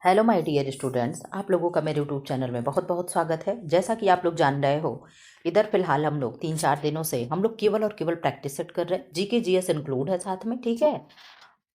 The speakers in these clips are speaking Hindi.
हेलो माय डियर स्टूडेंट्स, आप लोगों का मेरे यूट्यूब चैनल में बहुत बहुत स्वागत है। जैसा कि आप लोग जान रहे हो, इधर फिलहाल हम लोग 3-4 दिनों से हम लोग केवल और केवल प्रैक्टिस सेट कर रहे हैं। जीके जीएस इंक्लूड है साथ में, ठीक है।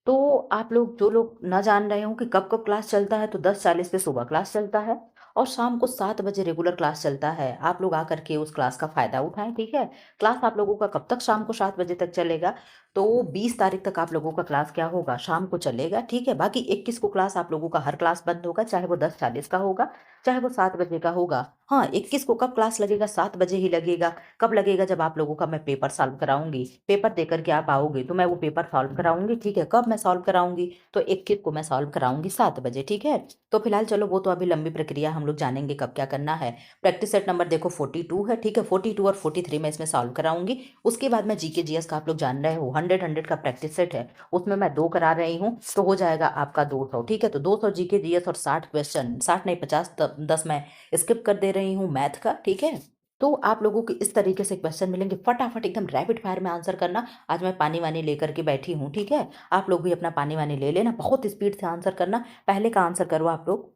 तो आप लोग जो लोग ना जान रहे हो कि कब कब क्लास चलता है, तो 10:40 पे सुबह क्लास चलता है और शाम को 7 बजे रेगुलर क्लास चलता है। आप लोग आकर के उस क्लास का फ़ायदा उठाएं, ठीक है। क्लास आप लोगों का कब तक? शाम को 7 बजे तक चलेगा। तो 20 तारीख तक आप लोगों का क्लास क्या होगा? शाम को चलेगा, ठीक है। बाकी 21 को क्लास आप लोगों का हर क्लास बंद होगा, चाहे वो 10:40 का होगा, चाहे वो 7 बजे का होगा। हाँ, 21 को कब क्लास लगेगा? 7 बजे ही लगेगा। कब लगेगा? जब आप लोगों का मैं पेपर सॉल्व कराऊंगी। पेपर देकर के आप आओगे तो मैं वो पेपर सॉल्व कराऊंगी, ठीक है। कब मैं सॉल्व कराऊंगी? तो 21 को मैं सॉल्व कराऊंगी 7 बजे, ठीक है। तो फिलहाल चलो, वो तो अभी लंबी प्रक्रिया, हम लोग जानेंगे कब क्या करना है। प्रैक्टिस सेट नंबर देखो 42 है, ठीक है। 42 और 43 में इसमें सॉल्व कराऊंगी। उसके बाद मैं जीके जीएस का, आप लोग जान रहे हो, 100 का प्रैक्टिस सेट है, उसमें मैं 2 करा रही हूँ, तो हो जाएगा आपका 200, ठीक है। तो 200 जीके जीएस और 60 क्वेश्चन, 60 नहीं 50, 10 मैं स्किप कर दे रही हूँ मैथ का, ठीक है। तो आप लोगों को इस तरीके से क्वेश्चन मिलेंगे, फटाफट एकदम रैपिड फायर में आंसर करना। आज मैं पानी वानी लेकर के बैठी हूँ, ठीक है। आप लोग भी अपना पानी वानी ले लेना, बहुत स्पीड से आंसर करना। पहले का आंसर करो आप लोग।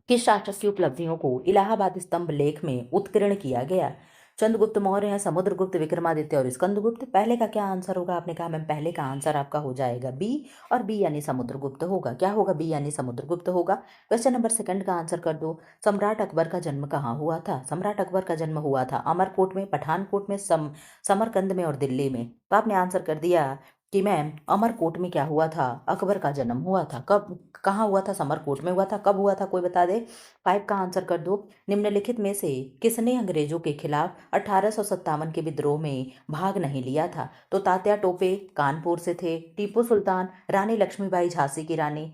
किस शासक की उपलब्धियों को इलाहाबाद स्तंभ लेख में उत्कीर्ण किया गया? चंद्रगुप्त मौर्य हैं, समुद्रगुप्त, विक्रमादित्य और स्कंदगुप्त। पहले का क्या आंसर होगा? आपने कहा मैम पहले का आंसर आपका हो जाएगा बी, और बी यानी समुद्रगुप्त होगा। क्या होगा? बी यानी समुद्रगुप्त होगा। क्वेश्चन नंबर सेकंड का आंसर कर दो। सम्राट अकबर का जन्म कहाँ हुआ था? सम्राट अकबर का जन्म हुआ था अमरकोट में, पठानकोट में, समरकंद में और दिल्ली में। तो आपने आंसर कर दिया कि मैम अमरकोट में क्या हुआ था? अकबर का जन्म हुआ था। कब? कहाँ हुआ था? समरकोट में हुआ था। कब हुआ था? कोई बता दे। 5 का आंसर कर दो। निम्नलिखित में से किसने अंग्रेजों के खिलाफ 1857 के विद्रोह में भाग नहीं लिया था? तो तात्या टोपे कानपुर से थे, टीपू सुल्तान, रानी लक्ष्मीबाई झांसी की रानी।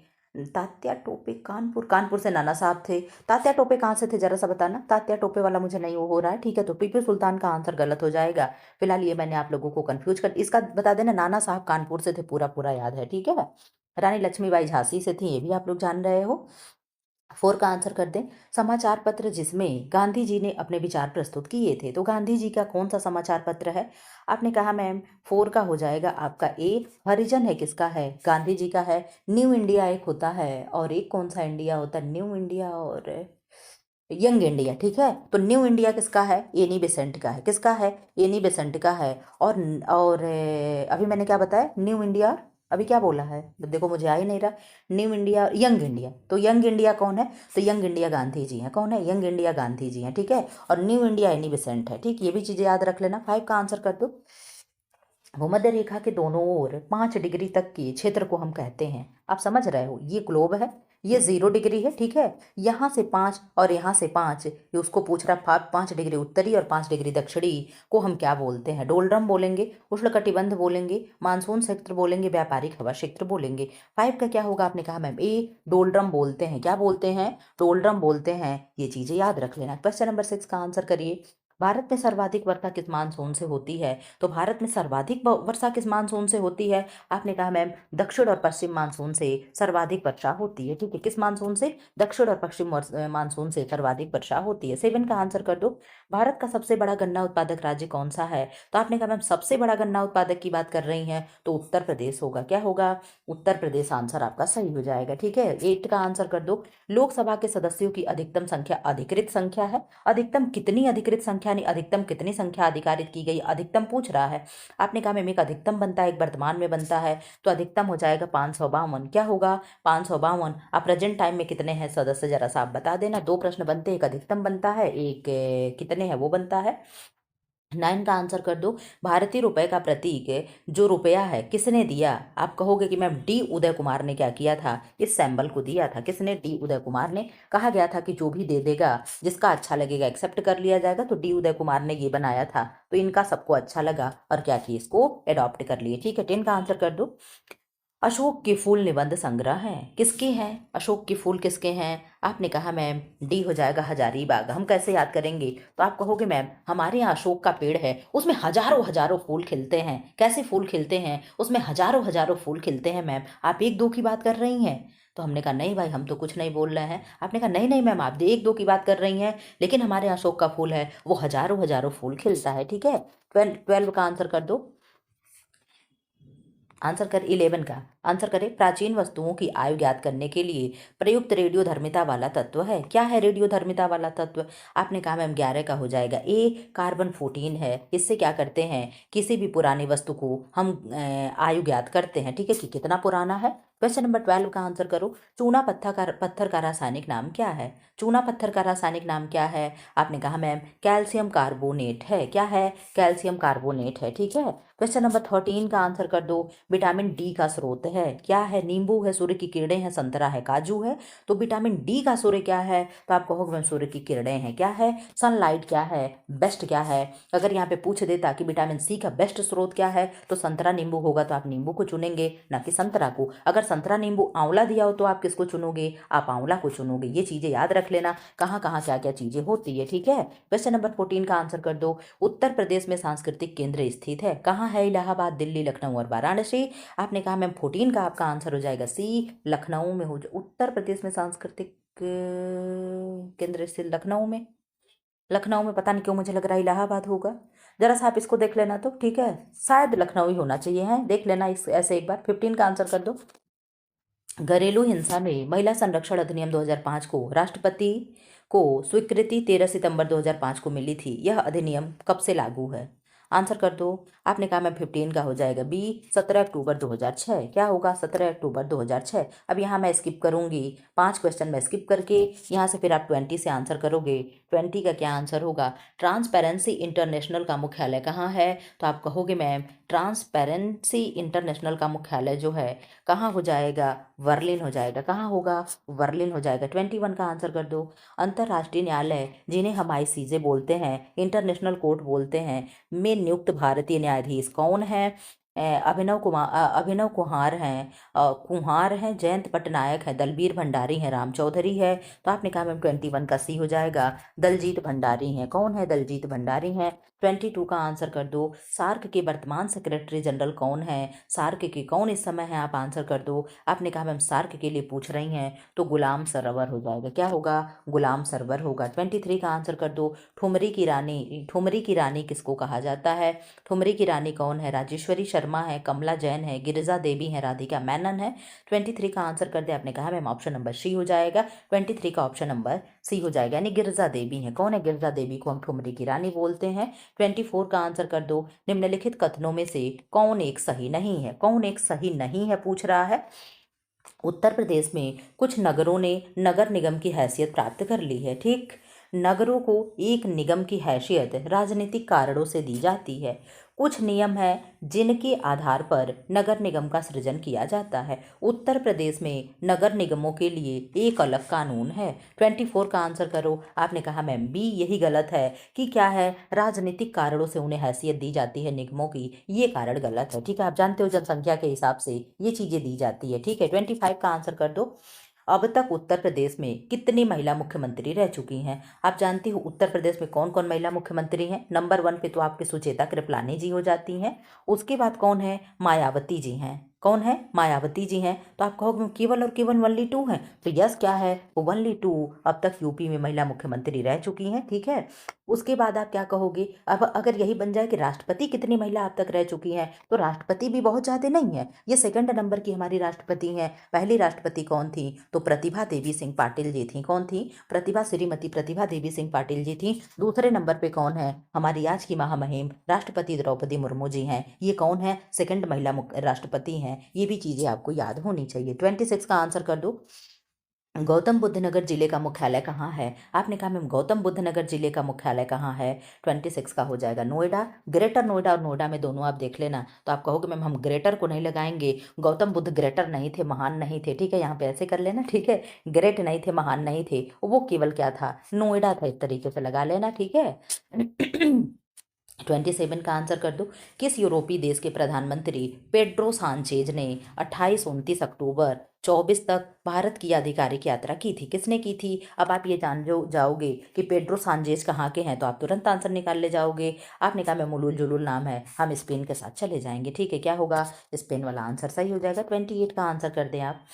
तात्या टोपे कानपुर, कानपुर से नाना साहब थे। तात्या टोपे कहाँ से थे, जरा सा बताना। तात्या टोपे वाला मुझे नहीं वो हो रहा है, ठीक है। तो टीपू सुल्तान का आंसर गलत हो जाएगा। फिलहाल ये मैंने आप लोगों को कंफ्यूज कर, इसका बता देना, नाना साहब कानपुर से थे, पूरा पूरा याद है, ठीक है। रानी लक्ष्मीबाई झांसी से थी, ये भी आप लोग जान रहे हो। 4 का आंसर कर दें। समाचार पत्र जिसमें गांधी जी ने अपने विचार प्रस्तुत किए थे, तो गांधी जी का कौन सा समाचार पत्र है? आपने कहा मैम 4 का हो जाएगा आपका ए। हरिजन है, किसका है? गांधी जी का है। न्यू इंडिया एक होता है, और एक कौन सा इंडिया होता है? न्यू इंडिया और यंग इंडिया, ठीक है। तो न्यू इंडिया किसका है? एनी बेसेंट का है। किसका है? एनी बेसेंट का है। और अभी मैंने क्या बताया? न्यू इंडिया, अभी क्या बोला है देखो, मुझे आ ही नहीं रहा। New India, young India. तो यंग इंडिया कौन है? तो यंग इंडिया गांधी जी हैं। कौन है? यंग इंडिया गांधी जी हैं, ठीक है। और न्यू इंडिया एनी बेसेंट है, ठीक। ये भी चीज़ें याद रख लेना। 5 का आंसर कर दो। भूमध्य रेखा के दोनों ओर 5 डिग्री तक के क्षेत्र को हम कहते हैं, आप समझ रहे हो, ये ग्लोब है, ये 0 डिग्री है, ठीक है। यहाँ से 5 और यहाँ से 5, ये उसको पूछ रहा, 5 डिग्री उत्तरी और 5 डिग्री दक्षिणी को हम क्या बोलते हैं? डोलड्रम बोलेंगे, उष्णकटिबंध बोलेंगे, मानसून क्षेत्र बोलेंगे, व्यापारिक हवा क्षेत्र बोलेंगे। 5 का क्या होगा? आपने कहा मैम ए, डोलड्रम बोलते हैं। क्या बोलते हैं? डोलड्रम बोलते हैं। ये चीजें याद रख लेना। क्वेश्चन नंबर 6 का आंसर करिए। भारत में सर्वाधिक वर्षा किस मानसून से होती है? तो भारत में सर्वाधिक वर्षा किस मानसून से होती है? आपने कहा मैम दक्षिण और पश्चिम मानसून से सर्वाधिक वर्षा होती है, ठीक है। किस मानसून से? दक्षिण और पश्चिम मानसून से सर्वाधिक वर्षा होती है। 7 का आंसर कर दो। भारत का सबसे बड़ा गन्ना उत्पादक राज्य कौन सा है? तो आपने कहा मैम सबसे बड़ा गन्ना उत्पादक की बात कर रही हैं, तो उत्तर प्रदेश होगा। क्या होगा? उत्तर प्रदेश आंसर आपका सही हो जाएगा, ठीक है। 8 का आंसर कर दो। लोकसभा के सदस्यों की अधिकतम संख्या अधिकृत संख्या है। अधिकतम कितनी अधिकृत संख्या, नहीं अधिकतम कितनी संख्या अधिकारित की गई, अधिकतम पूछ रहा है। आपने कहा मैम एक अधिकतम बनता है, एक वर्तमान में बनता है, तो अधिकतम हो जाएगा 552। क्या होगा? 552। अब प्रेजेंट टाइम में कितने हैं सदस्य, जरा सा आप बता देना। 2 प्रश्न बनते हैं, एक अधिकतम बनता है, एक कितने हैं वो बनता है। 9 का आंसर कर दो। भारतीय रुपए का प्रतीक जो रुपया है किसने दिया? आप कहोगे कि मैम डी उदय कुमार ने क्या किया था? इस सिंबल को दिया था। किसने? डी उदय कुमार ने। कहा गया था कि जो भी दे देगा, जिसका अच्छा लगेगा एक्सेप्ट कर लिया जाएगा, तो डी उदय कुमार ने ये बनाया था। तो इनका सबको अच्छा लगा और क्या किया, इसको एडॉप्ट कर लिए, ठीक है। 10 का आंसर कर दो। अशोक के फूल निबंध संग्रह है, किसके हैं? अशोक के फूल किसके हैं? आपने कहा मैम डी हो जाएगा हजारीबाग। हम कैसे याद करेंगे? तो आप कहोगे मैम हमारे यहाँ अशोक का पेड़ है, उसमें हजारों हजारों फूल खिलते हैं। कैसे फूल खिलते हैं? उसमें हजारों हजारों फूल खिलते हैं मैम। आप 1-2 की बात कर रही हैं। तो हमने कहा नहीं भाई, हम तो कुछ नहीं बोल रहे हैं। आपने कहा नहीं नहीं मैम, आप 1-2 की बात कर रही हैं, लेकिन हमारे यहाँ अशोक का फूल है, वो हजारों हजारों फूल खिलता है, ठीक है। 12 का आंसर कर दो। आंसर कर 11 का। आंसर करें। प्राचीन वस्तुओं की आयु ज्ञात करने के लिए प्रयुक्त रेडियोधर्मिता वाला तत्व है। क्या है रेडियोधर्मिता वाला तत्व? आपने कहा मैम 11 का हो जाएगा ए, कार्बन 14 है। इससे क्या करते हैं, किसी भी पुरानी वस्तु को हम आयु ज्ञात करते हैं, ठीक है, कि कितना पुराना है। क्वेश्चन नंबर 12 का आंसर करो। चूना पत्थर का रासायनिक नाम क्या है? चूना पत्थर का रासायनिक नाम क्या है? आपने कहा मैम कैल्शियम कार्बोनेट है। क्या है? कैल्शियम कार्बोनेट है, ठीक है। क्वेश्चन नंबर 13 का आंसर कर दो। विटामिन डी का स्रोत है, क्या है? नींबू है, सूर्य की किरणें हैं, संतरा है, काजू है। तो विटामिन डी का सूर्य क्या है? तो आप कहोगे मैम सूर्य की किरणें हैं। क्या है? सनलाइट। क्या है? बेस्ट। क्या है? अगर यहाँ पे पूछ देता कि विटामिन सी का बेस्ट स्रोत क्या है, तो संतरा नींबू होगा, तो आप नींबू को चुनेंगे ना कि संतरा को। अगर संतरा नींबू आंवला दिया हो तो आप किसको चुनोगे? आप आंवला को चुनोगे। ये चीजें याद रख लेना, कहाँ कहाँ क्या क्या चीजें होती है, ठीक है। क्वेश्चन नंबर 14 का आंसर कर दो। उत्तर प्रदेश में सांस्कृतिक केंद्र स्थित है, कहाँ है? इलाहाबाद, दिल्ली, लखनऊ और वाराणसी। आपने कहा मैम 14 का आपका आंसर हो जाएगा सी, लखनऊ में हो। उत्तर प्रदेश में सांस्कृतिक केंद्र स्थित लखनऊ में। लखनऊ में पता नहीं क्यों मुझे लग रहा है इलाहाबाद होगा। जरा सा आप इसको देख लेना तो, ठीक है, शायद लखनऊ ही होना चाहिए है, देख लेना इस ऐसे एक बार। 15 का आंसर कर दो। घरेलू हिंसा में महिला संरक्षण अधिनियम 2005 को राष्ट्रपति को स्वीकृति 13 सितंबर 2005 को मिली थी। यह अधिनियम कब से लागू है? आंसर कर दो। आपने कहा मैं 15 का हो जाएगा बी, 17 अक्टूबर 2006। क्या होगा? 17 अक्टूबर 2006। अब यहाँ मैं स्किप करूंगी, 5 क्वेश्चन में स्किप करके यहाँ से फिर आप 20 से आंसर करोगे। 20 का क्या आंसर होगा? ट्रांसपेरेंसी इंटरनेशनल का मुख्यालय कहाँ है? तो आप कहोगे मैम ट्रांसपेरेंसी इंटरनेशनल का मुख्यालय जो है कहाँ हो जाएगा? बर्लिन हो जाएगा। कहाँ होगा? बर्लिन हो जाएगा। 21 का आंसर कर दो। अंतर्राष्ट्रीय न्यायालय जिन्हें हम आईसीजे बोलते हैं, इंटरनेशनल कोर्ट बोलते हैं, में नियुक्त भारतीय न्यायाधीश कौन है? अभिनव कुहार हैं, कुहार हैं, जयंत पटनायक है, दलबीर भंडारी हैं, राम चौधरी है। तो आपने कहा मैम 21 का सी हो जाएगा, दलजीत भंडारी हैं। कौन है? दलजीत भंडारी हैं। 22 का आंसर कर दो। सार्क के वर्तमान सेक्रेटरी जनरल कौन है? सार्क के कौन इस समय है? आप आंसर कर दो। आपने कहा मैम सार्क के लिए पूछ रही हैं, तो गुलाम सरवर हो जाएगा। क्या होगा? गुलाम सरवर होगा। 23 का आंसर कर दो। ठुमरी की रानी किसको कहा जाता है? ठुमरी की रानी कौन है? राजेश्वरी शर्मा है, कमला जैन है, गिरिजा देवी है, राधिका मेनन है। 23 का आंसर कर दे। आपने कहा मैम ऑप्शन नंबर सी हो जाएगा। 23 का ऑप्शन नंबर सी हो जाएगा, यानी गिरिजा देवी है। कौन है गिरिजा देवी? को हम ठुमरी की रानी बोलते हैं। 24 का आंसर कर दो। निम्नलिखित कथनों में से कौन एक सही नहीं है? कौन एक सही नहीं है पूछ रहा है। उत्तर प्रदेश में कुछ नगरों ने नगर निगम की हैसियत प्राप्त कर ली है, ठीक। नगरों को एक निगम की हैसियत राजनीतिक कारणों से दी जाती है। कुछ नियम हैं जिनके आधार पर नगर निगम का सृजन किया जाता है। उत्तर प्रदेश में नगर निगमों के लिए एक अलग कानून है। 24 का आंसर करो। आपने कहा मैम बी, यही गलत है कि क्या है? राजनीतिक कारणों से उन्हें हैसियत दी जाती है निगमों की, ये कारण गलत है, ठीक है। आप जानते हो जनसंख्या के हिसाब से ये चीजें दी जाती है, ठीक है। 25 का आंसर कर दो। अब तक उत्तर प्रदेश में कितनी महिला मुख्यमंत्री रह चुकी हैं? आप जानती हो उत्तर प्रदेश में कौन कौन महिला मुख्यमंत्री हैं? नंबर 1 पे तो आपके सुचेता कृपलानी जी हो जाती हैं। उसके बाद कौन है? मायावती जी हैं। कौन है? मायावती जी हैं। तो आप कहोगे केवल और केवल ओनली 2 हैं, तो यस क्या है? वो ओनली 2 अब तक यूपी में महिला मुख्यमंत्री रह चुकी हैं, ठीक है। उसके बाद आप क्या कहोगे? अब अगर यही बन जाए कि राष्ट्रपति कितनी महिला अब तक रह चुकी हैं, तो राष्ट्रपति भी बहुत ज्यादा नहीं है, ये सेकंड नंबर की हमारी राष्ट्रपति हैं। पहली राष्ट्रपति कौन थी? तो प्रतिभा देवी सिंह पाटिल जी थी। कौन थी? श्रीमती प्रतिभा देवी सिंह पाटिल जी थी। दूसरे नंबर पे कौन है? हमारी आज की महामहिम राष्ट्रपति द्रौपदी मुर्मू जी हैं। ये कौन है? सेकंड महिला राष्ट्रपति हैं। ये भी चीजें आपको याद होनी चाहिए। 26 का आंसर कर दो। गौतम बुद्ध नगर जिले का मुख्यालय कहाँ है? आपने कहा मैम गौतम बुद्ध नगर जिले का मुख्यालय कहाँ है? 26 का हो जाएगा नोएडा। ग्रेटर नोएडा और नोएडा में दोनों आप देख लेना। तो आप कहोगे मैम हम ग्रेटर को नहीं लगाएंगे, गौतम बुद्ध ग्रेटर नहीं थे, महान नहीं थे, ठीक है। यहाँ पे ऐसे कर लेना, ठीक है। ग्रेट नहीं थे, महान नहीं थे, वो केवल क्या था? नोएडा था, इस तरीके से लगा लेना, ठीक है। 27 का आंसर कर दो। किस यूरोपीय देश के प्रधानमंत्री पेड्रो सांचेज ने 28-29 अक्टूबर 24 तक भारत की आधिकारिक यात्रा की थी? किसने की थी? अब आप ये जान जो जाओगे कि पेड्रो सांचेज कहाँ के हैं, तो आप तुरंत आंसर निकाल ले जाओगे। आपने कहा मैं मुलुल जुलुल नाम है, हम स्पेन के साथ चले जाएंगे, ठीक है। क्या होगा? स्पेन वाला आंसर सही हो जाएगा। 28 का आंसर कर दें आप।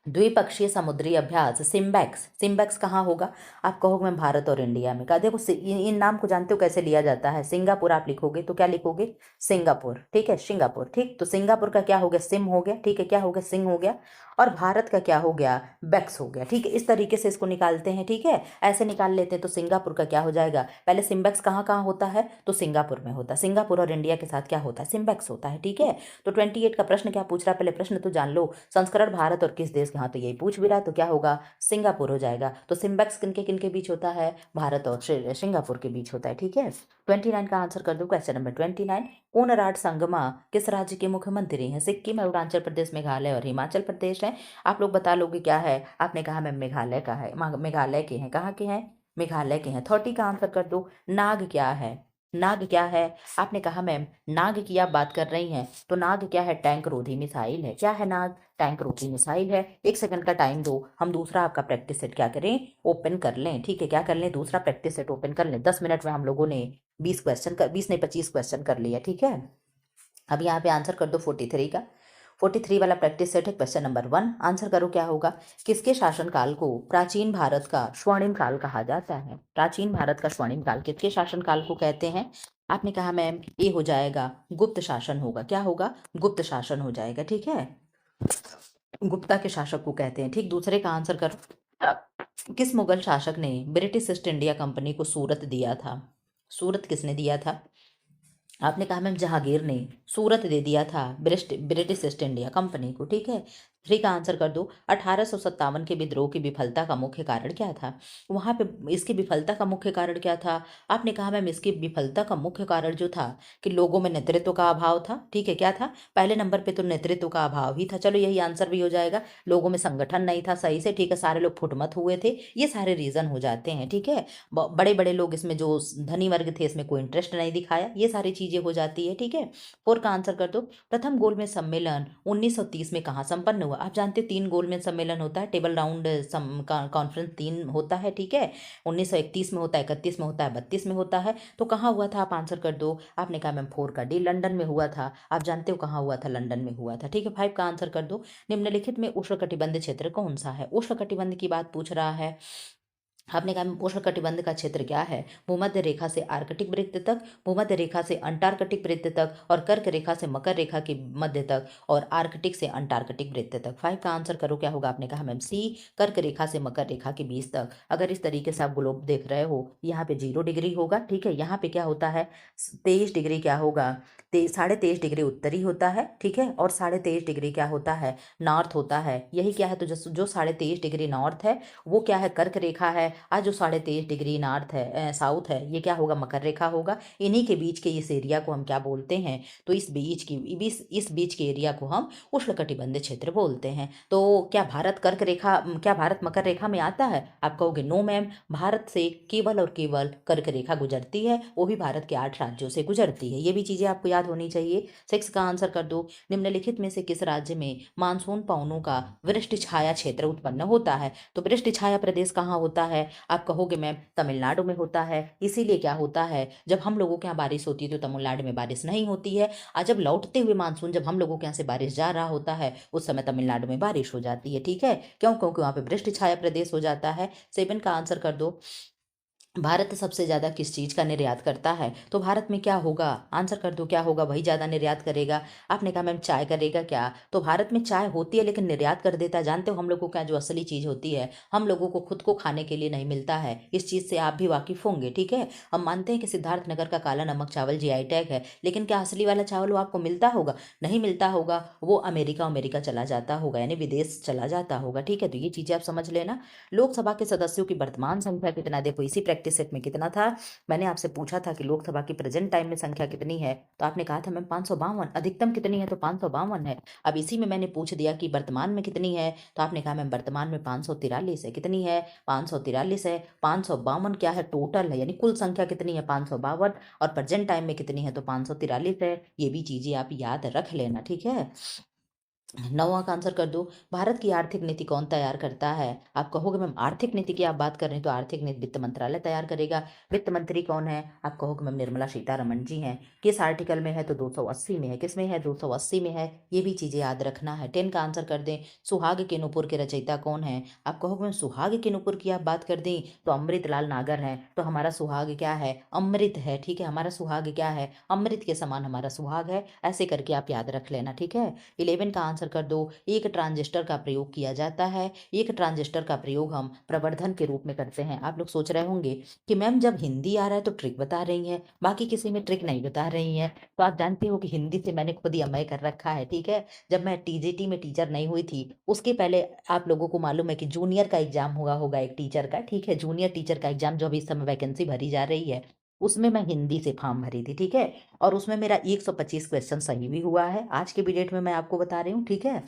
द्विपक्षीय समुद्री अभ्यास सिम्बैक्स, सिम्बैक्स कहाँ होगा? आप कहोगे मैं भारत और इंडिया में। कहा देखो इन नाम को जानते हो कैसे लिया जाता है? सिंगापुर आप लिखोगे तो क्या लिखोगे? सिंगापुर, ठीक है, सिंगापुर, ठीक। तो सिंगापुर का क्या हो गया? सिम हो गया, ठीक है, क्या हो गया? सिंग हो गया। और भारत का क्या हो गया? बैक्स हो गया, ठीक है। इस तरीके से इसको निकालते हैं, ठीक है, ऐसे निकाल लेते हैं। तो सिंगापुर का क्या हो जाएगा? पहले सिम्बैक्स कहाँ कहाँ होता है? तो सिंगापुर में होता है। सिंगापुर और इंडिया के साथ क्या होता है? सिम्बैक्स होता है, ठीक है। तो 28 का प्रश्न क्या पूछ रहा है? पहले प्रश्न तो जान लो, संस्करण भारत और किस देश के? हाँ, तो यही पूछ भी रहा है, तो क्या होगा? सिंगापुर हो जाएगा। तो सिम्बैक्स किनके बीच होता है? भारत और सिंगापुर के बीच होता है, ठीक है। 29 का आंसर कर दो। क्वेश्चन नंबर 29, कोनराड संगमा किस राज्य के मुख्यमंत्री हैं? सिक्किम, अरुणाचल प्रदेश, मेघालय और हिमाचल प्रदेश है। आप लोग बता लोगे क्या है? आपने कहा मैम मेघालय का है, मेघालय के हैं। कहाँ के हैं? मेघालय के हैं। 30 का आंसर कर दो। नाग क्या है? नाग क्या है? आपने कहा मैम नाग की आप बात कर रही हैं, तो नाग क्या है? टैंक रोधी मिसाइल है। क्या है नाग? टैंक रोधी मिसाइल है। 1 सेकंड का टाइम दो, हम दूसरा आपका प्रैक्टिस सेट क्या करें? ओपन कर लें, ठीक है। क्या कर लें? दूसरा प्रैक्टिस सेट ओपन कर लें। 10 मिनट में हम लोगों ने 20 क्वेश्चन कर, 20 नहीं 25 क्वेश्चन कर लिया, ठीक है। अब यहाँ पे आंसर कर दो 43 का। 43 वाला प्रैक्टिस सेट है। क्वेश्चन नंबर 1 आंसर करो क्या होगा? किसके शासनकाल को प्राचीन भारत का स्वर्णिम काल कहा जाता है? प्राचीन भारत का स्वर्णिम काल किसके शासनकाल को कहते हैं? आपने कहा मैम ये हो जाएगा गुप्त शासन होगा। क्या होगा? गुप्त शासन हो जाएगा, ठीक है। गुप्ता के शासक को कहते हैं, ठीक। दूसरे का आंसर करो। किस मुगल शासक ने ब्रिटिश ईस्ट इंडिया कंपनी को सूरत दिया था? सूरत किसने दिया था? आपने कहा मैम जहांगीर ने सूरत दे दिया था ब्रिटिश ईस्ट इंडिया कंपनी को, ठीक है। 3 का आंसर कर दो। 1857 के विद्रोह की विफलता का मुख्य कारण क्या था? वहां पे इसकी विफलता का मुख्य कारण क्या था? आपने कहा मैम इसकी विफलता का मुख्य कारण जो था कि लोगों में नेतृत्व का अभाव था, ठीक है। क्या था? पहले नंबर पे तो नेतृत्व का अभाव ही था, चलो यही आंसर भी हो जाएगा। लोगों में संगठन नहीं था सही से, ठीक है, सारे लोग फुटमत हुए थे, ये सारे रीजन हो जाते हैं, ठीक है। बड़े बड़े लोग इसमें जो धनी वर्ग थे इसमें कोई इंटरेस्ट नहीं दिखाया, ये सारी चीजें हो जाती है, ठीक है। 4 का आंसर कर दो। प्रथम गोलमेज सम्मेलन 1930 में कहाँ संपन्न हुआ? आप जानते हो 3 गोलमेज सम्मेलन होता है, टेबल राउंड कॉन्फ्रेंस 3 होता है, ठीक है। 1931 में होता है, 31 में होता है, 32 में होता है। तो कहाँ हुआ था? आप आंसर कर दो। आपने कहा मैम 4 का डी, लंदन में हुआ था। आप जानते हो कहाँ हुआ था? लंदन में हुआ था, ठीक है। 5 का आंसर कर दो। निम्नलिखित में उष्णकटिबंधीय क्षेत्र कौन सा है? उष्णकटिबंध की बात पूछ रहा है। आपने कहा उष्णकटिबंध का क्षेत्र क्या है? भूमध्य रेखा से आर्कटिक वृत्त तक, भूमध्य रेखा से अंटार्कटिक वृत्त तक, और कर्क रेखा से मकर रेखा के मध्य तक, और आर्कटिक से अंटार्कटिक वृत्त तक। 5 का आंसर करो क्या होगा? आपने कहा मैम सी, कर्क रेखा से मकर रेखा के बीच तक। अगर इस तरीके से आप ग्लोब देख रहे हो, यहाँ पे 0 डिग्री होगा, ठीक है। यहाँ पे क्या होता है? 23 डिग्री क्या होगा? 23.5 डिग्री उत्तरी होता है, ठीक है। और 23.5 डिग्री क्या होता है? नॉर्थ होता है। यही क्या है? तो जो 23.5 डिग्री नॉर्थ है वो क्या है? कर्क रेखा है। आज जो 23.5 डिग्री नॉर्थ है, साउथ है, ये क्या होगा? मकर रेखा होगा। इन्हीं के बीच के इस एरिया को हम क्या बोलते हैं? तो इस बीच के एरिया को हम उष्णकटिबंधीय क्षेत्र बोलते हैं। तो क्या भारत मकर रेखा में आता है? आप कहोगे नो मैम, भारत से केवल और केवल कर्क रेखा गुजरती है, वो भी भारत के 8 राज्यों से गुजरती है। ये भी चीजें आपको याद होनी चाहिए। 6 का आंसर कर दो। निम्नलिखित में से किस राज्य में मानसून पवनों का वृष्टि छाया क्षेत्र उत्पन्न होता है? तो वृष्टि छाया प्रदेश कहाँ होता है? आप कहोगे मैम तमिलनाडु में होता है। इसीलिए क्या होता है, जब हम लोगों के यहाँ बारिश होती है तो तमिलनाडु में बारिश नहीं होती है, और जब लौटते हुए मानसून जब हम लोगों के यहाँ से बारिश जा रहा होता है उस समय तमिलनाडु में बारिश हो जाती है, ठीक है। क्यों? क्योंकि वहाँ पे वृष्टि छाया प्रदेश हो जाता है। 7 का आंसर कर दो। भारत सबसे ज्यादा किस चीज का निर्यात करता है? तो भारत में क्या होगा? आंसर कर दो क्या होगा? वही ज्यादा निर्यात करेगा। आपने कहा मैम चाय करेगा क्या? तो भारत में चाय होती है लेकिन निर्यात कर देता है। जानते हो हम लोगों का जो असली चीज होती है, हम लोगों को खुद को खाने के लिए नहीं मिलता है। इस चीज से आप भी वाकिफ होंगे, ठीक है। हम मानते हैं कि सिद्धार्थनगर का काला नमक चावल जीआई टैग है, लेकिन क्या असली वाला चावल वो आपको मिलता होगा? नहीं मिलता होगा, वो अमेरिका चला जाता होगा, यानी विदेश चला जाता होगा, ठीक है। तो ये चीजें आप समझ लेना। लोकसभा के सदस्यों की वर्तमान संख्या कितना? देखो इसी प्रैक्टिस सेट में कितना था, मैंने आपसे पूछा था कि लोकसभा की प्रेजेंट टाइम में संख्या कितनी है, तो आपने कहा था मैम 552। अधिकतम कितनी है? तो 552 है। अब इसी में मैंने पूछ दिया कि वर्तमान में कितनी है, तो आपने कहा मैम वर्तमान में 543 है। कितनी है? 543 है। 552 क्या है? टोटल है, यानी कुल संख्या कितनी है? 552। और प्रेजेंट टाइम में कितनी है? तो 543 है। ये भी चीजें आप याद रख लेना, ठीक है। 9वां का आंसर कर दो। भारत की आर्थिक नीति कौन तैयार करता है? आप कहोगे मैम आर्थिक नीति की आप बात कर रहे हैं तो आर्थिक नीति वित्त मंत्रालय तैयार करेगा। वित्त मंत्री कौन है? आप कहोगे मैम निर्मला सीतारमण जी हैं। किस आर्टिकल में है? तो 280 में है। किस में है? 280 में है। ये भी चीजें याद रखना है। 10 का आंसर कर दें। सुहाग के नूपुर के रचयिता कौन है? आप कहोगे मैम सुहाग के नूपुर की आप बात कर दें तो अमृत लाल नागर है। तो हमारा सुहाग क्या है? अमृत है। ठीक है, हमारा सुहाग क्या है? अमृत के समान हमारा सुहाग है। ऐसे करके आप याद रख लेना। ठीक है, 11 का आंसर कर दो। एक ट्रांजिस्टर का प्रयोग किया जाता है। एक ट्रांजिस्टर का प्रयोग हम प्रवर्धन के रूप में करते हैं। आप लोग सोच रहे होंगे कि मैम जब हिंदी आ रहा है तो ट्रिक बता रही हैं, बाकी किसी में ट्रिक नहीं बता रही हैं। तो आप जानते हो कि हिंदी से मैंने खुद ही अमय कर रखा है। ठीक है, जब मैं टीजीटी में टीचर नहीं हुई थी उसके पहले आप लोगों को मालूम है कि जूनियर का एग्जाम हुआ होगा एक टीचर का। ठीक है, जूनियर टीचर का एग्जाम जो अभी इस समय वैकेंसी भरी जा रही है उसमें मैं हिंदी से फॉर्म भरी थी। ठीक है, और उसमें मेरा 125 क्वेश्चन सही भी हुआ है। आज के भी डेट में मैं आपको बता रही हूँ। ठीक है,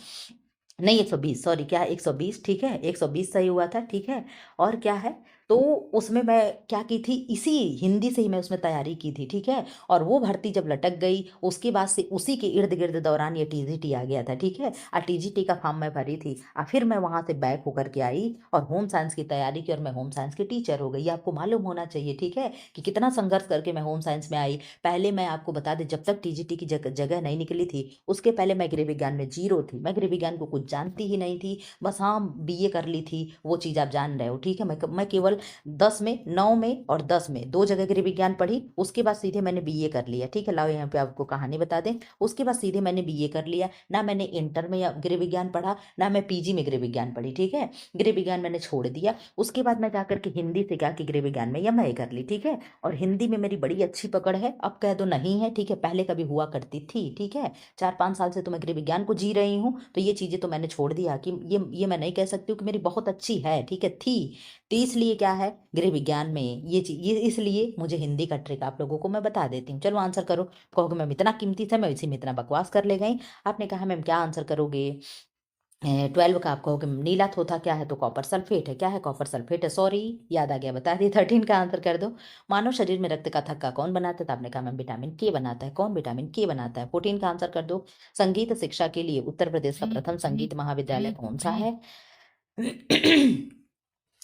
नहीं 120, सॉरी, क्या है 120। ठीक है, 120 सही हुआ था। ठीक है, और क्या है, तो उसमें मैं क्या की थी, इसी हिंदी से ही मैं उसमें तैयारी की थी। ठीक है, और वो भर्ती जब लटक गई उसके बाद से उसी के इर्द गिर्द दौरान ये टीजीटी आ गया था। ठीक है, और टीजीटी का फॉर्म मैं भरी थी और फिर मैं वहां से बैक होकर के आई और होम साइंस की तैयारी की और मैं होम साइंस की टीचर हो गई। ये आपको मालूम होना चाहिए। ठीक है, कि कितना संघर्ष करके मैं होम साइंस में आई। पहले मैं आपको बता दें, जब तक टीजीटी की जगह नहीं निकली थी उसके पहले मैं गृह विज्ञान में जीरो थी। मैं गृह विज्ञान को कुछ जानती ही नहीं थी। बस हाँ, बीए कर ली थी, वो चीज़ आप जान रहे हो। ठीक है, मैं केवल 10 में, 9 में और 10 में दो जगह गृह विज्ञान पढ़ी। उसके बाद सीधे मैंने बीए कर लिया। ठीक है, लाओ यहाँ पे आपको कहानी बता दें। उसके बाद सीधे मैंने बीए कर लिया। ना मैंने इंटर में या गृह विज्ञान पढ़ा, ना मैं पीजी में गृह विज्ञान पढ़ी। ठीक है, गृह विज्ञान मैंने छोड़ दिया। उसके बाद मैं जाकर के हिंदी से क्या कि गृह विज्ञान में एमए कर ली। ठीक है, और हिंदी में मेरी बड़ी अच्छी पकड़ है। अब कह दो नहीं है, ठीक है, पहले कभी हुआ करती थी। ठीक है, 4-5 साल से तो मैं गृह विज्ञान को जी रही हूँ, तो ये चीजें तो मैंने छोड़ दिया कि ये मैं नहीं कह सकती हूँ कि मेरी बहुत अच्छी है। ठीक है, थी। तो इसलिए क्या है, गृह विज्ञान में ये चीज, ये इसलिए मुझे हिंदी का ट्रिक आप लोगों को मैं बता देती हूँ। चलो आंसर करो। कहोगे मैम इतना कीमती था, मैं इसी में इतना बकवास कर ले गई। आपने कहा मैम क्या आंसर करोगे? 12 का आप कहोगे नीला थोथा क्या है? तो कॉपर सल्फेट है। क्या है? कॉपर सल्फेट है। सॉरी, याद आ गया, बता दी। 13 का आंसर कर दो। मानव शरीर में रक्त का थक्का कौन बनाता है? तो आपने कहा मैम विटामिन के बनाता है। कौन? विटामिन के बनाता है। 14 का आंसर कर दो। संगीत शिक्षा के लिए उत्तर प्रदेश का प्रथम संगीत महाविद्यालय कौन सा है?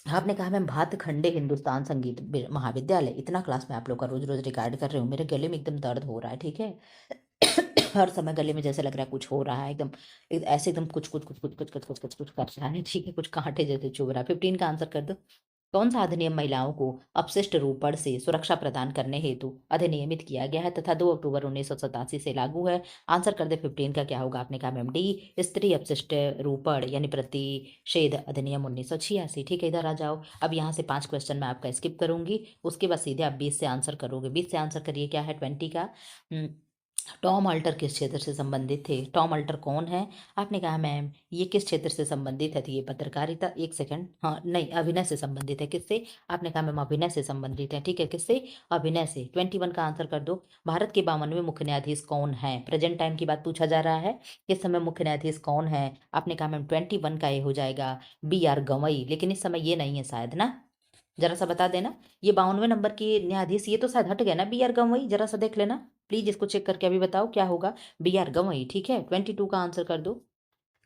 आपने कहा मैम भातखंडे हिंदुस्तान संगीत महाविद्यालय। इतना क्लास में आप लोग का रोज रोज रिकॉर्ड कर रहे हो, मेरे गले में एकदम दर्द हो रहा है। ठीक है, हर समय गले में जैसे लग रहा है कुछ हो रहा है, एकदम ऐसे एकदम कुछ कुछ कुछ कुछ कुछ कुछ कुछ कुछ कुछ कर रहा है। ठीक है, कुछ कांटे जैसे चुभ रहा है। 15 का आंसर कर दो। कौन सा अधिनियम महिलाओं को अपशिष्ट रूपण से सुरक्षा प्रदान करने हेतु अधिनियमित किया गया है तथा 2 अक्टूबर 1987 से लागू है? आंसर कर दे। 15 का क्या होगा? आपने कहा मैम डी, स्त्री अपशिष्ट रूपण यानी प्रतिषेध अधिनियम 1986। ठीक है, इधर आ जाओ। अब यहाँ से 5 क्वेश्चन मैं आपका स्किप करूंगी, उसके बाद सीधे आप 20 से आंसर करोगे। 20 से आंसर करिए। क्या है 20 का? टॉम अल्टर किस क्षेत्र से संबंधित थे? टॉम अल्टर कौन है? आपने कहा मैम ये किस क्षेत्र से संबंधित है? तो ये पत्रकारिता, एक सेकंड, हाँ नहीं, अभिनय से संबंधित है। किससे? आपने कहा मैम अभिनय से संबंधित है। ठीक है, किससे? अभिनय से। 21 का आंसर कर दो। भारत के 52वें मुख्य न्यायाधीश कौन है? प्रेजेंट टाइम की बात पूछा जा रहा है, इस समय मुख्य न्यायाधीश कौन है? आपने कहा मैम 21 का ये हो जाएगा BR गवई, लेकिन इस समय ये नहीं है शायद ना, जरा सा बता देना। ये 52वें नंबर की न्यायाधीश, ये तो शायद हट गया ना BR गवई, जरा सा देख लेना प्लीज, इसको चेक करके अभी बताओ क्या होगा। BR गवई। ठीक है, 22 का आंसर कर दो।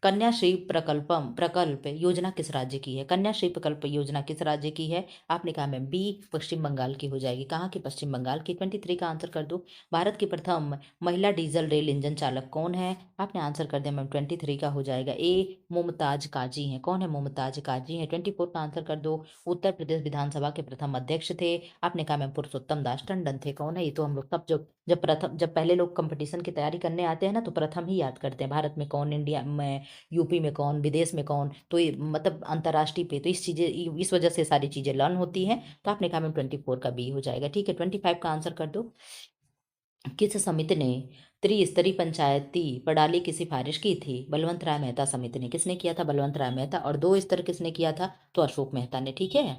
कन्याश्री प्रकल्प योजना किस राज्य की है? कन्याश्री प्रकल्प योजना किस राज्य की है? आपने कहा मैम बी, पश्चिम बंगाल की हो जाएगी। कहाँ की? पश्चिम बंगाल की। 23 का आंसर कर दो। भारत की प्रथम महिला डीजल रेल इंजन चालक कौन है? आपने आंसर कर दिया मैम 23 का हो जाएगा ए, मुमताज काजी है। कौन है? मुमताज काजी है। 24 का आंसर कर दो। उत्तर प्रदेश विधानसभा के प्रथम अध्यक्ष थे? आपने कहा मैम पुरुषोत्तम दास टंडन थे। कौन है? ये तो हम लोग सब जब पहले लोग कंपटीशन की तैयारी करने आते हैं ना तो प्रथम ही याद करते हैं। भारत में कौन, इंडिया में, यूपी में कौन, विदेश में कौन, तो ये मतलब अंतर्राष्ट्रीय पे, तो इस वजह से सारी चीजें लर्न होती हैं। तो आपने कहा मैम 24 का बी हो जाएगा। ठीक है, 25 का आंसर कर दो। किस समिति ने त्रिस्तरीय पंचायती प्रणाली की सिफारिश की थी? बलवंत राय मेहता समिति ने। किसने किया था? बलवंत राय मेहता। और 2 स्तर किसने किया था? तो अशोक मेहता ने। ठीक है,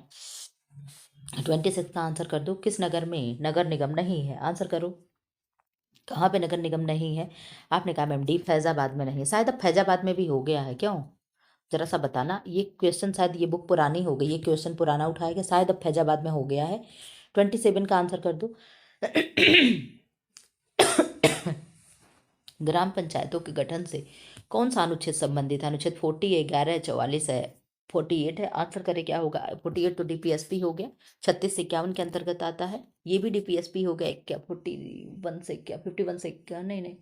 26 का आंसर कर दो। किस नगर में नगर निगम नहीं है? आंसर करो। कहाँ पे नगर निगम नहीं है? आपने कहा मैम डी, फैजाबाद में नहीं है। शायद अब फैजाबाद में भी हो गया है, क्यों? जरा सा बताना। ये क्वेश्चन शायद, ये बुक पुरानी हो गई, ये क्वेश्चन पुराना उठाया गया, शायद अब फैजाबाद में हो गया है। 27 का आंसर कर दो। ग्राम पंचायतों के गठन से कौन सा अनुच्छेद संबंधित है? अनुच्छेद 40 है, 11 है, 44 है, 48 है। आंसर करें क्या होगा? 48 तो डीपीएसपी हो गया, 36 से 51 के अंतर्गत आता है। ये भी डीपीएसपी हो गया, क्या 41 से क्या 51 से क्या, नहीं नहीं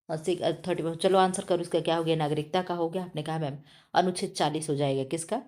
30। चलो आंसर करो इसका, क्या हो गया? नागरिकता का हो गया। आपने कहा मैम अनुच्छेद 40 हो जाएगा, किसका?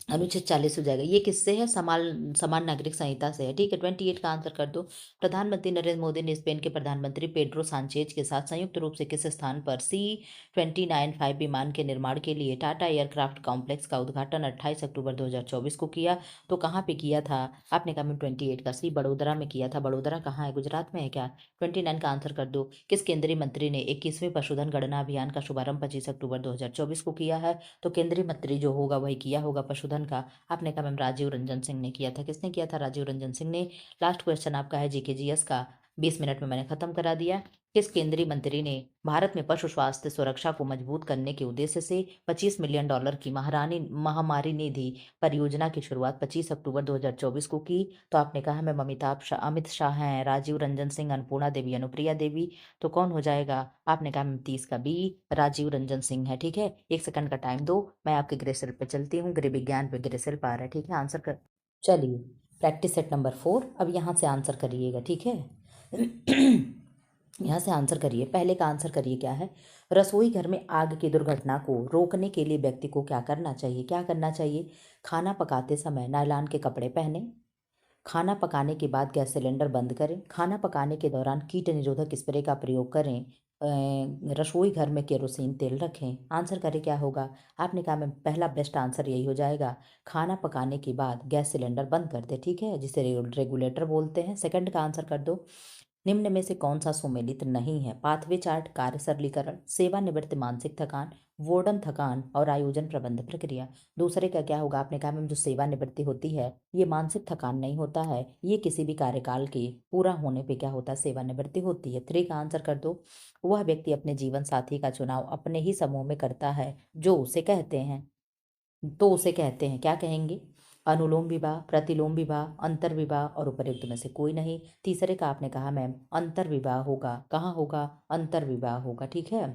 अनुच्छेद 40 हो जाएगा। ये किससे है? समान नागरिक संहिता से है, ठीक है। 28 का आंसर कर दो। प्रधानमंत्री नरेंद्र मोदी ने स्पेन के प्रधानमंत्री पेड्रो सांचेज के साथ संयुक्त रूप से किस स्थान पर C-29 विमान के निर्माण के लिए टाटा एयरक्राफ्ट कॉम्प्लेक्स का उद्घाटन 28 अक्टूबर 2024 को किया? तो कहाँ पे किया था? आपने कहा मैम 28 का सी बड़ोदरा में किया था। बड़ोदरा कहाँ है? गुजरात में है क्या? 29 का आंसर कर दो। किस केंद्रीय मंत्री ने 21वें पशुधन गणना अभियान का शुभारंभ 25 अक्टूबर 2024 को किया है? तो केंद्रीय मंत्री जो होगा वही किया होगा पशुधन का। आपने कहा मैम राजीव रंजन सिंह ने किया था। किसने किया था? राजीव रंजन सिंह ने। लास्ट क्वेश्चन आपका है जीके जीएस का, 20 मिनट में मैंने खत्म करा दिया। किस केंद्रीय मंत्री ने भारत में पशु स्वास्थ्य सुरक्षा को मजबूत करने के उद्देश्य से $25 मिलियन की महारानी महामारी निधि परियोजना की शुरुआत 25 अक्टूबर 2024 को की? तो आपने कहा मैम अमित शाह हैं, राजीव रंजन सिंह, अन्नपूर्णा देवी, अनुप्रिया देवी। तो कौन हो जाएगा? आपने कहा मैम 30 का बी राजीव रंजन सिंह है, ठीक है। 1 सेकंड का टाइम दो, मैं आपके गृह सेल पे चलती हूँ। गृह विज्ञान पे गृह सेल पा रहा है, ठीक है। आंसर कर, चलिए प्रैक्टिस सेट नंबर 4। अब यहाँ से आंसर करिएगा, ठीक है। यहाँ से आंसर करिए। पहले का आंसर करिए क्या है? रसोई घर में आग की दुर्घटना को रोकने के लिए व्यक्ति को क्या करना चाहिए? क्या करना चाहिए? खाना पकाते समय नायलॉन के कपड़े पहने, खाना पकाने के बाद गैस सिलेंडर बंद करें, खाना पकाने के दौरान कीट निरोधक स्प्रे का प्रयोग करें, रसोई घर में केरोसिन तेल रखें। आंसर करें क्या होगा? आपने कहा मैं पहला बेस्ट आंसर यही हो जाएगा, खाना पकाने के बाद गैस सिलेंडर बंद कर दे, ठीक है, जिसे रेगुलेटर बोलते हैं। सेकंड का आंसर कर दो। निम्न में से कौन सा सुमेलित नहीं है? पाथवे चार्ट, कार्य सरलीकरण, सेवानिवृत्ति मानसिक थकान, वार्डन थकान और आयोजन प्रबंध प्रक्रिया। दूसरे का क्या होगा? आपने कहा मैम जो सेवानिवृत्ति होती है ये मानसिक थकान नहीं होता है, ये किसी भी कार्यकाल के पूरा होने पे क्या होता है? सेवानिवृत्ति होती है। 3 का आंसर कर दो। वह व्यक्ति अपने जीवन साथी का चुनाव अपने ही समूह में करता है जो उसे कहते हैं, तो उसे कहते हैं, क्या कहेंगे? अनुलोम विवाह, प्रतिलोम विवाह, अंतर विवाह और उपयुक्त में से कोई नहीं। तीसरे का आपने कहा मैम अंतर विवाह होगा। कहाँ होगा? अंतर विवाह होगा, ठीक है।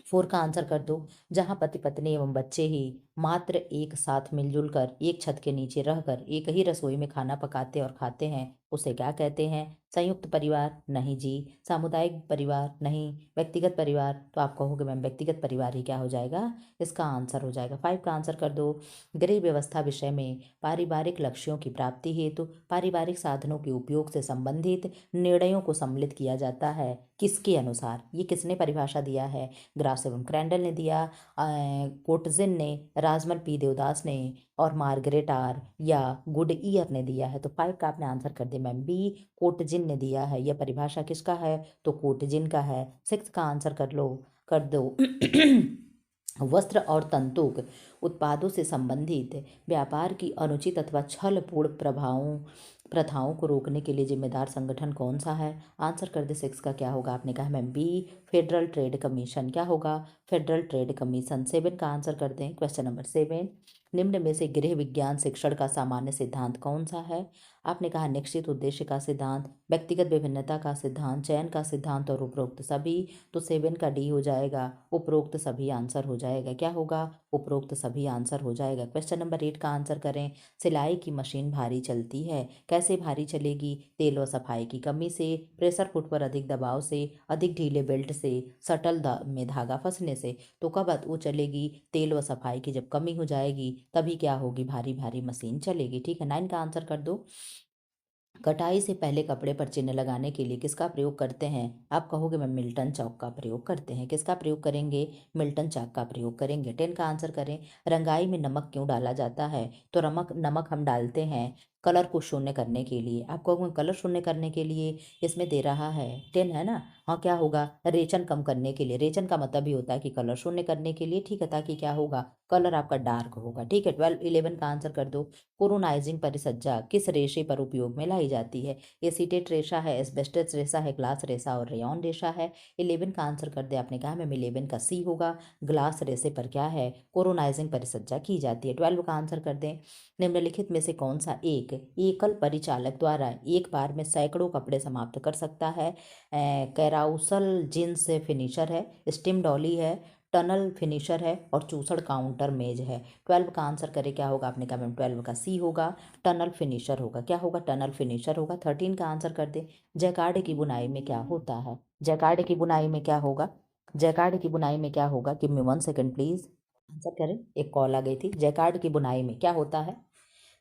4 का आंसर कर दो। जहाँ पति पत्नी एवं बच्चे ही मात्र एक साथ मिलजुल कर एक छत के नीचे रहकर एक ही रसोई में खाना पकाते और खाते हैं उसे क्या कहते हैं? संयुक्त परिवार? नहीं जी। सामुदायिक परिवार? नहीं। व्यक्तिगत परिवार? तो आप कहोगे मैम व्यक्तिगत परिवार ही क्या हो जाएगा? इसका आंसर हो जाएगा। 5 का आंसर कर दो। गृह व्यवस्था विषय में पारिवारिक लक्ष्यों की प्राप्ति हेतु पारिवारिक साधनों के उपयोग से संबंधित निर्णयों को सम्मिलित किया जाता है किसके अनुसार? ये किसने परिभाषा दिया है? ग्रास एवं क्रैंडल ने दिया, कोटजिन ने, राजमल पी देवदास ने और मार्गरेट आर या गुड ईयर ने दिया है। तो 5 का आपने आंसर कर दिया मैम बी कोटजिन ने दिया है। यह परिभाषा किसका है? तो कोटजिन का है। 6 का आंसर कर लो, कर दो। वस्त्र और तंतुक उत्पादों से संबंधित व्यापार की अनुचित अथवा छलपूर्ण प्रथाओं को रोकने के लिए जिम्मेदार संगठन कौन सा है? आंसर कर दे। 6 का क्या होगा? आपने कहा ma'am B federal trade commission. क्या होगा? Federal trade commission. 7 का आंसर कर दें। क्वेश्चन नंबर 7, निम्न में से गृह विज्ञान शिक्षण का सामान्य सिद्धांत कौन सा है? आपने कहा निश्चित उद्देश्य का सिद्धांत, व्यक्तिगत विभिन्नता का सिद्धांत, चयन का सिद्धांत और उपरोक्त सभी। तो 7 का डी हो जाएगा, उपरोक्त सभी आंसर हो जाएगा। क्या होगा? उपरोक्त सभी आंसर हो जाएगा। क्वेश्चन नंबर 8 का आंसर करें। सिलाई की मशीन भारी चलती है, कैसे भारी चलेगी? तेल व सफाई की कमी से, प्रेशर फुट पर अधिक दबाव से, अधिक ढीले बेल्ट से, सटल में धागा फंसने से। तो कब वो चलेगी? तेल व सफाई की जब कमी हो जाएगी तभी क्या होगी? भारी भारी मशीन चलेगी, ठीक है। 9 का आंसर कर दो। कटाई से पहले कपड़े पर चिन्ह लगाने के लिए किसका प्रयोग करते हैं? आप कहोगे मैं मिल्टन चौक का प्रयोग करते हैं। किसका प्रयोग करेंगे? मिल्टन चौक का प्रयोग करेंगे। 10 का आंसर करें। रंगाई में नमक क्यों डाला जाता है? तो नमक हम डालते हैं कलर को शून्य करने के लिए। आप कहोगे कलर शून्य करने के लिए, इसमें दे रहा है 10 है ना। हाँ क्या होगा? रेचन कम करने के लिए। रेचन का मतलब ही होता है कि कलर शून्य करने के लिए, ठीक है, ताकि क्या होगा? कलर आपका डार्क होगा, ठीक है। 11 का आंसर कर दो। कोरोनाइजिंग परिसज्जा किस रेशे पर उपयोग में लाई जाती है? एसीटेट रेशा है, एस्बेस्टस रेशा है, ग्लास रेशा और रेयॉन रेशा है। 11 का आंसर कर दे। आपने कहा मैम 11 का सी होगा, ग्लास रेशे पर क्या है? कोरोनाइजिंग परिसज्जा की जाती है। 12 का आंसर कर दें। निम्नलिखित में से कौन सा एक एक एकल परिचालक द्वारा एक बार में सैकड़ों कपड़े समाप्त कर सकता है। कैराउसल जींस फिनिशर है, स्टीम डॉली है, टनल फिनिशर है और चूसड़ काउंटर मेज है। 12 का आंसर करे क्या होगा? आपने कहा मैम 12 का सी होगा, टनल फिनिशर होगा। क्या होगा? टनल फिनिशर होगा। 13 का आंसर कर दे। जैकार्ड की बुनाई में क्या होता है? जैकार्ड की बुनाई में क्या होगा? जैकार्ड की बुनाई में क्या होगा? Give me 1 second please. Answer करें। एक कॉल आ गई थी। जैकार्ड की बुनाई में क्या होता है?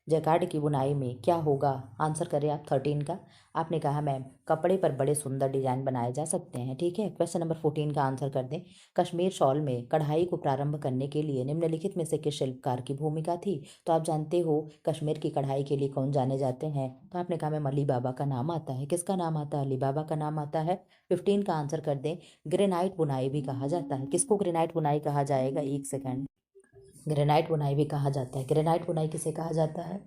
जैकार्ड की बुनाई में क्या होगा? आंसर करें आप 13 का। आपने कहा मैम कपड़े पर बड़े सुंदर डिजाइन बनाए जा सकते हैं। ठीक है, क्वेश्चन नंबर 14 का आंसर कर दें। कश्मीर शॉल में कढ़ाई को प्रारंभ करने के लिए निम्नलिखित में से किस शिल्पकार की भूमिका थी? तो आप जानते हो कश्मीर की कढ़ाई के लिए कौन जाने जाते हैं? तो आपने कहा मैम अली बाबा का नाम आता है। किसका नाम आता है? अली बाबा का नाम आता है। 15 का आंसर कर दें। ग्रेनाइट बुनाई भी कहा जाता है। किसको ग्रेनाइट बुनाई कहा जाएगा? 1 सेकेंड। ग्रेनाइट बुनाई भी कहा जाता है। ग्रेनाइट बुनाई किसे कहा जाता है?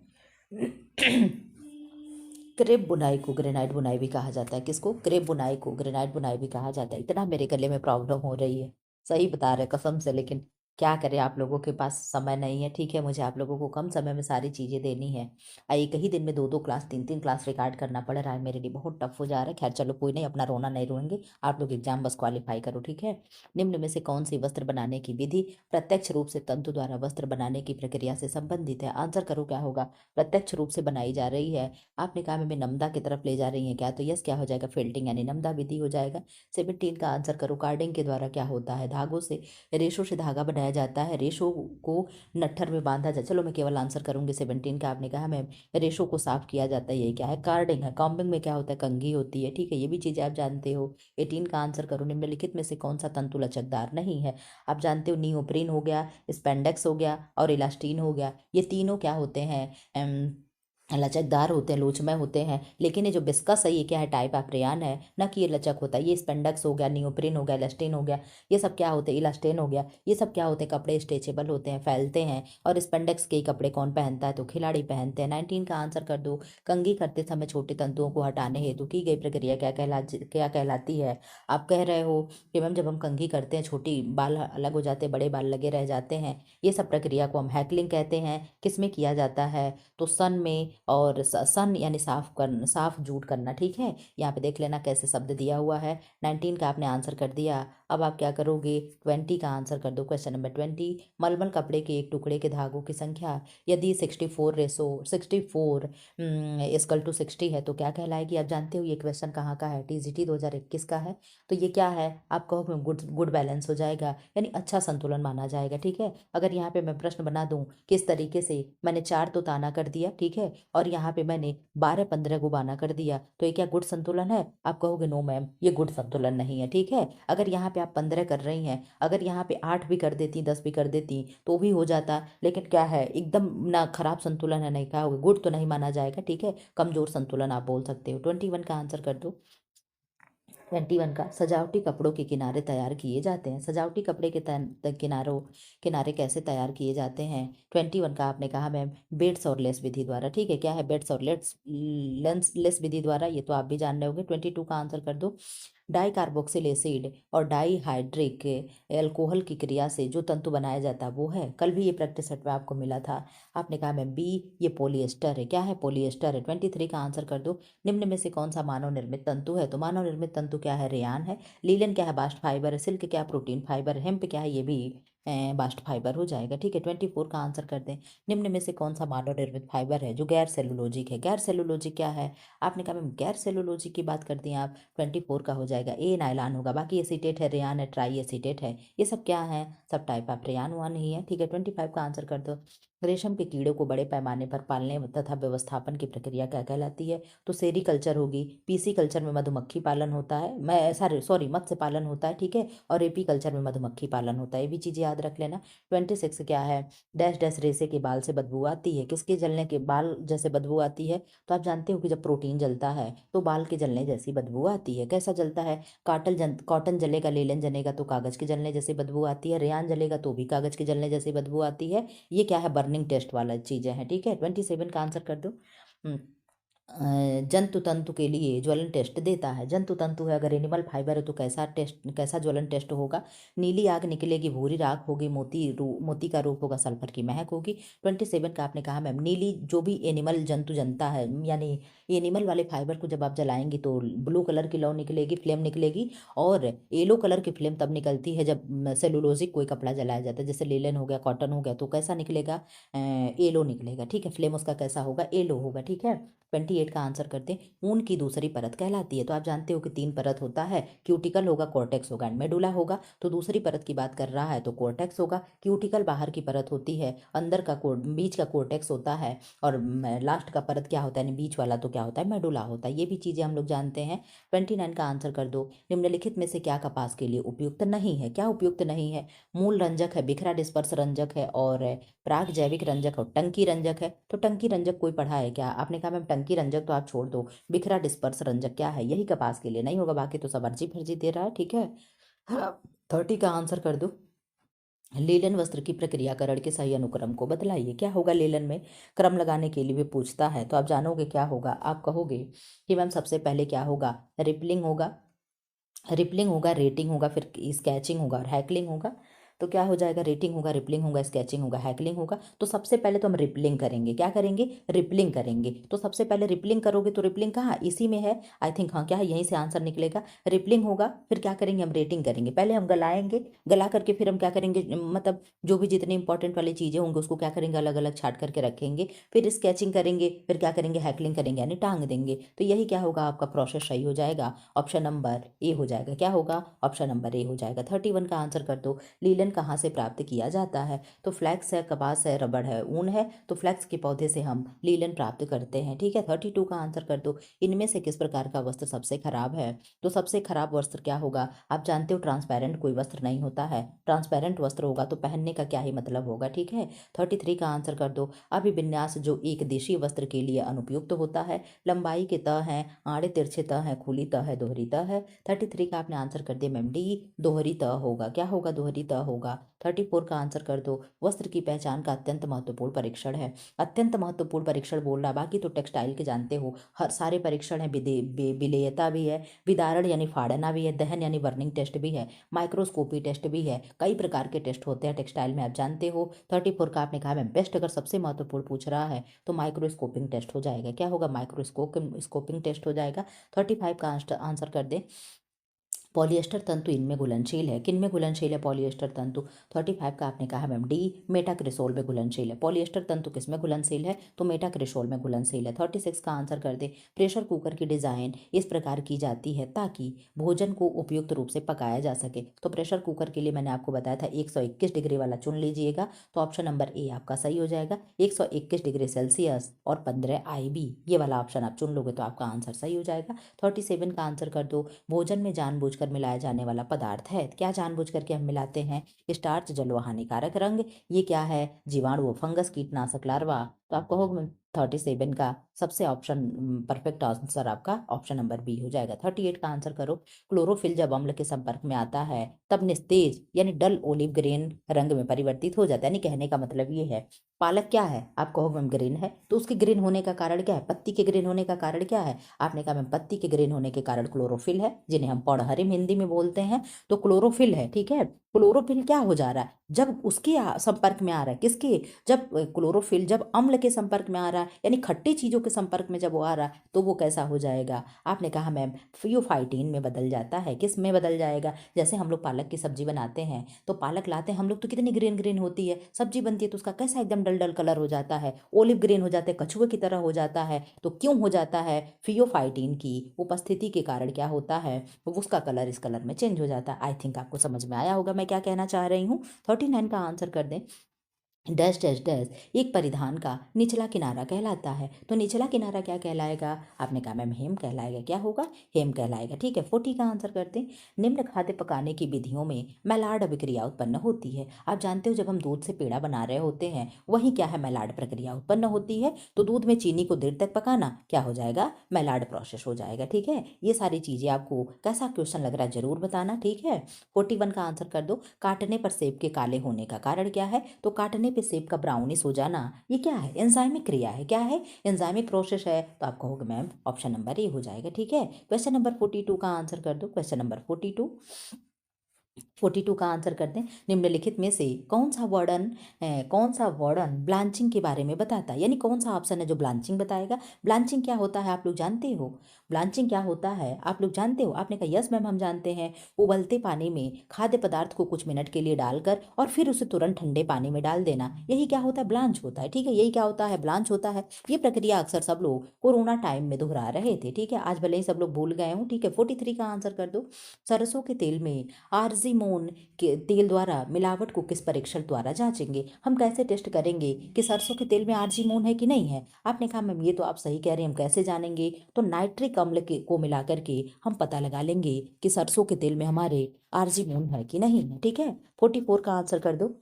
क्रेप बुनाई को ग्रेनाइट बुनाई भी कहा जाता है। किसको? क्रेप बुनाई को ग्रेनाइट बुनाई भी कहा जाता है। इतना मेरे गले में प्रॉब्लम हो रही है, सही बता रहे कसम से, लेकिन क्या करें, आप लोगों के पास समय नहीं है। ठीक है, मुझे आप लोगों को कम समय में सारी चीज़ें देनी है। एक ही दिन में 2-2 क्लास 3-3 क्लास रिकॉर्ड करना पड़ रहा है, मेरे लिए बहुत टफ हो जा रहा है। खैर चलो कोई नहीं, अपना रोना नहीं रोएंगे। आप लोग एग्जाम बस क्वालिफाई करो। ठीक है, निम्न में से कौन सी वस्त्र बनाने की विधि प्रत्यक्ष रूप से तंतु द्वारा वस्त्र बनाने की प्रक्रिया से संबंधित है? आंसर करो क्या होगा? प्रत्यक्ष रूप से बनाई जा रही है। आपने कहा मैं नमदा की तरफ ले जा रही हैं क्या? तो यस, क्या हो जाएगा? फिल्टिंग यानी नमदा विधि हो जाएगा। 17 का आंसर करो। कार्डिंग के द्वारा क्या होता है? धागों से, रेशों से धागा बनाया जाता है। रेशों को नट्ठर में बांधा जाए। चलो मैं केवल आंसर करूंगी 17 का। आपने कहा मैम रेशों को साफ किया जाता है, ये क्या है? कार्डिंग है। कॉम्बिंग में क्या होता है? कंघी होती है। ठीक है, ये भी चीज़ें आप जानते हो। 18 का आंसर करो। निम्नलिखित में से कौन सा तंतु लचकदार नहीं है? आप जानते हो नियोप्रीन हो गया, स्पेंडेक्स हो गया और इलास्टीन हो गया। ये तीनों क्या होते हैं? लचकदार होते हैं, लोचमय होते हैं। लेकिन ये जो विस्कस है ये क्या है? टाइप ऑफ रेयान है, ना कि ये लचक होता है। ये स्पेंडक्स हो गया, नियोप्रीन हो गया, इलास्टिन हो गया, ये सब क्या होते हैं? इलास्टिन हो गया, ये सब क्या होते हैं? कपड़े स्ट्रेचेबल होते हैं, फैलते हैं। और स्पेंडक्स के कपड़े कौन पहनता है? तो खिलाड़ी पहनते हैं। 19 का आंसर कर दो। कंघी करते समय छोटे तंतुओं को हटाने हेतु की गई प्रक्रिया क्या कहलाती है? आप कह रहे हो कि मैम जब हम कंघी करते हैं छोटी बाल अलग हो जाते हैं, बड़े बाल लगे रह जाते हैं, ये सब प्रक्रिया को हम हैकलिंग कहते हैं। किस में किया जाता है? तो सन में, और सन यानी साफ कर, साफ जूट करना। ठीक है, यहाँ पे देख लेना कैसे शब्द दिया हुआ है। 19 का आपने आंसर कर दिया। अब आप क्या करोगे? 20 का आंसर कर दो। Question number 20। मलमल कपड़े के एक टुकड़े के धागों की संख्या यदि 64 इक्वल टू 60 है तो क्या कहलाएगी? आप जानते हो ये क्वेश्चन कहाँ का है? टीजीटी 2021 का है। तो ये क्या है? आप कहो गुड गुड बैलेंस हो जाएगा, यानी अच्छा संतुलन माना जाएगा। ठीक है, अगर यहाँ पे मैं प्रश्न बना दूं किस तरीके से, मैंने 4 तो ताना कर दिया, ठीक है, और यहाँ पे मैंने 12-15 गुबाना कर दिया, तो ये क्या गुड संतुलन है? आप कहोगे नो मैम ये गुड संतुलन नहीं है। ठीक है, अगर यहाँ पे आप 15 कर रही हैं, अगर यहाँ पे 8 भी कर देती, 10 भी कर देती तो भी हो जाता, लेकिन क्या है एकदम ना खराब संतुलन है, नहीं कहोगे गुड तो नहीं माना जाएगा। ठीक है, कमजोर संतुलन आप बोल सकते हो। 21 का आंसर कर दो। 21 का सजावटी कपड़ों के किनारे तैयार किए जाते हैं। सजावटी कपड़े के किनारों किनारे कैसे तैयार किए जाते हैं? 21 का आपने कहा मैम बेड्स और लेस विधि द्वारा। ठीक है, क्या है? बेड्स और लेस विधि द्वारा, ये तो आप भी जान रहे होंगे। 22 का आंसर कर दो। डाई कार्बोक्सिल एसिड और डाई हाइड्रिक एल्कोहल की क्रिया से जो तंतु बनाया जाता है वो है, कल भी ये प्रैक्टिस सेट में आपको मिला था। आपने कहा मैम बी ये पॉलिएस्टर है। क्या है? पॉलिएस्टर है। 23 का आंसर कर दो। निम्न में से कौन सा मानव निर्मित तंतु है? तो मानव निर्मित तंतु क्या है? रेयान है। लीलन क्या है? बास्ट फाइबर है। सिल्क क्या? Protein fibre. हेम्प क्या है? ये भी बास्ट फाइबर हो जाएगा। ठीक है, 24 का आंसर कर दें। निम्न में से कौन सा मानव निर्मित फाइबर है जो गैर सेलुलोजिक है? गैर सेलुलोजिक क्या है? आपने कहा मैम गैर सेलुलोजिक की बात करती हैं आप। 24 का हो जाएगा ए नायलॉन होगा। बाकी एसीटेट है, रेयान है, ट्राई एसीटेट है, ये सब क्या है? सब टाइप ऑफ रेयान हुआ नहीं है। ठीक है, 25 का आंसर कर दो। रेशम के कीड़ों को बड़े पैमाने पर पालने तथा व्यवस्थापन की प्रक्रिया क्या कहलाती है? तो सेरीकल्चर होगी। पीसी कल्चर में मधुमक्खी पालन होता है, मैं सॉरी मत्स्य पालन होता है। ठीक है, और एपी कल्चर में मधुमक्खी पालन होता है, ये भी चीज़ें याद रख लेना। 26 क्या है? डैश डैश रेसे के बाल से बदबू आती है। किसके जलने के बाल जैसे बदबू आती है? तो आप जानते हो कि जब प्रोटीन जलता है तो बाल के जलने जैसी बदबू आती है। कैसा जलता है? कॉटन जलेगा, लेलन जलेगा तो कागज के जलने जैसी बदबू आती है, रेयान जलेगा तो भी कागज के जलने जैसी बदबू आती है। ये क्या है? बर्निंग टेस्ट वाला चीज़ें हैं। ठीक है, 27 का आंसर कर दो। जंतु तंतु के लिए ज्वलन टेस्ट देता है। जंतु तंतु है, अगर एनिमल फाइबर है तो कैसा ज्वलन टेस्ट होगा? नीली आग निकलेगी, भूरी राख होगी, मोती का रूप होगा, सल्फर की महक होगी। 27 का आपने कहा मैम, नीली जो भी एनिमल जंतु जनता है, यानी एनिमल वाले फाइबर को जब आप जलाएंगी तो ब्लू कलर की लौ निकलेगी, फ्लेम निकलेगी। और येलो कलर की फ्लेम तब निकलती है जब सेलुलोजिक कोई कपड़ा जलाया जाता है, जैसे लेलन हो गया, कॉटन हो गया, तो कैसा निकलेगा? येलो निकलेगा। ठीक है, फ्लेम उसका कैसा होगा? येलो होगा। ठीक है, 28 का आंसर करते हैं। ऊन की दूसरी परत कहलाती है। तो आप जानते हो कि 3 परत होता है, क्यूटिकल होगा, कॉर्टेक्स होगा एंड मेडुला होगा। तो दूसरी परत की बात कर रहा है तो कॉर्टेक्स होगा। क्यूटिकल बाहर की परत होती है, अंदर का बीच का कॉर्टेक्स होता है, और लास्ट का परत क्या होता है, यानी बीच वाला तो क्या होता है? मेडुला होता है। ये भी चीज़ें हम लोग जानते हैं। 29 का आंसर कर दो। निम्नलिखित में से क्या कपास के लिए उपयुक्त नहीं है? क्या उपयुक्त नहीं है? मूल रंजक है, बिखरा डिस्पर्स रंजक है, और प्राक जैविक रंजक और टंकी रंजक है। तो टंकी रंजक कोई पढ़ा है क्या? आपने कहा मैम टंकी रंजक तो आप छोड़ दो, बिखरा डिस्पर्स रंजक क्या है? यही कपास के लिए नहीं होगा, बाकी तो सब अर्जी फर्जी दे रहा है। ठीक है, 30 का आंसर कर दो। लेलन वस्त्र की प्रक्रियाकरण के सही अनुक्रम को बतलाइए। क्या होगा लेलन में? क्रम लगाने के लिए भी पूछता है, तो आप जानोगे क्या होगा? आप कहोगे कि मैम सबसे पहले क्या होगा? रिपलिंग होगा, रिपलिंग होगा, रेटिंग होगा, फिर स्केचिंग होगा और हैकलिंग होगा। तो क्या हो जाएगा? रेटिंग होगा, रिपलिंग होगा, स्केचिंग होगा, हैकलिंग होगा। तो सबसे पहले तो हम रिपलिंग करेंगे। क्या करेंगे? रिपलिंग करेंगे। तो सबसे पहले रिपलिंग करोगे तो रिपलिंग कहाँ? इसी में है आई थिंक। हाँ, क्या है? यहीं से आंसर निकलेगा। रिपलिंग होगा, फिर क्या करेंगे? हम रेटिंग करेंगे। पहले हम गलाएंगे, गला करके फिर हम क्या करेंगे, मतलब जो भी जितनी इंपॉर्टेंट वाली चीज़ें होंगी उसको क्या करेंगे? अलग अलग छाट करके रखेंगे। फिर स्केचिंग करेंगे, फिर क्या करेंगे? हैकलिंग करेंगे, यानी टांग देंगे। तो यही क्या होगा? आपका प्रोसेस सही हो जाएगा। ऑप्शन नंबर ए हो जाएगा। क्या होगा? ऑप्शन नंबर ए हो जाएगा। 31 का आंसर कर दो। लीलन कहाँ से प्राप्त किया जाता है? तो फ्लैक्स है, कपास है, रबड़ है, ऊन है। तो फ्लैक्स के पौधे से हम लीलन प्राप्त करते हैं। ठीक है, 32 का आंसर कर दो। इनमें से किस प्रकार का वस्त्र सबसे खराब है? तो सबसे खराब वस्त्र क्या होगा? आप जानते हो ट्रांसपेरेंट कोई वस्त्र नहीं होता है। ट्रांसपेरेंट वस्त्र होगा तो पहनने का क्या ही मतलब होगा। ठीक है, 33 का आंसर कर दो। अभिविन्यास जो एक देशी वस्त्र के लिए अनुपयुक्त होता है। लंबाई के तह हैं, आड़े तिरछे तह हैं, खुली तह है, दोहरी तह है। 33 का आपने आंसर कर दिया मैम डी, दोहरी तह होगा। क्या होगा? दोहरी तह होगा। 34 का आंसर कर दो। वस्त्र की पहचान का अत्यंत महत्वपूर्ण परीक्षण है। अत्यंत महत्वपूर्ण परीक्षण बोल रहा, बाकी तो टेक्सटाइल के जानते हो हर सारे परीक्षण है। विलेयता भी है, विदारण यानी फाड़ना भी है, दहन यानी बर्निंग टेस्ट भी है, माइक्रोस्कोपी टेस्ट भी है। कई प्रकार के टेस्ट होते हैं टेक्सटाइल में, आप जानते हो। 34 का आपने कहा मैम बेस्ट, अगर सबसे महत्वपूर्ण पूछ रहा है तो माइक्रोस्कोपिंग टेस्ट हो जाएगा। क्या होगा? माइक्रोस्कोपिंग टेस्ट हो जाएगा। 35 का आंसर कर दे। पॉलिएस्टर तंतु इनमें घुलनशील है। किन में घुलनशील है पॉलिएस्टर तंतु? 35 का आपने कहा मैम डी, मेटाक्रिसोल में घुलनशील है। पॉलिएस्टर तंतु किस में घुलनशील है? तो मेटाक्रिसोल में घुलनशील है। 36 का आंसर कर दे। प्रेशर कुकर की डिजाइन इस प्रकार की जाती है ताकि भोजन को उपयुक्त रूप से पकाया जा सके। तो प्रेशर कुकर के लिए मैंने आपको बताया था 121 डिग्री वाला चुन लीजिएगा। तो ऑप्शन नंबर ए आपका सही हो जाएगा। 121 डिग्री सेल्सियस और 15 IB, ये वाला ऑप्शन आप चुन लोगे तो आपका आंसर सही हो जाएगा। 37 का आंसर कर दो। भोजन में जानबूझकर मिलाया जाने वाला पदार्थ है। क्या जानबूझ करके हम मिलाते हैं? स्टार्च, जल व हानिकारक रंग। ये क्या है? जीवाणु, फंगस, कीटनाशक, लार्वा। तो आप कहोगे 37 का सबसे ऑप्शन परफेक्ट आंसर आपका ऑप्शन नंबर बी हो जाएगा। 38 का आंसर करो। क्लोरोफिल जब अम्ल के संपर्क में आता है तब निस्तेज यानी डल ओलिव ग्रीन रंग में परिवर्तित हो जाता है। यानी कहने का मतलब ये है, पालक क्या है? आप कहोगे मैम ग्रीन है, तो उसके ग्रीन होने का कारण क्या है? पत्ती के ग्रीन होने का कारण क्या है? आपने कहा मैम पत्ती के ग्रीन होने के कारण क्लोरोफिल है, जिन्हें हम पौड़हरिम हिंदी में बोलते हैं। तो क्लोरोफिल है। ठीक है, क्लोरोफिल क्या हो जा रहा है? जब उसके संपर्क में आ रहा है, किसके? जब क्लोरोफिल जब अम्ल के संपर्क में आ रहा है, यानी खट्टी चीजों के संपर्क में जब वो आ रहा है तो वो कैसा हो जाएगा? आपने कहा मैम फियोफाइटिन में बदल जाता है। किस में बदल जाएगा? जैसे हम लोग पालक की सब्जी बनाते हैं तो पालक लाते हैं हम लोग, तो कितनी ग्रीन ग्रीन होती है, सब्जी बनती है तो उसका कैसा एकदम डल डल कलर हो जाता है, ओलिव ग्रीन हो जाता है, कछुए की तरह हो जाता है। तो क्यों हो जाता है? फियोफाइटिन की उपस्थिति के कारण क्या होता है? उसका कलर इस कलर में चेंज हो जाता है। आई थिंक आपको समझ में आया होगा मैं क्या कहना चाह रही हूँ। 39 का आंसर कर दें। डैश डैश डैश एक परिधान का निचला किनारा कहलाता है। तो निचला किनारा क्या कहलाएगा? आपने कहा मैम हेम कहलाएगा। क्या होगा? हेम कहलाएगा। ठीक है, 40 का आंसर करते हैं। निम्न खाद्य पकाने की विधियों में मैलार्ड अभिक्रिया उत्पन्न होती है। आप जानते हो जब हम दूध से पेड़ा बना रहे होते हैं वहीं क्या है? मैलार्ड प्रक्रिया उत्पन्न होती है। तो दूध में चीनी को देर तक पकाना क्या हो जाएगा? मैलार्ड प्रोसेस हो जाएगा। ठीक है, ये सारी चीजें आपको कैसा क्वेश्चन लग रहा है जरूर बताना। ठीक है, 41 का आंसर कर दो। काटने पर सेब के काले होने का कारण क्या है? तो काटने पे सेब का ब्राउनिश हो जाना, ये क्या है? एंजाइमिक क्रिया है। क्या है? एंजाइमिक प्रोसेस है। तो आप कहोगे मैम ऑप्शन नंबर ए हो जाएगा। ठीक है, क्वेश्चन नंबर 42 का आंसर कर दो। क्वेश्चन नंबर 42 का आंसर कर दें। निम्नलिखित में से कौन सा वर्णन ब्लांचिंग के बारे में बताता है, यानी कौन सा ऑप्शन है जो ब्लांचिंग बताएगा। ब्लांचिंग क्या होता है आप लोग जानते हो? ब्लांचिंग क्या होता है आप लोग जानते हो? आपने कहा यस मैम हम जानते हैं। उबलते पानी में खाद्य पदार्थ को कुछ मिनट के लिए डालकर और फिर उसे तुरंत ठंडे पानी में डाल देना, यही क्या होता है? ब्लांच होता है। ठीक है, यही क्या होता है? ब्लांच होता है। ये प्रक्रिया अक्सर सब लोग कोरोना टाइम में दोहरा रहे थे। ठीक है, आज भले ही सब लोग भूल गए हूँ। ठीक है, 43 का आंसर कर दो। सरसों के तेल में आर्जिमोन के तेल द्वारा मिलावट को किस परीक्षण द्वारा जांचेंगे? हम कैसे टेस्ट करेंगे कि सरसों के तेल में आर्जिमोन है कि नहीं है? आपने कहा मैम ये तो आप सही कह रहे हैं, हम कैसे जानेंगे? तो नाइट्रिक अम्ल को मिलाकर के हम पता लगा लेंगे कि सरसों के तेल में हमारे आर्जिमोन है कि नहीं है। ठीक है, 44 का आंसर कर दो।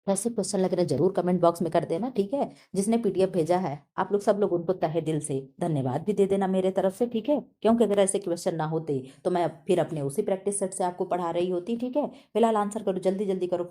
ऐसे क्वेश्चन लग रहे हैं जरूर कमेंट बॉक्स में कर देना। ठीक है, जिसने पीडीएफ भेजा है आप लोग सब लोग उनको तहे दिल से धन्यवाद भी दे देना मेरे तरफ से। ठीक है, क्योंकि अगर ऐसे क्वेश्चन ना होते तो मैं फिर अपने उसी प्रैक्टिस सेट से आपको पढ़ा रही होती। ठीक है, फिलहाल आंसर करो, जल्दी जल्दी करो।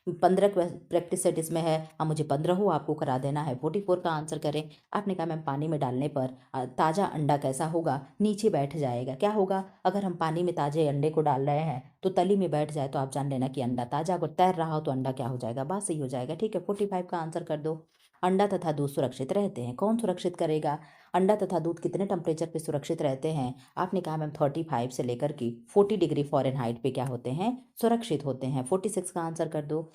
15 प्रैक्टिस सेट इसमें है, अब मुझे 15 आपको करा देना है। 44 का आंसर करें। आपने कहा मैम पानी में डालने पर ताज़ा अंडा कैसा होगा? नीचे बैठ जाएगा। क्या होगा? अगर हम पानी में ताजे अंडे को डाल रहे हैं तो तली में बैठ जाए तो आप जान लेना कि अंडा ताजा। अगर तैर रहा हो तो अंडा क्या हो जाएगा? बात सही हो जाएगा। ठीक है, 45 का आंसर कर दो। अंडा तथा दूध सुरक्षित रहते हैं, कौन सुरक्षित करेगा? अंडा तथा दूध कितने टेम्परेचर पे सुरक्षित रहते हैं? आपने कहा मैम 35 से लेकर के 40 डिग्री फ़ारेनहाइट पे क्या होते हैं? सुरक्षित होते हैं। 46 का आंसर कर दो।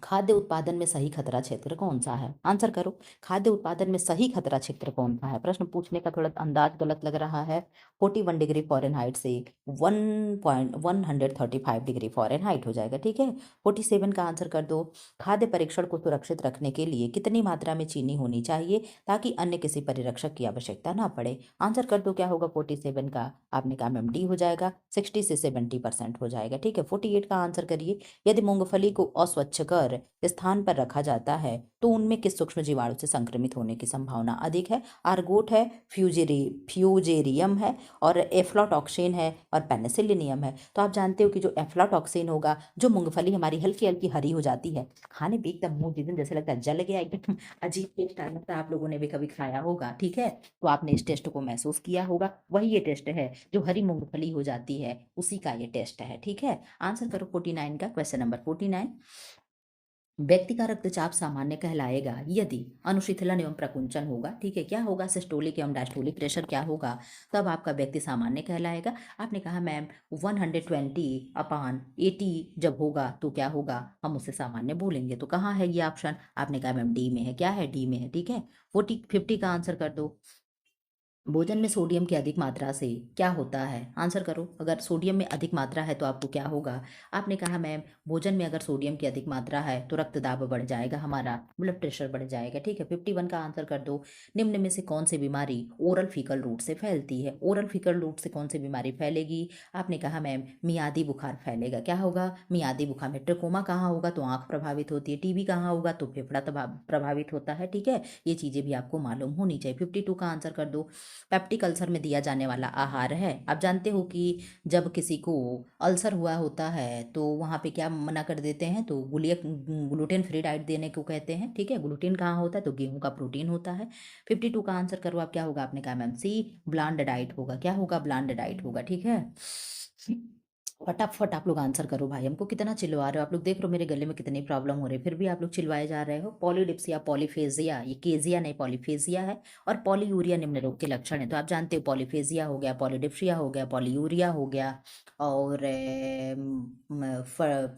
खाद्य उत्पादन में सही खतरा क्षेत्र कौन सा है? आंसर करो। खाद्य उत्पादन में सही खतरा क्षेत्र कौन सा है? प्रश्न पूछने का थोड़ा अंदाज गलत लग रहा है। 41 डिग्री फ़ारेनहाइट से 135 डिग्री फ़ारेनहाइट हो जाएगा। ठीक है, 47 का आंसर कर दो। खाद्य परीक्षण को सुरक्षित रखने के लिए कितनी मात्रा में चीनी होनी चाहिए ताकि अन्य किसी परिरक्षक की आवश्यकता ना पड़े? आंसर कर दो, क्या होगा 47 का? आपने कहा मैम डी हो जाएगा, 60 से 70% हो जाएगा। ठीक है, 48 का आंसर करिए। यदि मूंगफली को अस्वच्छ कर स्थान पर रखा जाता है तो उनमें किस सूक्ष्म जीवाणु से संक्रमित होने की संभावना अधिक है? आर्गोट है, फ्यूजेरियम है, और एफ्लाटॉक्सिन है, और पेनिसिलियम है। तो आप जानते हो कि जो एफ्लाटॉक्सिन होगा, जो मूंगफली हमारी हल्की हल्की हरी हो जाती है, खाने पे एकदम मुंह जिस दिन जैसे लगता है जल गया, एकदम अजीब टेस्ट आ लगता है। आप लोगों ने भी कभी खाया होगा। ठीक है, तो आपने इस टेस्ट को महसूस किया होगा, वही ये टेस्ट है जो हरी मूंगफली हो जाती है, उसी का ये टेस्ट है। ठीक है, आंसर करो 49 का। Question number 49। व्यक्ति का रक्तचाप सामान्य कहलाएगा यदि अनुशीतलन एवं प्रकुंचन होगा। ठीक है, क्या होगा? सिस्टोलिक एवं डायस्टोलिक प्रेशर क्या होगा? तब आपका व्यक्ति सामान्य कहलाएगा। आपने कहा मैम 120/80 जब होगा तो क्या होगा? हम उसे सामान्य बोलेंगे। तो कहाँ है ये ऑप्शन? आपने कहा मैम डी में है। क्या है? डी में है। ठीक है, 50 का आंसर कर दो। भोजन में सोडियम की अधिक मात्रा से क्या होता है? आंसर करो। अगर सोडियम में अधिक मात्रा है तो आपको क्या होगा? आपने कहा मैम भोजन में अगर सोडियम की अधिक मात्रा है तो रक्तदाब बढ़ जाएगा, हमारा ब्लड प्रेशर बढ़ जाएगा। ठीक है, 51 का आंसर कर दो। निम्न में से कौन सी बीमारी ओरल फीकल रूट से फैलती है? ओरल फीकल रूट से कौन सी बीमारी फैलेगी? आपने कहा मैम मियादी बुखार फैलेगा। क्या होगा? मियादी बुखार में ट्रिकोमा कहाँ होगा तो आंख प्रभावित होती है, टीबी कहाँ होगा तो फेफड़ा प्रभावित होता है। ठीक है, ये चीज़ें भी आपको मालूम होनी चाहिए। 52 का आंसर कर दो। पेप्टिक अल्सर में दिया जाने वाला आहार है। आप जानते हो कि जब किसी को अल्सर हुआ होता है तो वहाँ पे क्या मना कर देते हैं? तो ग्लूटेन फ्री डाइट देने को कहते हैं। ठीक है, ग्लूटेन कहाँ होता है? तो गेहूं का प्रोटीन होता है। 52 का आंसर करो आप, क्या होगा? आपने कहा मैम सी ब्लांड डाइट होगा। क्या होगा? ब्लांड डाइट होगा। ठीक है, फटाफट आप लोग आंसर करो भाई, हमको कितना चिल्लवा रहे हो आप लोग? देख रहे हो मेरे गले में कितनी प्रॉब्लम हो रही है, फिर भी आप लोग चिल्वाए जा रहे हो। पॉलीडिप्सिया, पॉलीफेजिया, ये केजिया नहीं पॉलीफेजिया है, और पॉलीयूरिया निम्न रोग के लक्षण है। तो आप जानते हो पॉलीफेजिया हो गया, पॉलीडिप्सिया हो गया, पॉलीयूरिया हो गया, और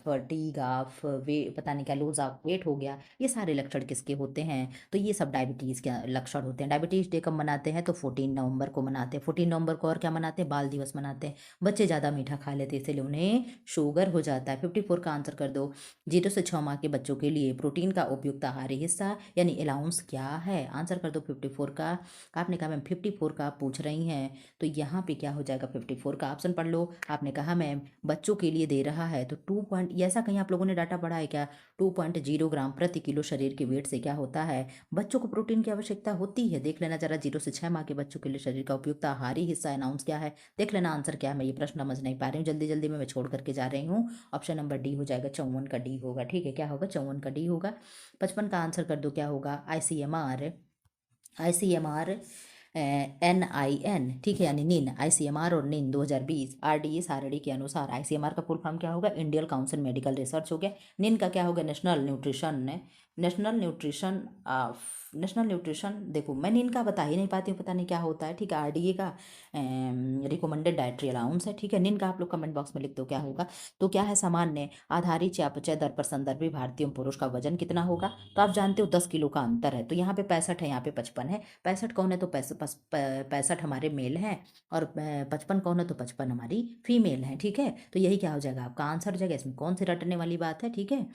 फटीग ऑफ वे पता नहीं क्या, लूज ऑफ वेट हो गया। ये सारे लक्षण किसके होते हैं? तो ये सब डायबिटीज़ के लक्षण होते हैं। डायबिटीज़ डे कब मनाते हैं? तो 14 नवंबर को मनाते हैं। 14 नवंबर को और क्या मनाते हैं? बाल दिवस मनाते हैं। बच्चे ज़्यादा मीठा खा लेते हैं इसलिए उन्हें शुगर हो जाता है। 54 का आंसर कर दो। 0 से 6 माह के बच्चों के लिए प्रोटीन का उपयुक्त आहारी हिस्सा यानी अलाउंस क्या है? आंसर कर दो 54 का। आपने कहा मैम 54 का आप पूछ रही हैं तो यहाँ पे क्या हो जाएगा? 54 का ऑप्शन पढ़ लो। आपने कहा मैम बच्चों के लिए दे रहा है तो 2 पॉइंट, ऐसा कहीं आप लोगों ने डाटा पढ़ा है क्या? 2.0 ग्राम प्रति किलो शरीर के वेट से क्या होता है? बच्चों को प्रोटीन की आवश्यकता होती है। देख लेना जरा, 0 से 6 माह के बच्चों के लिए शरीर का उपयुक्त आहारी हिस्सा अनाउंस क्या है? देख लेना आंसर क्या है। मैं ये प्रश्न समझ नहीं पा रही हूँ, जल्दी जल्दी जल्दी में मैं छोड़ करके जा रही हूँ। ऑप्शन नंबर डी हो जाएगा, 54 का डी होगा। ठीक है, क्या होगा, 54 का डी होगा। 55 का आंसर कर दो, क्या होगा, ICMR। ICMR NIN, ठीक है, यानी निन, ICMR और निन 2020 RDE सारणी के अनुसार ICMR का फुल फॉर्म क्या होगा, इंडियन काउंसिल मेडिकल रिसर्च हो गया। निन का क्या होगा, नेशनल न्यूट्रिशन, देखो मैं निन का बता ही नहीं पाती हूँ, पता नहीं क्या होता है। ठीक है, RDA का रिकमेंडेड डाइटरी अलाउंस है। ठीक है, निन का आप लोग कमेंट बॉक्स में लिख दो क्या होगा। तो क्या है, सामान्य आधारित चयापचय दर पर संदर्भी भारतीय पुरुष का वजन कितना होगा, तो आप जानते हो 10 किलो का अंतर है। तो यहाँ पे 65 है, यहाँ पे 55 है। 65 कौन है, तो 65 हमारे मेल हैं, और 55 कौन है, तो 55 हमारी फीमेल है। ठीक है, तो यही क्या हो जाएगा, आपका आंसर हो जाएगा। इसमें कौन सी रटने वाली बात है। ठीक है,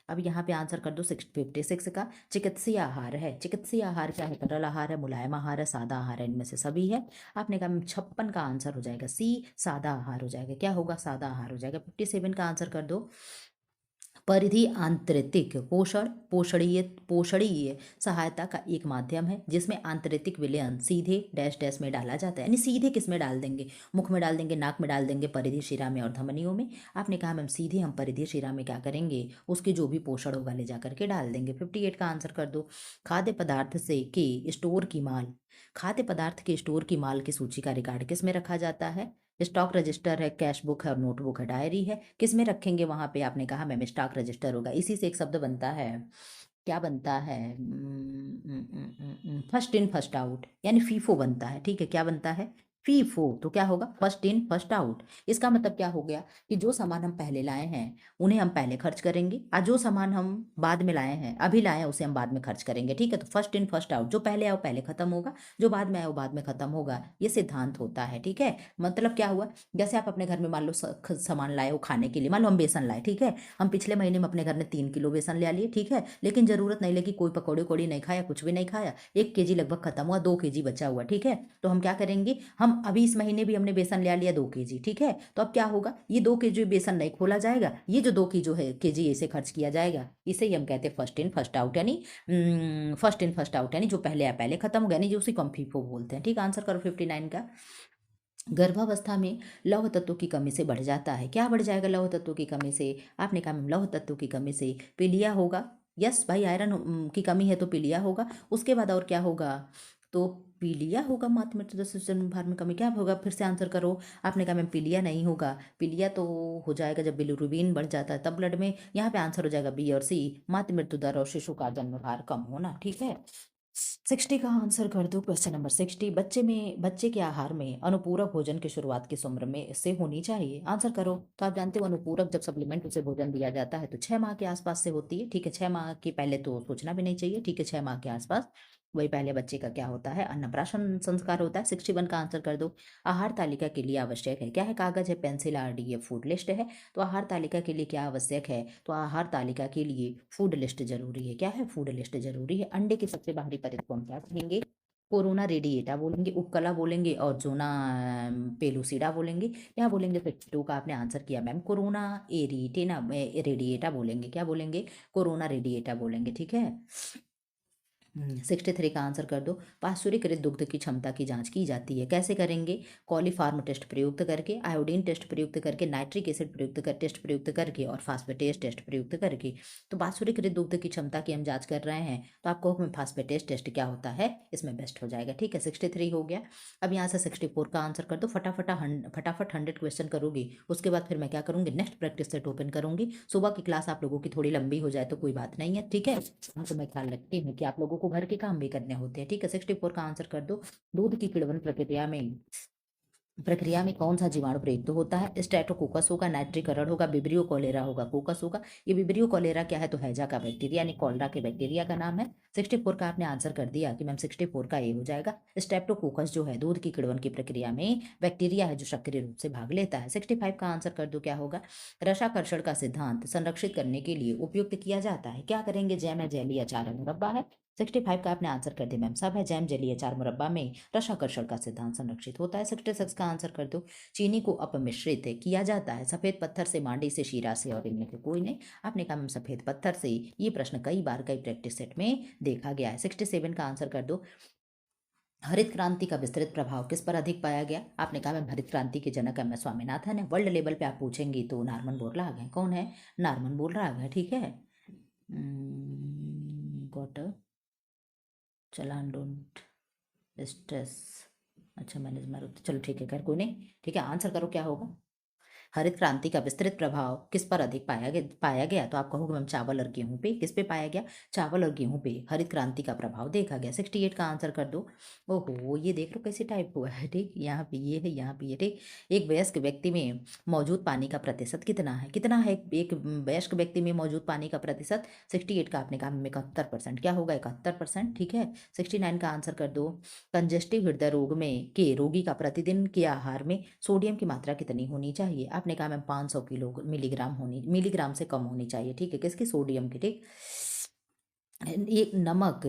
अब यहाँ पे आंसर कर दो 56 का चिकित्सीय आहार है। चिकित्सीय आहार क्या है, तरल आहार है, मुलायम आहार है, सादा आहार है, इनमें से सभी है। आपने कहा 56 का आंसर हो जाएगा सी, सादा आहार हो जाएगा। क्या होगा, सादा आहार हो जाएगा। 57 का आंसर कर दो, परिधि आंतरिक पोषण पोषणीय सहायता का एक माध्यम है जिसमें आंतरिक विलयन सीधे डैश डैश में डाला जाता है। यानी सीधे किस में डाल देंगे, मुख में डाल देंगे, नाक में डाल देंगे, परिधि शिरा में और धमनियों में। आपने कहा मैम सीधे हम परिधि शिरा में क्या करेंगे, उसके जो भी पोषण होगा ले जा करके डाल देंगे। 58 का आंसर कर दो, खाद्य पदार्थ से के स्टोर की माल, खाद्य पदार्थ के स्टोर की माल की सूची का रिकॉर्ड किस में रखा जाता है, स्टॉक रजिस्टर है, कैश बुक है और नोटबुक है, डायरी है, किस में रखेंगे वहां पे। आपने कहा मैम स्टॉक रजिस्टर होगा। इसी से एक शब्द बनता है, क्या बनता है, फर्स्ट इन फर्स्ट आउट, यानी फीफो बनता है। ठीक है, क्या बनता है, फीफो। तो क्या होगा, फर्स्ट इन फर्स्ट आउट। इसका मतलब क्या हो गया कि जो सामान हम पहले लाए हैं उन्हें हम पहले खर्च करेंगे, और जो सामान हम बाद में लाए हैं, अभी लाए हैं, उसे हम बाद में खर्च करेंगे। ठीक है, तो फर्स्ट इन फर्स्ट आउट, जो पहले आया वो पहले खत्म होगा, जो बाद में आया वो बाद में खत्म होगा। ये सिद्धांत होता है। ठीक है, मतलब क्या हुआ, जैसे आप अपने घर में मान लो सामान लाए हो खाने के लिए, मान लो हम बेसन लाए। ठीक है, हम पिछले महीने में अपने घर में 3 किलो बेसन ले लिए। ठीक है, लेकिन जरूरत नहीं लगी, कोई पकौड़े उकौड़ी नहीं खाया, कुछ भी नहीं खाया, 1 kg लगभग खत्म हुआ, 2 kg बचा हुआ। ठीक है, तो हम क्या करेंगे, हम अभी इस महीने भी हमने बेसन ले लिया 2 kg। ठीक है, तो अब क्या होगा, ये 2 kg बेसन नहीं खोला जाएगा, ये जो 2 kg है केजी इसे खर्च किया जाएगा। इसे ही हम कहते हैं फर्स्ट इन फर्स्ट आउट, यानी फर्स्ट इन फर्स्ट आउट, यानी जो पहले आया पहले खत्म हो गया, यानी जो उसी को हम फीफो बोलते हैं। ठीक, आंसर करो 59 का। गर्भावस्था में लौह तत्व की कमी से बढ़ जाता है, क्या बढ़ जाएगा लौह तत्व की कमी से। आपने कहा लौह तत्व की कमी से पीलिया होगा। यस भाई, आयरन की कमी है तो पीलिया होगा। उसके बाद और क्या होगा, तो पीलिया होगा। मात्र मृत्यु दर से जन्मभार में कमी, क्या होगा, फिर से आंसर करो। आपने कहा मैम पीलिया नहीं होगा, पीलिया तो हो जाएगा जब बिलिरुबिन बढ़ जाता है तब ब्लड में। यहाँ पे आंसर हो जाएगा बी और सी, मातृ मृत्यु दर और शिशु का जन्मभार कम होना। ठीक है, 60 का आंसर कर दो, क्वेश्चन नंबर 60। बच्चे के आहार में अनुपूरक भोजन की शुरुआत किस उम्र में से होनी चाहिए, आंसर करो। तो आप जानते हो अनुपूरक जब सप्लीमेंट उसे भोजन दिया जाता है तो 6 माह के आसपास से होती है। ठीक है, 6 माह के पहले तो सोचना भी नहीं चाहिए। ठीक है, 6 माह के आसपास वही पहले बच्चे का क्या होता है, अन्नप्राशन संस्कार होता है। 61 का आंसर कर दो, आहार तालिका के लिए आवश्यक है, क्या है, कागज है, पेंसिल, RDA, फूड लिस्ट है। तो आहार तालिका के लिए क्या आवश्यक है, तो आहार तालिका के लिए फूड लिस्ट जरूरी है। क्या है, फूड लिस्ट जरूरी है। अंडे के सबसे बाहरी परत को हम क्या कहेंगे, कोरोना रेडिएटा बोलेंगे, उपकला बोलेंगे, और जोना पेलुसिडा बोलेंगे। यहाँ बोलेंगे 52 का आपने आंसर किया मैम, कोरोना एरिटेना रेडिएटा बोलेंगे। क्या बोलेंगे, कोरोना रेडिएटा बोलेंगे। ठीक है, 63 का आंसर कर दो, पाश्चुरीकृत दुग्ध की क्षमता की जांच की जाती है, कैसे करेंगे, कॉलीफार्म टेस्ट प्रयुक्त करके, आयोडीन टेस्ट प्रयुक्त करके, नाइट्रिक एसिड टेस्ट प्रयुक्त करके, और फास्फेटेज टेस्ट प्रयुक्त करके। तो पाश्चुरीकृत दुग्ध की क्षमता की हम जांच कर रहे हैं, तो आपको फास्फेटेज टेस्ट क्या होता है, इसमें बेस्ट हो जाएगा। ठीक है, 63 हो गया। अब यहाँ से 64 का आंसर कर दो, फटाफट 100 क्वेश्चन करोगी, उसके बाद फिर मैं क्या करूँगी, नेक्स्ट प्रैक्टिस सेट ओपन करूँगी। सुबह की क्लास आप लोगों की थोड़ी लंबी हो जाए तो कोई बात नहीं है। ठीक है, तो मैं ख्याल रखती हूँ कि आप लोगों को घर के काम भी करने होते हैं। ठीक है, 64 का आंसर कर दो, दूध की किण्वन प्रक्रिया में कौन सा जीवाणु प्रयुक्त होता है, स्ट्रेप्टोकोकस होगा, नाइट्रिक होगा, विब्रियो कॉलेरा होगा, कोकस होगा। ये विब्रियो कॉलेरा क्या है, तो हैजा का बैक्टीरिया, यानी कॉलरा के बैक्टीरिया का नाम है। 64 का आपने आंसर कर दिया कि मैम 64 का ए हो जाएगा। स्ट्रेप्टोकोकस जो है दूध की किण्वन की प्रक्रिया में बैक्टीरिया है जो सक्रिय रूप से भाग लेता है। 65 का आंसर कर दो, क्या होगा, रसाकर्षण का सिद्धांत संरक्षित करने के लिए उपयुक्त किया जाता है, क्या करेंगे, जैम है, जेली, अचार है, मुरब्बा है। 65 का आपने आंसर कर दिया मैम, सब है, जैम, जेली, अचार, मुरब्बा में रसाकर्षण का सिद्धांत संरक्षित होता है। 66 का आंसर कर दो, चीनी को अपमिश्रित किया जाता है सफेद पत्थर से, मांडी से, शीरा से, और इनमें से कोई नहीं। आपने कहा मैम सफेद पत्थर से, ये प्रश्न कई बार कई प्रैक्टिस सेट में देखा गया है। 67 का आंसर कर दो, हरित क्रांति का विस्तृत प्रभाव किस पर अधिक पाया गया? आपने कहा मैम हरित क्रांति के जनक एम एस स्वामीनाथन है। वर्ल्ड लेवल पे आप पूछेंगी तो नॉर्मन बोरलॉग है। कौन है? नॉर्मन बोरलॉग है, ठीक है। Got challan don't stress. अच्छा मैनेज मारो, चलो ठीक है, खैर कोई नहीं, ठीक है। आंसर करो क्या होगा? हरित क्रांति का विस्तृत प्रभाव किस पर अधिक पाया गया? तो आप कहोगे मैम चावल और गेहूं पे। किस पे पाया गया? चावल और गेहूं पे हरित क्रांति का प्रभाव देखा गया। 68 का आंसर कर दो। ओहो, ये देख लो कैसे टाइप हुआ है, ठीक। यहाँ पे ये है, यहाँ पे ये, ठीक। एक वयस्क व्यक्ति में मौजूद पानी का प्रतिशत कितना है? कितना है एक वयस्क व्यक्ति में मौजूद पानी का प्रतिशत? 68 का आपने कहा 71%। क्या होगा? 71%, ठीक है। 69 का आंसर कर दो। कंजेस्टिव हृदय रोग में के रोगी का प्रतिदिन के आहार में सोडियम की मात्रा कितनी होनी चाहिए? आपने कहा मैम 500 मिलीग्राम से कम होनी चाहिए, ठीक है। किसकी? सोडियम की, ठीक। एक नमक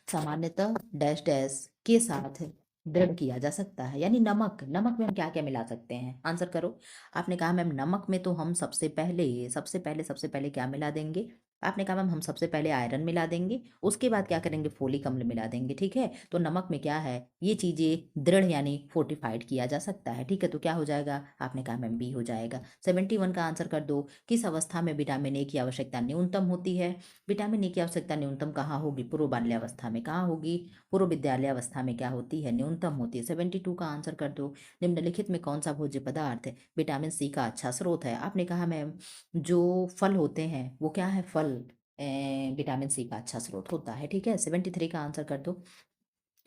सामान्यतः डैश डैश के साथ दृढ़ किया जा सकता है, यानी नमक नमक में हम क्या क्या मिला सकते हैं? आंसर करो। आपने कहा मैम नमक में तो हम सबसे पहले क्या मिला देंगे? आपने कहा मैम हम सबसे पहले आयरन मिला देंगे, उसके बाद क्या करेंगे? फोलिक अम्ल मिला देंगे, ठीक है। तो नमक में क्या है? ये चीजें दृढ़ यानी फोर्टिफाइड किया जा सकता है, ठीक है। तो क्या हो जाएगा? आपने कहा मैम बी हो जाएगा। 71 का आंसर कर दो। किस अवस्था में विटामिन ए की आवश्यकता न्यूनतम होती है? विटामिन ए की आवश्यकता न्यूनतम कहाँ होगी? पूर्व बाल्यावस्था में। कहाँ होगी? पूर्व विद्यालय अवस्था में क्या होती है? न्यूनतम होती है। 72 का आंसर कर दो। निम्नलिखित में कौन सा भोज्य पदार्थ विटामिन सी का अच्छा स्रोत है? आपने कहा मैम जो फल होते हैं वो क्या है? फल विटामिन सी का अच्छा स्रोत होता है, ठीक है। 73 का आंसर कर दो।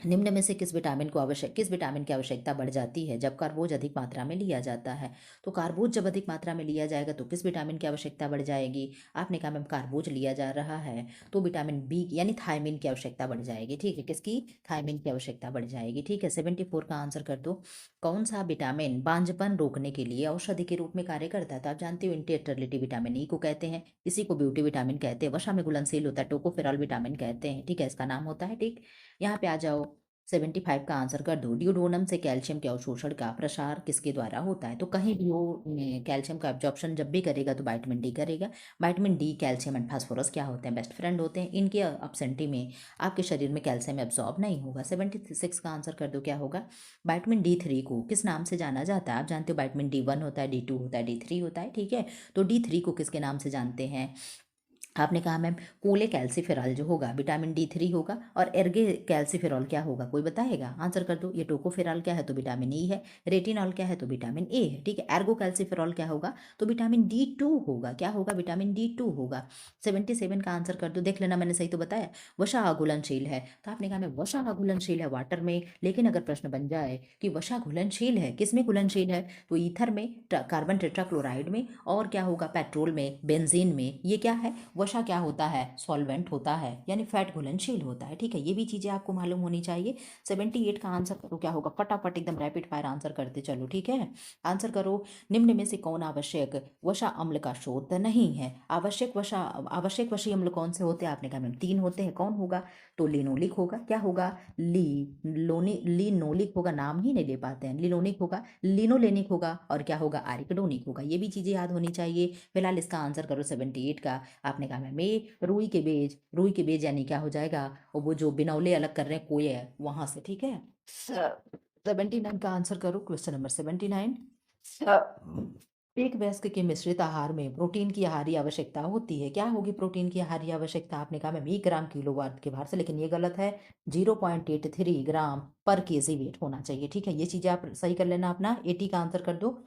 निम्न में से किस विटामिन की आवश्यकता बढ़ जाती है जब कार्बोज अधिक मात्रा में लिया जाता है? तो कार्बोज जब अधिक मात्रा में लिया जाएगा तो किस विटामिन की आवश्यकता बढ़ जाएगी? आपने कहा मैम कार्बोज लिया जा रहा है तो विटामिन बी यानी थायमिन की आवश्यकता बढ़ जाएगी, ठीक है। किसकी? थायमिन की आवश्यकता बढ़ जाएगी, ठीक है। 74 का आंसर कर दो। कौन सा विटामिन बांझपन रोकने के लिए औषधि के रूप में कार्य करता है? तो आप जानते हो इंटेरलिटी विटामिन ई को कहते हैं, इसी को ब्यूटी विटामिन कहते हैं, वसा में घुलनशील होता है, टोकोफेरॉल विटामिन कहते हैं, ठीक है। इसका नाम होता है, ठीक। यहाँ पे आ जाओ। 75 का आंसर कर दो। ड्यूडोनम से कैल्शियम के अवशोषण का प्रसार किसके द्वारा होता है? तो कहीं भी हो कैल्शियम का एब्जॉर्प्शन जब भी करेगा तो विटामिन डी करेगा। Vitamin D, calcium and phosphorus क्या होते हैं? बेस्ट फ्रेंड होते हैं। इनके अपसेंटी में आपके शरीर में कैल्शियम एब्जॉर्ब नहीं होगा। 76 का आंसर कर दो। क्या होगा? विटामिन D3 को किस नाम से जाना जाता है? आप जानते हो विटामिन D1 होता है, D2 होता है, D3 होता है, ठीक है। तो D3 को किसके नाम से जानते हैं? आपने कहा मैम कोले कैल्सिफेरॉल जो होगा विटामिन D3 होगा, और एर्गे कैल्सिफेरॉल क्या होगा? कोई बताएगा? आंसर कर दो। ये टोकोफेरॉल क्या है? तो विटामिन ई है। रेटिनॉल क्या है? तो विटामिन ए है, ठीक है। एर्गो कैल्सिफेरॉल क्या होगा? तो विटामिन D2 होगा। क्या होगा? विटामिन D2 होगा। 77 का आंसर कर दो। देख लेना मैंने सही तो बताया। वसा अघुलनशील है, तो आपने कहा मैं वसा अघुलनशील है वाटर में, लेकिन अगर प्रश्न बन जाए कि वसा घुलनशील है, किस में घुलनशील है? तो ईथर में, कार्बन टेट्राक्लोराइड में, और क्या होगा? पेट्रोल में, बेंजीन में। ये क्या है? वसा क्या होता है? सॉल्वेंट होता है, यानी फैट घुलनशील होता है, ठीक है। ये भी चीजें आपको मालूम होनी चाहिए। 78 का आंसर करो। क्या होगा? फटाफट एकदम रैपिड फायर आंसर करते चलो, ठीक है। आंसर करो। निम्न में से कौन आवश्यक वसा अम्ल का स्रोत नहीं है? आवश्यक वसीय अम्ल कौन से होते हैं? आपने कहा मैम 3 होते हैं। कौन होगा? तो लिनोलिक होगा। क्या होगा? लिनोलिक होगा, नाम ही नहीं ले पाते हैं। लिनोलिक होगा, लिनोलेनिक होगा, और क्या होगा? आरिकडोनिक होगा। ये भी चीजें याद होनी चाहिए। फिलहाल इसका आंसर करो 78 का। आपने कहा मैम रुई के बेज यानी क्या हो जाएगा? और वो जो बिनौले अलग कर रहे हैं कोई है वहां से, ठीक है। 79 का आंसर करो। Question number 79। एक वयस्क के मिश्रित आहार में प्रोटीन की आहारी आवश्यकता होती है। क्या होगी प्रोटीन की आहारी आवश्यकता? आपने कहा मैम 1 ग्राम किलोवाट के भार से, लेकिन ये गलत है। 0.83 ग्राम पर केजी वेट होना चाहिए, ठीक है। ये चीजें आप सही कर लेना अपना। 80 का आंसर कर दो।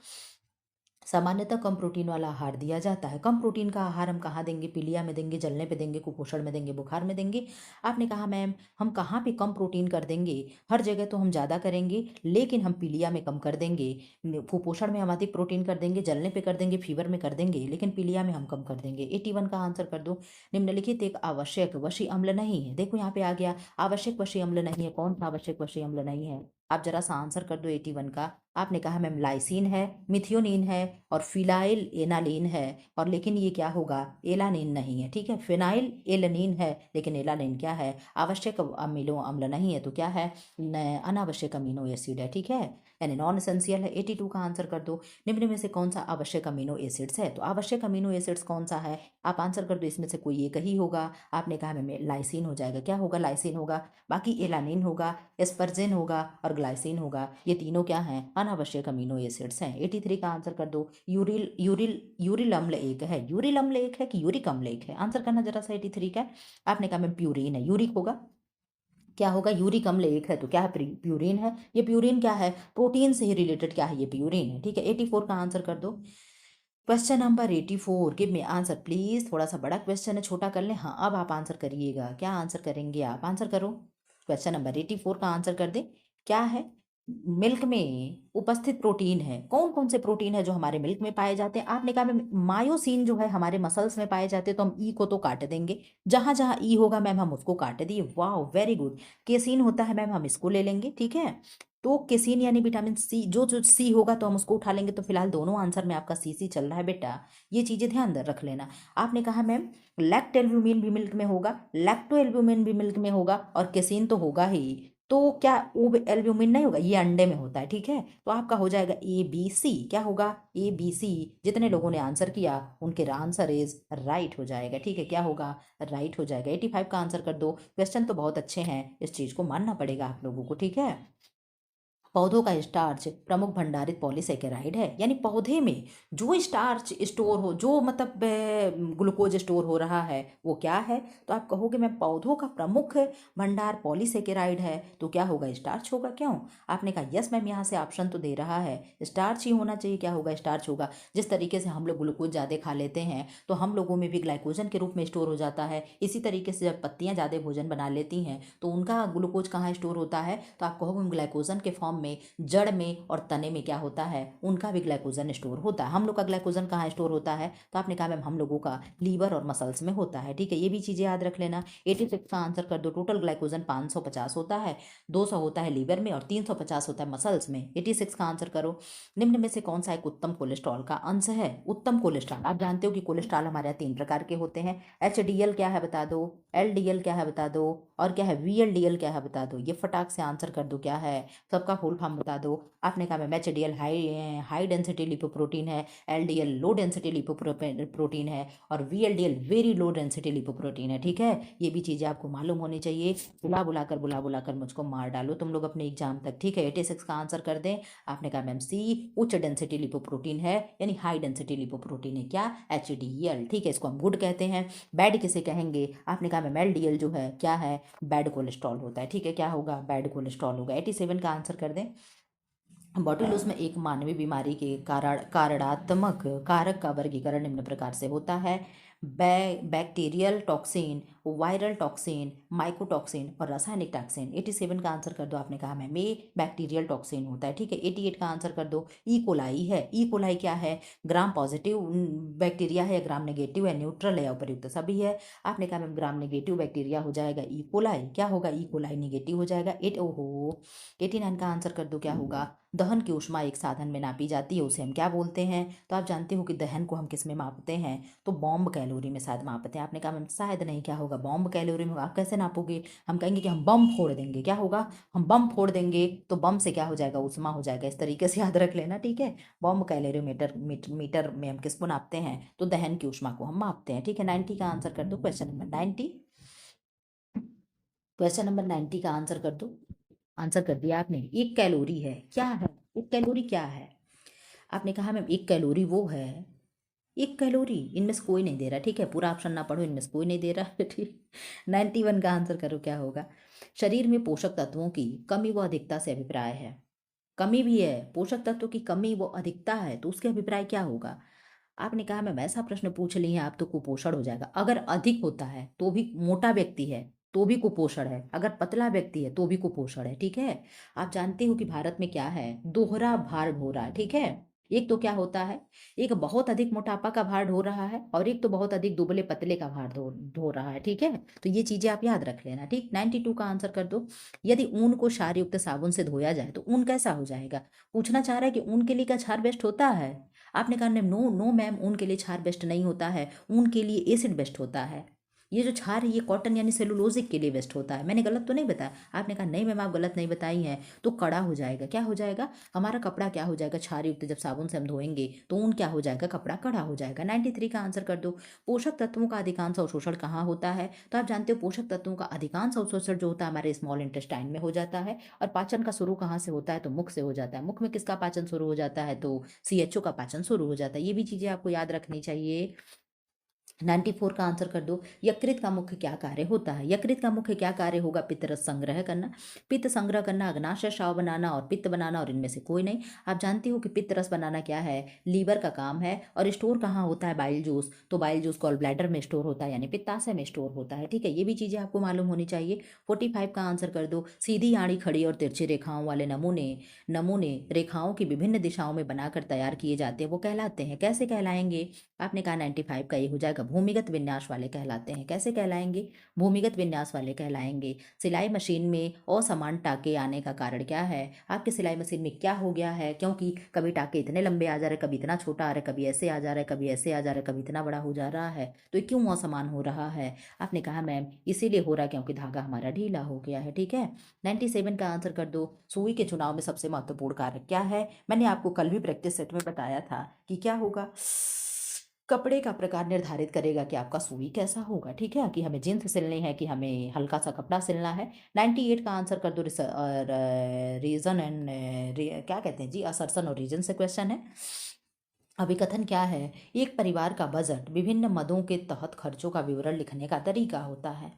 सामान्यतः कम प्रोटीन वाला आहार दिया जाता है। कम प्रोटीन का आहार हम कहाँ देंगे? पीलिया में देंगे, जलने पे देंगे, कुपोषण में देंगे, बुखार में देंगे। आपने कहा मैम हम कहाँ पे कम प्रोटीन कर देंगे? हर जगह तो हम ज़्यादा करेंगे, लेकिन हम पीलिया में कम कर देंगे, कुपोषण में हम अधिक प्रोटीन कर देंगे, जलने पे कर देंगे, फीवर में कर देंगे, लेकिन पीलिया में हम कम कर देंगे। 81 का आंसर कर दो। निम्नलिखित एक आवश्यक वशी अम्ल नहीं है। देखो यहाँ पे आ गया आवश्यक वशी अम्ल नहीं है। कौन सा आवश्यक वशी अम्ल नहीं है? आप जरा सा आंसर कर दो 81 का। आपने कहा मैम लाइसिन है, मिथियोनिन है, और फिनाइल एनालिन है, और लेकिन ये क्या होगा? एलानिन नहीं है, ठीक है। फिनाइल एलानिन है, लेकिन एलानिन क्या है? आवश्यक अमीनो अम्ल नहीं है, तो क्या है? अनावश्यक अमीनो एसिड है, ठीक है, यानी नॉन एसेंशियल है। 82 का आंसर कर दो। निम्न में से कौन सा आवश्यक अमीनो एसिड्स है? तो आवश्यक अमीनो एसिड्स कौन सा है? आप आंसर कर दो, इसमें से कोई एक ही होगा। आपने कहा मैम लाइसिन हो जाएगा, क्या होगा, लाइसिन होगा। बाकी एलानिन होगा, एस्पर्जिन होगा और ग्लाइसिन होगा। ये तीनों क्या हैं, अनावश्यक अमीनो एसिड्स हैं। 83 का आंसर कर दो। यूरिल अम्ल एक है, यूरिल अम्ल एक है कि यूरिक अम्ल एक है, आंसर करना जरा सा 83 का। आपने कहा मैम प्यूरिन है, यूरिक होगा, क्या होगा, यूरिक अम्ल एक है तो क्या है, प्यूरिन है। ये प्यूरिन क्या है, प्रोटीन से ही रिलेटेड क्या है, ये प्यूरिन है, ठीक है। 84 का आंसर कर दो। Question number 84, give me answer please. थोड़ा सा बड़ा क्वेश्चन है, छोटा कर ले। हाँ अब आप आंसर करिएगा, क्या आंसर करेंगे आप, आंसर करो। क्वेश्चन नंबर 84 का आंसर कर दे। क्या है, मिल्क में उपस्थित प्रोटीन है, कौन कौन से प्रोटीन है जो हमारे मिल्क में पाए जाते हैं। आपने कहा मैम मायोसिन जो है हमारे मसल्स में पाए जाते हैं, तो हम ई को तो काट देंगे, जहां जहां ई होगा मैम हम उसको काट दिए। वाह वेरी गुड। केसिन होता है मैम, हम इसको ले लेंगे, ठीक है। तो केसिन यानी विटामिन सी, जो जो सी होगा तो हम उसको उठा लेंगे। तो फिलहाल दोनों आंसर में आपका सी सी चल रहा है बेटा, ये चीजें ध्यान रख लेना। आपने कहा मैम लैक्ट एल्ब्यूमिन भी मिल्क में होगा, लैक्टो एल्ब्यूमिन भी मिल्क में होगा और केसिन तो होगा ही। तो क्या वो एल्ब्यूमिन नहीं होगा, ये अंडे में होता है, ठीक है। तो आपका हो जाएगा ए बी सी, क्या होगा, ए बी सी। जितने लोगों ने आंसर किया उनके आंसर इज राइट हो जाएगा, ठीक है, क्या होगा, राइट हो जाएगा। 85 का आंसर कर दो। क्वेश्चन तो बहुत अच्छे हैं, इस चीज को मानना पड़ेगा आप लोगों को, ठीक है। पौधों का स्टार्च प्रमुख भंडारित पॉलीसेकेराइड है, यानी पौधे में जो स्टार्च स्टोर हो, जो मतलब ग्लूकोज स्टोर हो रहा है वो क्या है। तो आप कहोगे मैं पौधों का प्रमुख भंडार पॉलीसेकेराइड है, तो क्या होगा, स्टार्च होगा। क्यों, आपने कहा यस मैम, यहाँ से ऑप्शन तो दे रहा है, स्टार्च ही होना चाहिए। क्या होगा, स्टार्च होगा। जिस तरीके से हम लोग ग्लूकोज ज़्यादा खा लेते हैं तो हम लोगों में भी ग्लाइकोजन के रूप में स्टोर हो जाता है। इसी तरीके से जब पत्तियां ज़्यादा भोजन बना लेती हैं तो उनका ग्लूकोज कहाँ स्टोर होता है, तो आप कहोगे ग्लाइकोजन के फॉर्म में जड़ में और तने में क्या होता है, उनका भी ग्लाइकोजन स्टोर होता है। हम लोग का ग्लाइकोजन कहाँ स्टोर होता है, तो आपने कहा मैम हम लोगों का लीवर और मसल्स में होता है, ठीक है। ये भी चीज़ें याद रख लेना। 86 का आंसर कर दो। टोटल ग्लाइकोजन 550 होता है, 200 होता है लीवर में और 350 होता है मसल्स में। 86 का आंसर करो। निम्न में से कौन सा एक उत्तम कोलेस्ट्रॉल का अंश है। उत्तम कोलेस्ट्रॉल, आप जानते हो कि कोलेस्ट्रॉल हमारे यहाँ 3 प्रकार के होते हैं। HDL क्या है बता दो, LDL क्या है बता दो, और क्या है VLDL क्या है बता दो। ये फटाक से आंसर कर दो, क्या है, सबका फुल फॉर्म बता दो। आपने कहा ma'am HDL high density lipoprotein है, LDL लो डेंसिटी लिपोप्रोटीन है और VLDL very low density lipoprotein है, ठीक है। ये भी चीज़ें आपको मालूम होनी चाहिए। बुला बुलाकर मुझको मार डालो तुम लोग अपने एग्जाम तक, ठीक है। 86 का आंसर कर दें। आपने कहा मैम सी उच्च डेंसिटी लिपोप्रोटीन है, यानी हाई डेंसिटी लिपोप्रोटीन है, क्या, HDL, ठीक है। इसको हम गुड कहते हैं। बैड किसे कहेंगे, आपने कहा मैम LDL जो है क्या है, बैड कोलेस्ट्रॉल होता है, ठीक है, क्या होगा, बैड कोलेस्ट्रॉल होगा। 87 का आंसर कर दें। बॉटुलिज्म में एक मानवीय बीमारी के कारणात्मक कारक का वर्गीकरण निम्न प्रकार से होता है। Bacterial toxin, viral toxin, mycotoxin और रासायनिक टॉक्सिन। 87 का आंसर कर दो। आपने कहा मैम ये बैक्टीरियल टॉक्सिन होता है, ठीक है। 88 का आंसर कर दो। ई कोलाई है, ई कोलाई क्या है, ग्राम पॉजिटिव बैक्टीरिया है या ग्राम नेगेटिव है, न्यूट्रल है या उपयुक्त सभी है। आपने कहा मैम ग्राम नेगेटिव बैक्टीरिया हो जाएगा ई कोलाई, क्या होगा, ई कोलाई नेगेटिव हो जाएगा। 89 का आंसर कर दो, क्या होगा, दहन की ऊष्मा एक साधन में नापी जाती है, उसे हम क्या बोलते हैं। तो आप जानते हो कि दहन को हम किस में मापते हैं, तो बॉम्ब कैलोरी में शायद मापते हैं। आपने कहा मैम शायद नहीं, क्या होगा, बॉम्ब कैलोरी में। आप कैसे नापोगे, हम कहेंगे कि हम बम फोड़ देंगे, क्या होगा, हम बम फोड़ देंगे तो बम से क्या हो जाएगा, ऊष्मा हो जाएगा। इस तरीके से याद रख लेना, ठीक है। बॉम्ब कैलोरीमीटर मीटर में हम किसको नापते हैं, तो दहन की ऊष्मा को हम मापते हैं, ठीक है। 90 का आंसर कर दो। क्वेश्चन नंबर 90, क्वेश्चन नंबर 90 का आंसर कर दो। आंसर कर दिया आपने। एक कैलोरी है, क्या है, एक कैलोरी क्या है। आपने कहा मैम एक कैलोरी वो है, एक कैलोरी, इनमें से कोई नहीं दे रहा, ठीक है, पूरा ऑप्शन ना पढ़ो, इनमें से कोई नहीं दे रहा, ठीक। 91 का आंसर करो, क्या होगा। शरीर में पोषक तत्वों की कमी व अधिकता से अभिप्राय है, कमी भी है, पोषक तत्वों की कमी व अधिकता है, तो उसके अभिप्राय क्या होगा। आपने कहा मैम ऐसा प्रश्न पूछ ली है आप तो कुपोषण हो जाएगा। अगर अधिक होता है तो भी, मोटा व्यक्ति है तो भी कुपोषण है, अगर पतला व्यक्ति है तो भी कुपोषण है, ठीक है। आप जानते हो कि भारत में क्या है, दोहरा भार ढो रहा है, ठीक है। एक तो क्या होता है, एक बहुत अधिक मोटापा का भार ढो रहा है और एक तो बहुत अधिक दुबले पतले का भार ढो ढो रहा है, ठीक है। तो ये चीजें आप याद रख लेना, ठीक। 92 का आंसर कर दो। यदि ऊन को क्षार युक्त साबुन से धोया जाए तो ऊन कैसा हो जाएगा। पूछना चाह रहा है कि ऊन के लिए क्या क्षार बेस्ट होता है। आपने कहा नो नो मैम, ऊन के लिए क्षार बेस्ट नहीं होता है, ऊन के लिए एसिड बेस्ट होता है। ये जो क्षार है ये कॉटन यानी सेलुलोजिक के लिए वेस्ट होता है। मैंने गलत तो नहीं बताया? आपने कहा नहीं मैम आप गलत नहीं बताई हैं। तो कड़ा हो जाएगा, क्या हो जाएगा, हमारा कपड़ा क्या हो जाएगा, क्षार युक्त जब साबुन से हम धोएंगे तो ऊन क्या हो जाएगा, कपड़ा कड़ा हो जाएगा। 93 का आंसर कर दो। पोषक तत्वों का अधिकांश अवशोषण कहाँ होता है? तो आप जानते हो पोषक तत्वों का अधिकांश अवशोषण जो होता है हमारे स्मॉल इंटेस्टाइन में हो जाता है। और पाचन का शुरू कहाँ से होता है? तो मुख से हो जाता है। मुख में किसका पाचन शुरू हो जाता है? तो CHO का पाचन शुरू हो जाता है। ये भी चीजें आपको याद रखनी चाहिए। 94 का आंसर कर दो। यकृत का मुख्य क्या कार्य होता है? यकृत का मुख्य क्या कार्य होगा? पित्त रस संग्रह करना, पित्त संग्रह करना, अग्नाशय स्राव बनाना और पित्त बनाना, और इनमें से कोई नहीं। आप जानती हो कि पित्त रस बनाना क्या है? लीवर का काम है। और स्टोर कहाँ होता है बाइल जूस? तो बाइल जूस गॉल ब्लैडर में स्टोर होता है, यानी पित्ताशय में स्टोर होता है। ठीक है, ये भी चीजें आपको मालूम होनी चाहिए। 45 का आंसर कर दो। सीधी आड़ी खड़ी और तिरछी रेखाओं वाले नमूने नमूने रेखाओं की विभिन्न दिशाओं में बनाकर तैयार किए जाते हैं, वो कहलाते हैं, कैसे कहलाएंगे? आपने कहा 95 का ये हो जाएगा, भूमिगत विन्यास वाले कहलाते हैं। कैसे कहलाएंगे? भूमिगत विन्यास वाले कहलाएंगे। सिलाई मशीन में असमान टाके आने का कारण क्या है? आपके सिलाई मशीन में क्या हो गया है? क्योंकि कभी टाके इतने लंबे आ जा रहे, कभी इतना छोटा आ रहा है, कभी ऐसे आ जा रहा है, कभी ऐसे आ जा रहा है, कभी इतना बड़ा हो जा रहा है, तो ये क्यों असमान हो रहा है? आपने कहा मैम इसीलिए हो रहा है क्योंकि धागा हमारा ढीला हो गया है। ठीक है, 97 का आंसर कर दो। सुई के चुनाव में सबसे महत्वपूर्ण कारक क्या है? मैंने आपको कल भी प्रैक्टिस सेट में बताया था कि क्या होगा, कपड़े का प्रकार निर्धारित करेगा कि आपका सुई कैसा होगा। ठीक है, कि हमें जींस सिलनी है कि हमें हल्का सा कपड़ा सिलना है। 98 का आंसर कर दो। रीजन एंड क्या कहते हैं जी, असर्सन और रीजन से क्वेश्चन है। अभिकथन क्या है? एक परिवार का बजट विभिन्न मदों के तहत खर्चों का विवरण लिखने का तरीका होता है।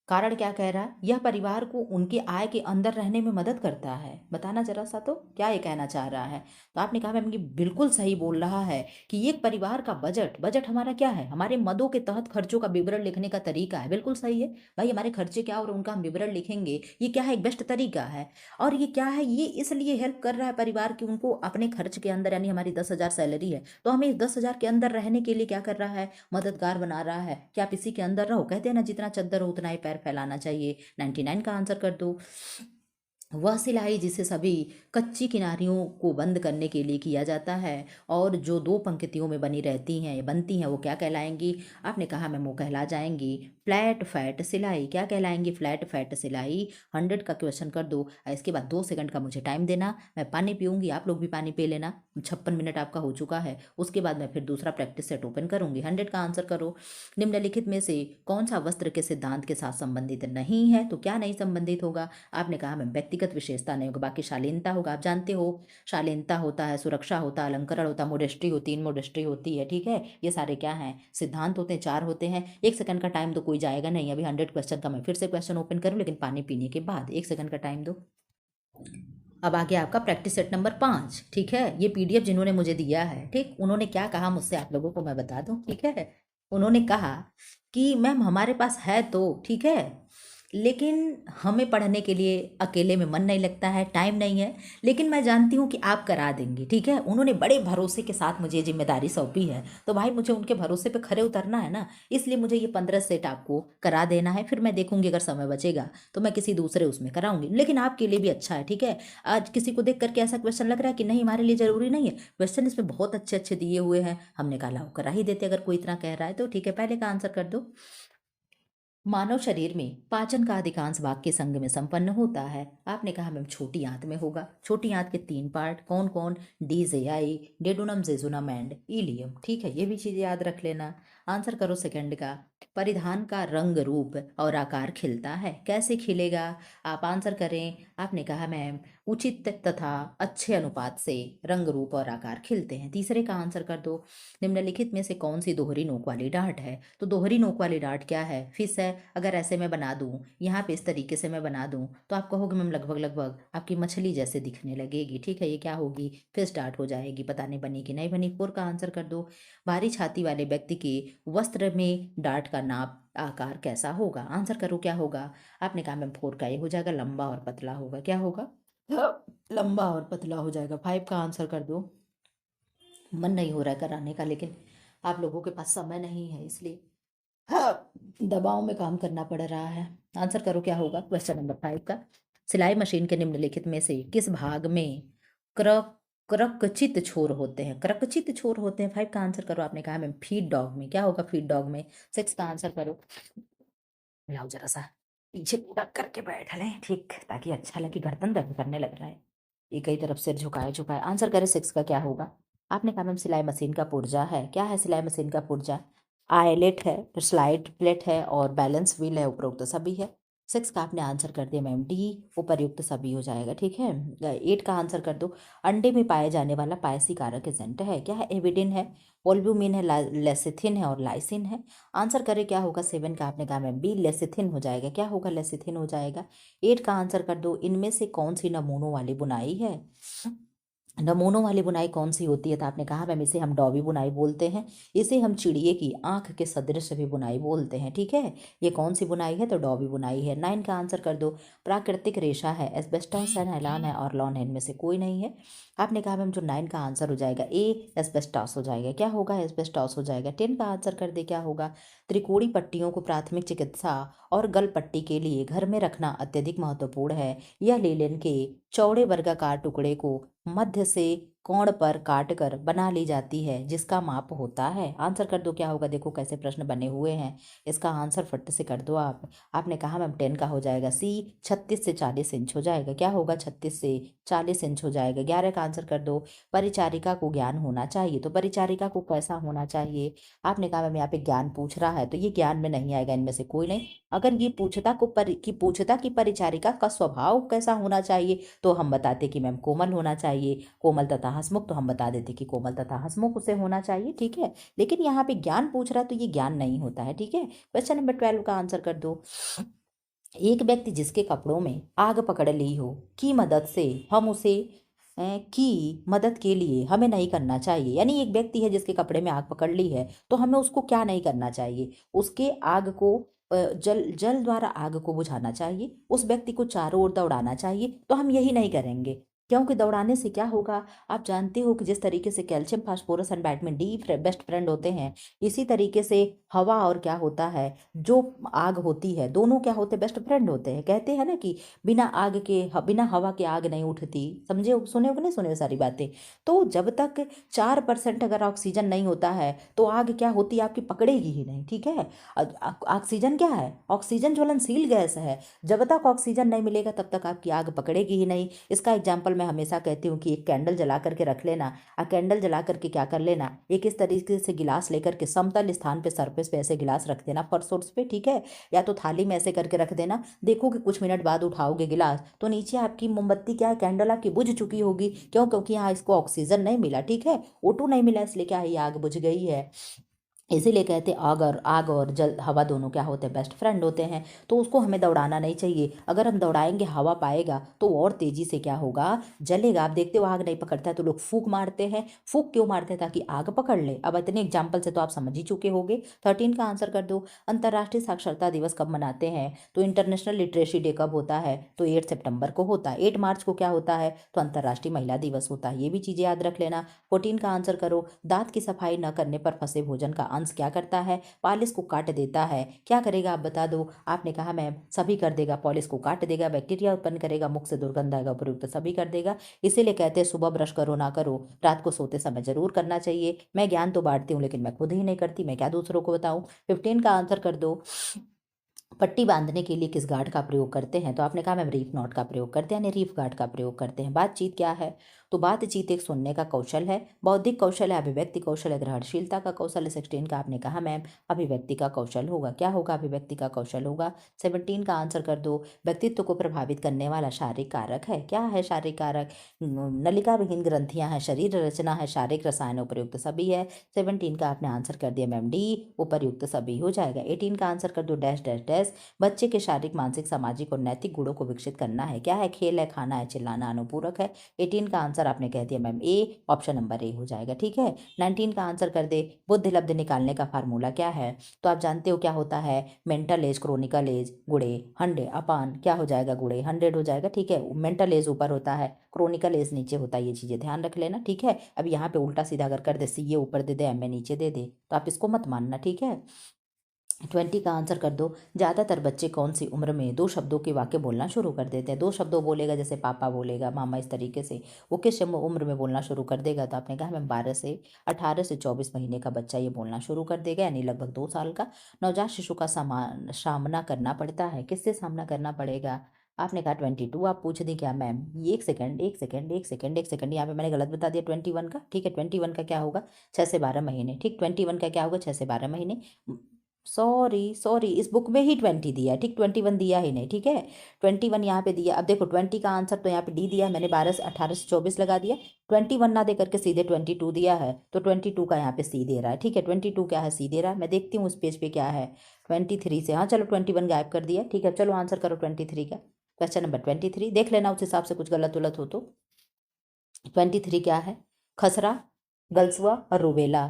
कारण क्या कह रहा है? यह परिवार को उनके आय के अंदर रहने में मदद करता है। बताना जरा सा, तो क्या ये कहना चाह रहा है? तो आपने कहा मैम ये बिल्कुल सही बोल रहा है कि एक परिवार का बजट, बजट हमारा क्या है? हमारे मदों के तहत खर्चों का विवरण लिखने का तरीका है। बिल्कुल सही है भाई, हमारे खर्चे क्या और उनका हम विवरण लिखेंगे, ये क्या है? एक बेस्ट तरीका है। और ये क्या है? ये इसलिए हेल्प कर रहा है परिवार की, उनको अपने खर्च के अंदर, यानी हमारी 10,000 सैलरी है तो हमें इस 10,000 के अंदर रहने के लिए क्या कर रहा है? मददगार बना रहा है। क्या आप इसी के अंदर रहो? कहते हैं ना जितना चद्दर हो उतना ही पैर फैलाना चाहिए। 99 का आंसर कर दो। वह सिलाई जिसे सभी कच्ची किनारियों को बंद करने के लिए किया जाता है और जो दो पंक्तियों में बनी रहती हैं बनती हैं, वो क्या कहलाएंगी? आपने कहा मैम वो कहला जाएंगी फ्लैट फैट सिलाई। क्या कहलाएंगी? फ्लैट फैट सिलाई। 100 का क्वेश्चन कर दो। इसके बाद 2 सेकंड का मुझे टाइम देना, मैं पानी पीऊंगी, आप लोग भी पानी पी लेना। 56 मिनट आपका हो चुका है, उसके बाद मैं फिर दूसरा प्रैक्टिस सेट ओपन करूंगी। 100 का आंसर करो। निम्नलिखित में से कौन सा वस्त्र के सिद्धांत के साथ संबंधित नहीं है? तो क्या नहीं संबंधित होगा? आपने कहा मैम व्यक्तिगत विशेषता नहीं होगा, बाकी शालीनता होगा। आप जानते हो शालीनता होता है, सुरक्षा होता है, अलंकरण होता है, मोडेस्ट्री होती है, मोडेस्ट्री होती है। ठीक है, ये सारे क्या हैं? सिद्धांत होते हैं, 4 होते हैं। 1 सेकंड का टाइम तो कोई जाएगा नहीं। अभी 100 क्वेश्चन का मैं फिर से क्वेश्चन ओपन करूँ, लेकिन पानी पीने के बाद। 1 सेकंड का टाइम दो। अब आ गया आपका प्रैक्टिस सेट नंबर 5। ठीक है, ये PDF जिन्होंने मुझे दिया है, ठीक, उन्होंने क्या कहा मुझसे, आप लोगों को मैं बता दूं। ठीक है, उन्होंने कहा कि मैम हमारे पास है तो ठीक है, लेकिन हमें पढ़ने के लिए अकेले में मन नहीं लगता है, टाइम नहीं है, लेकिन मैं जानती हूँ कि आप करा देंगी। ठीक है, उन्होंने बड़े भरोसे के साथ मुझे ये जिम्मेदारी सौंपी है, तो भाई मुझे उनके भरोसे पे खरे उतरना है ना, इसलिए मुझे ये 15 सेट आपको करा देना है। फिर मैं देखूंगी अगर समय बचेगा तो मैं किसी दूसरे उसमें कराऊंगी, लेकिन आपके लिए भी अच्छा है। ठीक है, आज किसी को देख करके ऐसा क्वेश्चन लग रहा है कि नहीं हमारे लिए जरूरी नहीं है, क्वेश्चन इसमें बहुत अच्छे अच्छे दिए हुए हैं, हमने कहा लाओ करा ही देते, अगर कोई इतना कह रहा है तो। ठीक है, पहले का आंसर कर दो। मानव शरीर में पाचन का अधिकांश भाग के संग में संपन्न होता है। आपने कहा मैम छोटी आंत में होगा। छोटी आंत के 3 पार्ट कौन कौन? D J I, duodenum, jejunum and ileum. ठीक है, ये भी चीजें याद रख लेना। आंसर करो सेकंड का। परिधान का रंग रूप और आकार खिलता है, कैसे खिलेगा? आप आंसर करें। आपने कहा मैम उचित तथा अच्छे अनुपात से रंग रूप और आकार खिलते हैं। तीसरे का आंसर कर दो। निम्नलिखित में से कौन सी दोहरी नोक वाली डांट है? तो दोहरी नोक वाली डांट क्या है? फिश है। अगर ऐसे मैं बना दूं, यहाँ पे इस तरीके से मैं बना दूं, तो आप कहोगे मैम लगभग लगभग आपकी मछली जैसे दिखने लगेगी। ठीक है, ये क्या होगी? फिश डांट हो जाएगी। पता नहीं बनी कि नहीं बनी। 4 का आंसर कर दो। भारी छाती वाले व्यक्ति के वस्त्र में डांट का नाप आकार कैसा होगा? आंसर करो क्या होगा? आपने कहा मैम 4 का ये हो जाएगा, लंबा और पतला होगा। क्या होगा? लंबा और पतला हो जाएगा। 5 का आंसर कर दो। मन नहीं हो रहा है कराने का, लेकिन आप लोगों के पास समय नहीं है, इसलिए हाँ, दबाव में काम करना पड़ रहा है। आंसर करो क्या होगा? क्वेश्चन नंबर 5 का। सिलाई मशीन के निम्नलिखित में से किस भाग में क्रॉक क्रकचित छोर होते हैं, क्रकचित छोर होते हैं। 5 का आंसर करो। आपने कहा मैम फीड डॉग में, क्या होगा फीड डॉग में? 6 का आंसर करो। लाओ जरा सा पीछे पूरा करके बैठ लें, ठीक, ताकि अच्छा लगे। गर्दन दर्द करने लग रहा है, एक ही तरफ सिर झुकाए झुकाए। आंसर करें 6 का क्या होगा? आपने कहा मैम सिलाई मशीन का पुर्जा है। क्या है सिलाई मशीन का पुर्जा? आयलेट है, फिर स्लाइड प्लेट है और बैलेंस व्हील है, उपरोक्त सभी है। 6 का आपने आंसर कर दिया मैम डी, उपर्युक्त सभी हो जाएगा, ठीक है। 8 का आंसर कर दो। अंडे में पाए जाने वाला पायसी कारक एजेंट है, क्या है? एविडिन है, ओल्ब्यूमिन है, लेसिथिन है और लाइसिन है। आंसर करें क्या होगा? 7 का आपने कहा मैम बी, लेसिथिन हो जाएगा। क्या होगा? लेसिथिन हो जाएगा। 8 का आंसर कर दो। इनमें से कौन सी नमूनों वाली बुनाई है? नमूनों वाली बुनाई कौन सी होती है? तो आपने कहा मैम इसे हम डॉबी बुनाई बोलते हैं, इसे हम चिड़िए की आंख के सदृश भी बुनाई बोलते हैं, ठीक है। ये कौन सी बुनाई है? तो डॉबी बुनाई है। 9 का आंसर कर दो। प्राकृतिक रेशा है, एस्बेस्टॉस है, नायलॉन है और लॉन है, इनमें से कोई नहीं है। आपने कहा मैम जो 9 का आंसर हो जाएगा ए, एस्बेस्टॉस हो जाएगा। क्या होगा? एस्बेस्टॉस हो जाएगा। 10 का आंसर कर दे, क्या होगा? त्रिकोणी पट्टियों को प्राथमिक चिकित्सा और गल पट्टी के लिए घर में रखना अत्यधिक महत्वपूर्ण है। यह लेलिन के चौड़े वर्गाकार टुकड़े को मध्य से कोण पर काटकर बना ली जाती है, जिसका माप होता है। आंसर कर दो, क्या होगा? देखो कैसे प्रश्न बने हुए हैं, इसका आंसर फट से कर दो आप। आपने कहा मैम 10 का हो जाएगा सी, 36 से 40 इंच हो जाएगा। क्या होगा? 36 से 40 इंच हो जाएगा। 11 का आंसर कर दो। परिचारिका को ज्ञान होना चाहिए, तो परिचारिका को कैसा होना चाहिए? आपने कहा मैम यहाँ पे ज्ञान पूछ रहा है, तो ये ज्ञान में नहीं आएगा, इनमें से कोई नहीं। अगर ये पूछता कि परिचारिका का स्वभाव कैसा होना चाहिए, तो हम बताते कि मैम कोमल होना चाहिए, कोमल तथा हंसमुख, तो हम बता देते कि कोमल तथा हंसमुख उसे होना चाहिए, ठीक है। लेकिन यहाँ पे ज्ञान पूछ रहा है, तो ये ज्ञान नहीं होता है, ठीक है। क्वेश्चन नंबर 12 का आंसर कर दो। एक व्यक्ति जिसके कपड़ों में आग पकड़ ली हो की मदद से हम उसे की मदद के लिए हमें नहीं करना चाहिए। यानी एक व्यक्ति है जिसके कपड़े में आग पकड़ ली है, तो हमें उसको क्या नहीं करना चाहिए? उसके आग को जल जल द्वारा आग को बुझाना चाहिए, उस व्यक्ति को चारों ओर दौड़ाना चाहिए, तो हम यही नहीं करेंगे। क्योंकि दौड़ाने से क्या होगा? आप जानते हो कि जिस तरीके से calcium phosphorus and vitamin D best friend होते हैं, इसी तरीके से हवा और क्या होता है, जो आग होती है, दोनों क्या होते हैं? बेस्ट फ्रेंड होते हैं। कहते हैं ना कि बिना हवा के आग नहीं उठती। समझे हो, सुने हो कि नहीं सुने हो सारी बातें? तो जब तक 4% अगर ऑक्सीजन नहीं होता है, तो आग क्या होती है? आपकी पकड़ेगी ही नहीं, ठीक है। ऑक्सीजन क्या है? ऑक्सीजन ज्वलनशील गैस है। जब तक ऑक्सीजन नहीं मिलेगा, तब तक आपकी आग पकड़ेगी ही नहीं। इसका एग्जाम्पल मैं हमेशा कहती हूँ कि एक कैंडल जला करके रख लेना, और कैंडल जला करके क्या कर लेना, एक इस तरीके से गिलास लेकर के समतल स्थान पे, सरफेस पे ऐसे गिलास रख देना, फर्श सोर्स पे, ठीक है। या तो थाली में ऐसे करके रख देना। देखो कि कुछ मिनट बाद उठाओगे गिलास, तो नीचे आपकी मोमबत्ती क्या है, कैंडल आपकी बुझ चुकी होगी। क्यों? क्योंकि यहाँ इसको ऑक्सीजन नहीं मिला, ठीक है, O2 नहीं मिला, इसलिए क्या है, ये आग बुझ गई है। इसीलिए कहते हैं आग और जल हवा दोनों क्या होते हैं? बेस्ट फ्रेंड होते हैं। तो उसको हमें दौड़ाना नहीं चाहिए। अगर हम दौड़ाएंगे, हवा पाएगा तो और तेजी से क्या होगा? जलेगा। आप देखते हो आग नहीं पकड़ता है तो लोग फूंक मारते हैं। फूंक क्यों मारते हैं? ताकि आग पकड़ ले। अब इतने एग्जाम्पल से तो आप समझ ही चुके होंगे। 13 का आंसर कर दो। अंतर्राष्ट्रीय साक्षरता दिवस कब मनाते हैं? तो इंटरनेशनल लिटरेसी डे कब होता है? तो 8 सितंबर को होता है। 8 मार्च को क्या होता है? तो अंतर्राष्ट्रीय महिला दिवस होता है। ये भी चीजें याद रख लेना। 14 का आंसर करो। दांत की सफाई न करने पर फंसे भोजन का अंश क्या करता है? पॉलिश को काट देता है। क्या करेगा? आप बता दो। आपने कहा मैम सभी कर देगा, पॉलिश को काट देगा, बैक्टीरिया उत्पन्न करेगा, मुख से दुर्गंध आएगा, उपयुक्त सभी कर देगा। इसीलिए कहते हैं सुबह ब्रश करो ना करो, रात को सोते समय जरूर करना चाहिए। मैं ज्ञान तो बांटती हूँ, लेकिन मैं खुद ही नहीं करती, मैं क्या दूसरों को बताऊं। 15 का आंसर कर दो। पट्टी बांधने के लिए किस गार्ड का प्रयोग करते हैं? तो आपने कहा मैम रीफ नॉट का प्रयोग करते हैं, यानी रीफ गार्ड का प्रयोग करते हैं। बातचीत क्या है? तो बातचीत एक सुनने का कौशल है, बौद्धिक कौशल है, अभिव्यक्ति कौशल है, ग्रहणशीलता का कौशल है। 16 का आपने कहा मैम अभिव्यक्ति का कौशल होगा। क्या होगा? अभिव्यक्ति का कौशल होगा। 17 का आंसर कर दो। व्यक्तित्व को प्रभावित करने वाला शारीरिक कारक है। क्या है शारीरिक कारक? नलिका विहीन ग्रंथियां हैं, शरीर रचना है, शारीरिक रसायन, उपयुक्त सभी है। 17 का आपने आंसर कर दिया मैम डी, उपयुक्त सभी हो जाएगा। 18 का आंसर कर दो। Dash dash dash. बच्चे के शारीरिक, मानसिक, सामाजिक और नैतिक गुणों को विकसित करना है। क्या है? खेल है, खाना है, चिल्लाना, अनुपूरक है। 18 का आंसर आपने कह दिया ma'am A, option number A हो जाएगा, ठीक है। 19 का आंसर कर दे। बुद्धि लब्ध निकालने का फार्मूला क्या है? तो आप जानते हो क्या होता है? मेंटल एज, क्रोनिकल एज, गुणे 100 अपान क्या हो जाएगा? गुणे 100 हो जाएगा, ठीक है। मेंटल एज ऊपर होता है, क्रोनिकल एज नीचे होता है, ये चीजें ध्यान रख लेना, ठीक है। अब यहाँ पे उल्टा सीधा अगर कर दे, सी ए ऊपर दे दे, एम ए नीचे दे दे, तो आप इसको मत मानना, ठीक है। 20 का आंसर कर दो। ज़्यादातर बच्चे कौन सी उम्र में दो शब्दों के वाक्य बोलना शुरू कर देते हैं? दो शब्दों बोलेगा, जैसे पापा बोलेगा, मामा, इस तरीके से वो किस उम्र में बोलना शुरू कर देगा? तो आपने कहा मैम 18 से 24 महीने का बच्चा ये बोलना शुरू कर देगा, यानी लगभग 2 साल का। नवजात शिशु का सामना करना पड़ता है, किससे सामना करना पड़ेगा? आपने कहा 22। आप पूछ दी क्या मैम? ये 1 सेकंड 1 सेकंड 1 सेकंड 1 सेकंड, यहाँ पे मैंने गलत बता दिया 21 का। ठीक है, 21 का क्या होगा? 6 से 12 महीने। ठीक, 21 का क्या होगा? 6 से 12 महीने। सॉरी सॉरी, इस बुक में ही 20 दिया है, ठीक, 21 दिया ही नहीं। ठीक है, 21 यहाँ पे दिया। अब देखो 20 का आंसर तो यहाँ पे डी दिया है, मैंने 18 से 24 लगा दिया। 21 ना दे करके सीधे 22 दिया है, तो 22 का यहाँ पे सी दे रहा है। ठीक है, 22 क्या है? सी दे रहा है। मैं देखती हूँ उस पेज पे क्या है। 23 से, हाँ चलो 21 गायब कर दिया। ठीक है, चलो आंसर करो 23 का। क्वेश्चन नंबर 23, देख लेना उस हिसाब से कुछ गलत उलत हो तो। 23 क्या है? खसरा, गलसुआ और रूबेला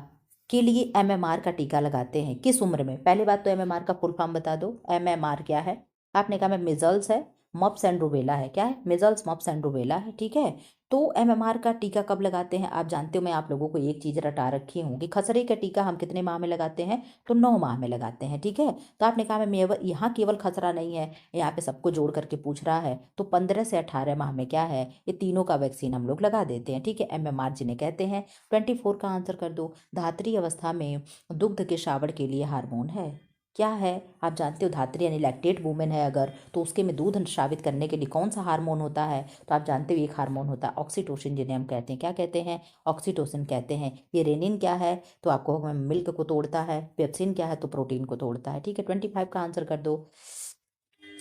के लिए एमएमआर का टीका लगाते हैं किस उम्र में? पहले बात तो एमएमआर का फुल फॉर्म बता दो। एमएमआर क्या है? आपने कहा मैं मिजल्स है, मप्स एंड रूबेला है। क्या है? मिजल्स, मप्स एंड रूबेला है। ठीक है, तो एमएमआर का टीका कब लगाते हैं? आप जानते हो मैं आप लोगों को एक चीज रटा रखी हूँ कि खसरे का टीका हम कितने माह में लगाते हैं? तो 9 माह में लगाते हैं। ठीक है, तो आपने कहा मैं यहाँ केवल खसरा नहीं है, यहाँ पे सबको जोड़ करके पूछ रहा है, तो 15 से 18 माह में क्या है? ये तीनों का वैक्सीन हम लोग लगा देते हैं। ठीक है, एमएमआर जिन्हें कहते हैं। 24 का आंसर कर दो। धात्री अवस्था में दुग्ध के श्रावण के लिए हार्मोन है, क्या है? आप जानते हो धात्री यानी लैक्टेट वुमेन है अगर, तो उसके में दूध स्रावित करने के लिए कौन सा हार्मोन होता है? तो आप जानते हो एक हार्मोन होता है ऑक्सीटोसिन, जिन्हें हम कहते हैं, क्या कहते हैं? ऑक्सीटोसिन कहते हैं। ये रेनिन क्या है? तो आपको मिल्क को तोड़ता है। पेप्सिन क्या है? तो प्रोटीन को तोड़ता है। ठीक है, 25 का आंसर कर दो।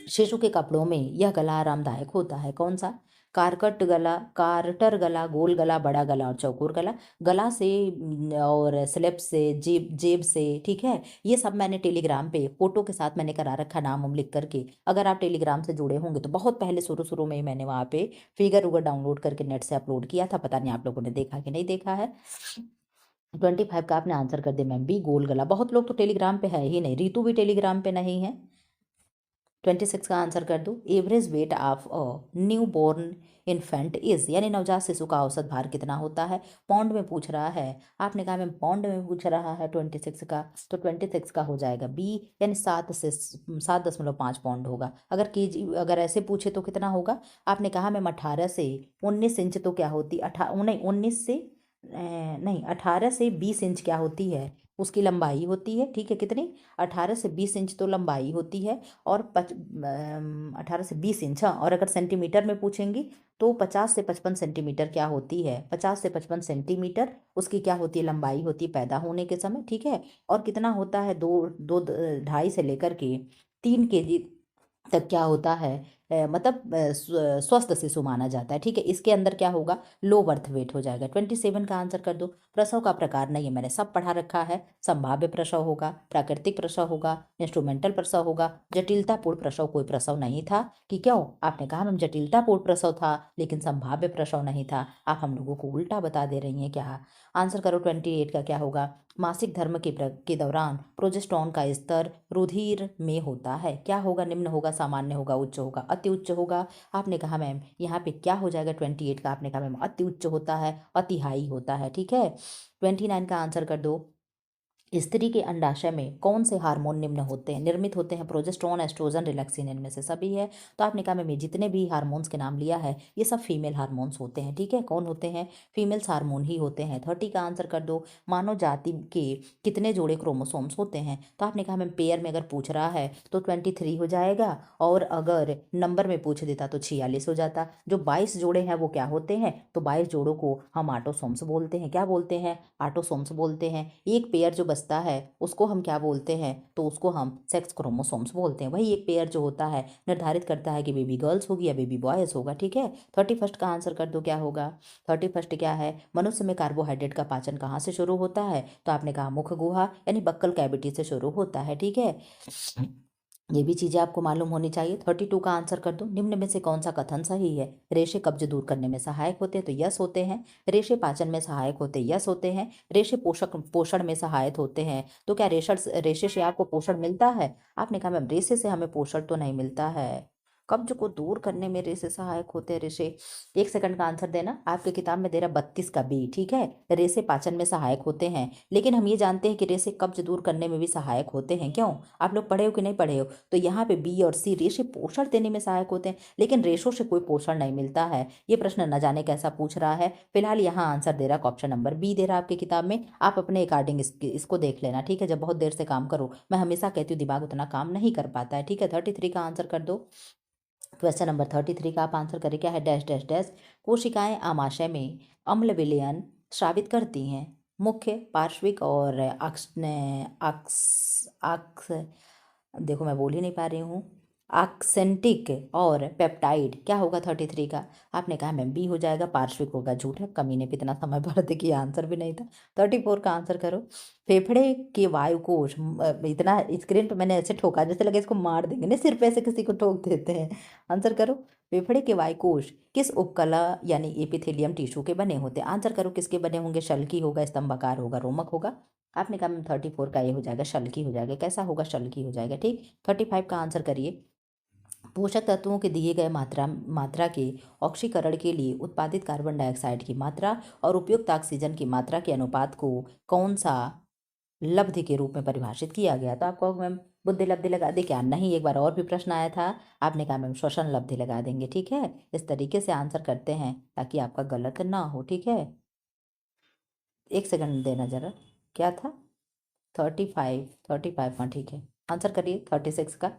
शिशु के कपड़ों में यह गला आरामदायक होता है, कौन सा? कारकट गला, कार्टर गला, गोल गला, बड़ा गला और चौकोर गला। गला से और स्लिप से, जेब जेब से। ठीक है, ये सब मैंने टेलीग्राम पे फोटो के साथ मैंने करा रखा, नाम उम लिख करके। अगर आप टेलीग्राम से जुड़े होंगे तो बहुत पहले शुरू शुरू में ही मैंने वहाँ पे फिगर उगर डाउनलोड करके नेट से अपलोड किया था। पता नहीं आप लोगों ने देखा कि नहीं देखा है। 25 का आपने आंसर कर दिया मैम बी, गोल गला। बहुत लोग तो टेलीग्राम पे है ही नहीं, रितु भी टेलीग्राम पे नहीं है। 26 का आंसर कर दो। Average weight of a newborn infant is, यानी नवजात शिशु का औसत भार कितना होता है? पौंड में पूछ रहा है। आपने कहा मैम पौंड में पूछ रहा है 26 का, तो 26 का हो जाएगा बी, यानी 7.5 पौंड होगा। अगर केजी अगर ऐसे पूछे तो कितना होगा? आपने कहा मैम 18 से 19 इंच तो क्या होती? नहीं 19 से नहीं 18 से 20 इंच क्या होती है? उसकी लंबाई होती है। ठीक है, कितनी? 18 से 20 इंच तो लंबाई होती है। और 18 से 20 इंच, हाँ। और अगर सेंटीमीटर में पूछेंगी तो 50 से 55 सेंटीमीटर क्या होती है? 50 से 55 सेंटीमीटर उसकी क्या होती है? लंबाई होती है पैदा होने के समय। ठीक है, और कितना होता है? दो दो 2.5 से लेकर के 3 केजी तक क्या होता है? मतलब स्वस्थ शिशु माना जाता है। ठीक है, इसके अंदर क्या होगा? लो बर्थ वेट हो जाएगा। 27 का आंसर कर दो। प्रसव का प्रकार नहीं है, मैंने सब पढ़ा रखा है। संभाव्य प्रसव होगा, प्राकृतिक प्रसव होगा, इंस्ट्रूमेंटल प्रसव होगा, जटिलतापूर्ण प्रसव कोई प्रसव नहीं था। कि क्यों? आपने कहा मैम जटिलतापूर्ण प्रसव था लेकिन संभाव्य प्रसव नहीं था। आप हम लोगों को उल्टा बता दे रही हैं क्या? आंसर करो 28 का क्या होगा? मासिक धर्म के दौरान प्रोजेस्टेरॉन का स्तर रुधिर में होता है, क्या होगा? निम्न होगा, सामान्य होगा, उच्च होगा, अति उच्च होगा। आपने कहा मैम यहाँ पे क्या हो जाएगा? 28 का आपने कहा मैम अति उच्च होता है, अति हाई होता है। ठीक है, 29 का आंसर कर दो। स्त्री के अंडाशय में कौन से हार्मोन निम्न होते हैं, निर्मित होते हैं? प्रोजेस्टेरॉन, एस्ट्रोजन, रिलैक्सिन, इनमें से सभी है। तो आपने कहा मैं जितने भी हार्मोन्स के नाम लिया है ये सब फीमेल हार्मोन्स होते हैं। ठीक है, कौन होते हैं? फीमेल्स हार्मोन ही होते हैं। 30 का आंसर कर दो। मानव जाति के कितने जोड़े क्रोमोसोम्स होते हैं? तो आपने कहा मैम पेयर में अगर पूछ रहा है तो 23 हो जाएगा, और अगर नंबर में पूछ देता तो 46 हो जाता। जो 22 जोड़े हैं वो क्या होते हैं? तो 22 जोड़ों को हम ऑटोसोम्स बोलते हैं। क्या बोलते हैं? ऑटोसोम्स बोलते हैं। एक पेयर जो बचता है उसको हम क्या बोलते हैं? तो उसको हम सेक्स क्रोमोसोम्स बोलते हैं। वही एक पेयर जो होता है निर्धारित करता है कि बेबी गर्ल्स होगी या बेबी बॉयज होगा। ठीक है, 31 का आंसर कर दो क्या होगा? 31 क्या है? मनुष्य में कार्बोहाइड्रेट का पाचन कहाँ से शुरू होता है? तो आपने कहा मुख गुहा यानी बक्कल कैविटी से शुरू होता है। ठीक है, ये भी चीजें आपको मालूम होनी चाहिए। 32 का आंसर कर दो। निम्न में से कौन सा कथन सही है? रेशे कब्ज दूर करने में सहायक होते हैं तो यस होते हैं। रेशे पाचन में सहायक होते हैं, यस होते हैं। रेशे पोषण में सहायक होते हैं, तो क्या रेशे से आपको पोषण मिलता है? आपने कहा मैम रेशे से हमें पोषण तो नहीं मिलता है। कब्ज को दूर करने में रेशे सहायक होते हैं। रेशे 1 सेकंड का आंसर देना। आपके किताब में दे रहा 32 का बी, ठीक है। रेशे पाचन में सहायक होते हैं, लेकिन हम ये जानते हैं कि रेशे कब्ज दूर करने में भी सहायक होते हैं। क्यों? आप लोग पढ़े हो कि नहीं पढ़े हो? तो यहाँ पे बी और सी, रेशे पोषण देने में सहायक होते हैं, लेकिन रेशों से कोई पोषण नहीं मिलता है। ये प्रश्न न जाने कैसा पूछ रहा है। फिलहाल यहाँ आंसर दे रहा है ऑप्शन नंबर बी दे रहा है आपकी किताब में। आप अपने अकॉर्डिंग इसको देख लेना, ठीक है। जब बहुत देर से काम करो, मैं हमेशा कहती हूँ दिमाग उतना काम नहीं कर पाता है, ठीक है। 33 का आंसर कर दो। क्वेश्चन नंबर 33 का आप आंसर करें। क्या है? Dash dash dash. कोशिकाएं आमाशय में अम्ल विलयन स्रावित करती हैं। मुख्य, पार्श्विक और अक्स अक्स देखो मैं बोल ही नहीं पा रही हूँ। ऑक्सेंटिक और पेप्टाइड। क्या होगा 33 का? आपने कहा मैम बी हो जाएगा। पार्श्विक होगा। झूठ है, कमीने पे इतना समय भर दे कि आंसर भी नहीं था। 34 का आंसर करो। फेफड़े के वायुकोश, इतना स्क्रीन पे मैंने ऐसे ठोका जैसे लगे इसको मार देंगे, नहीं सिर्फ ऐसे किसी को ठोक देते हैं। आंसर करो। फेफड़े के वायुकोश किस उपकला यानी एपिथेलियम टिश्यू के बने होते हैं? आंसर करो किसके बने होंगे? शल्की होगा, स्तंभाकार होगा, रोमक होगा। आपने कहा मैम 34 का ये हो जाएगा, शल्की हो जाएगा। कैसा होगा? शल्की हो जाएगा, ठीक। 35 का आंसर करिए। पोषक तत्वों के दिए गए मात्रा के ऑक्सीकरण के लिए उत्पादित कार्बन डाइऑक्साइड की मात्रा और उपयुक्त ऑक्सीजन की मात्रा के अनुपात को कौन सा लब्धि के रूप में परिभाषित किया गया? तो आपको मैम बुद्धि लब्धि लगा दे क्या? नहीं, एक बार और भी प्रश्न आया था, आपने कहा मैम श्वसन लब्धि लगा देंगे, ठीक है। इस तरीके से आंसर करते हैं ताकि आपका गलत ना हो, ठीक है। 1 सेकंड देना जरा। क्या था? 35 हाँ ठीक है। आंसर करिए 36 का।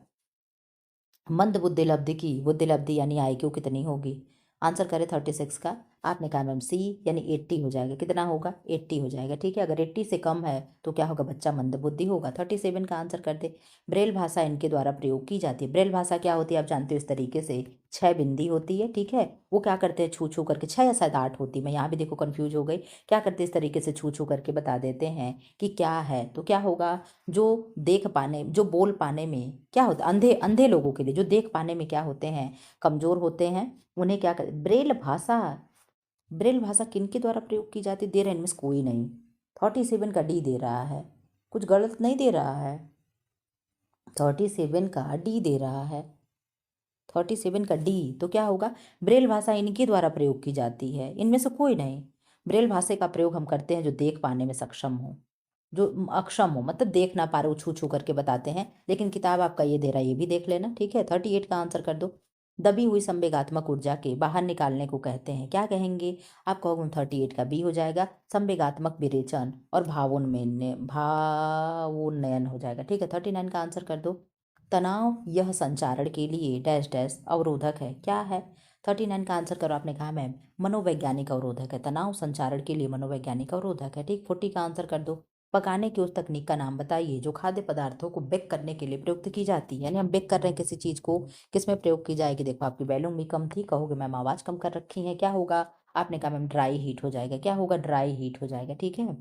मंद बुद्धि लब्धि की बुद्धि लब्धि यानी IQ कितनी होगी? आंसर करें 36 का। आपने कहा मैम सी यानी 80 हो जाएगा। कितना होगा? 80 हो जाएगा, ठीक है। अगर 80 से कम है तो क्या होगा? बच्चा मंद बुद्धि होगा। 37 का आंसर कर दे। ब्रेल भाषा इनके द्वारा प्रयोग की जाती है। ब्रेल भाषा क्या होती है आप जानते हो? इस तरीके से 6 बिंदी होती है, ठीक है। वो क्या करते हैं? छू छू करके 6 या शायद 8 होती है, मैं यहाँ भी देखो कन्फ्यूज हो गई। क्या करते हैं? इस तरीके से छू छू करके बता देते हैं कि क्या है। तो क्या होगा? जो देख पाने, जो बोल पाने में क्या होता है, अंधे अंधे लोगों के लिए जो देख पाने में क्या होते हैं? कमजोर होते हैं। उन्हें क्या कर ब्रेल भाषा किनके द्वारा प्रयोग की जाती? दे रहे हैं इनमें से कोई नहीं। 37 का डी दे रहा है, कुछ गलत नहीं दे रहा है। 37 का डी दे रहा है। 37 का डी। तो क्या होगा? ब्रेल भाषा इनके द्वारा प्रयोग की जाती है, इनमें से कोई नहीं। ब्रेल भाषा का प्रयोग हम करते हैं जो देख पाने में सक्षम हो, जो अक्षम हो, मतलब देख ना पा रहे हो, छू छू करके बताते हैं। लेकिन किताब आपका ये दे रहा है, ये भी देख लेना, ठीक है। 38 का आंसर कर दो। दबी हुई संवेगात्मक ऊर्जा के बाहर निकालने को कहते हैं। क्या कहेंगे? आप कहोगे 38 का बी हो जाएगा। संवेगात्मक विरेचन और भावोन्नयन हो जाएगा, ठीक है। 39 का आंसर कर दो। तनाव यह संचारण के लिए डैश डैश अवरोधक है। क्या है? 39 का आंसर करो। आपने कहा मैम मनोवैज्ञानिक अवरोधक है। तनाव संचारण के लिए मनोवैज्ञानिक अवरोधक है, ठीक। 40 का आंसर कर दो। पकाने की उस तकनीक का नाम बताइए जो खाद्य पदार्थों को बेक करने के लिए प्रयुक्त की जाती है। यानी हम बेक कर रहे हैं किसी चीज को, किस में प्रयोग की जाएगी? देखो आपकी वॉल्यूम भी कम थी, कहोगे मैम आवाज कम कर रखी है। क्या होगा? आपने कहा मैम ड्राई हीट हो जाएगा। क्या होगा? ड्राई हीट हो जाएगा, ठीक है।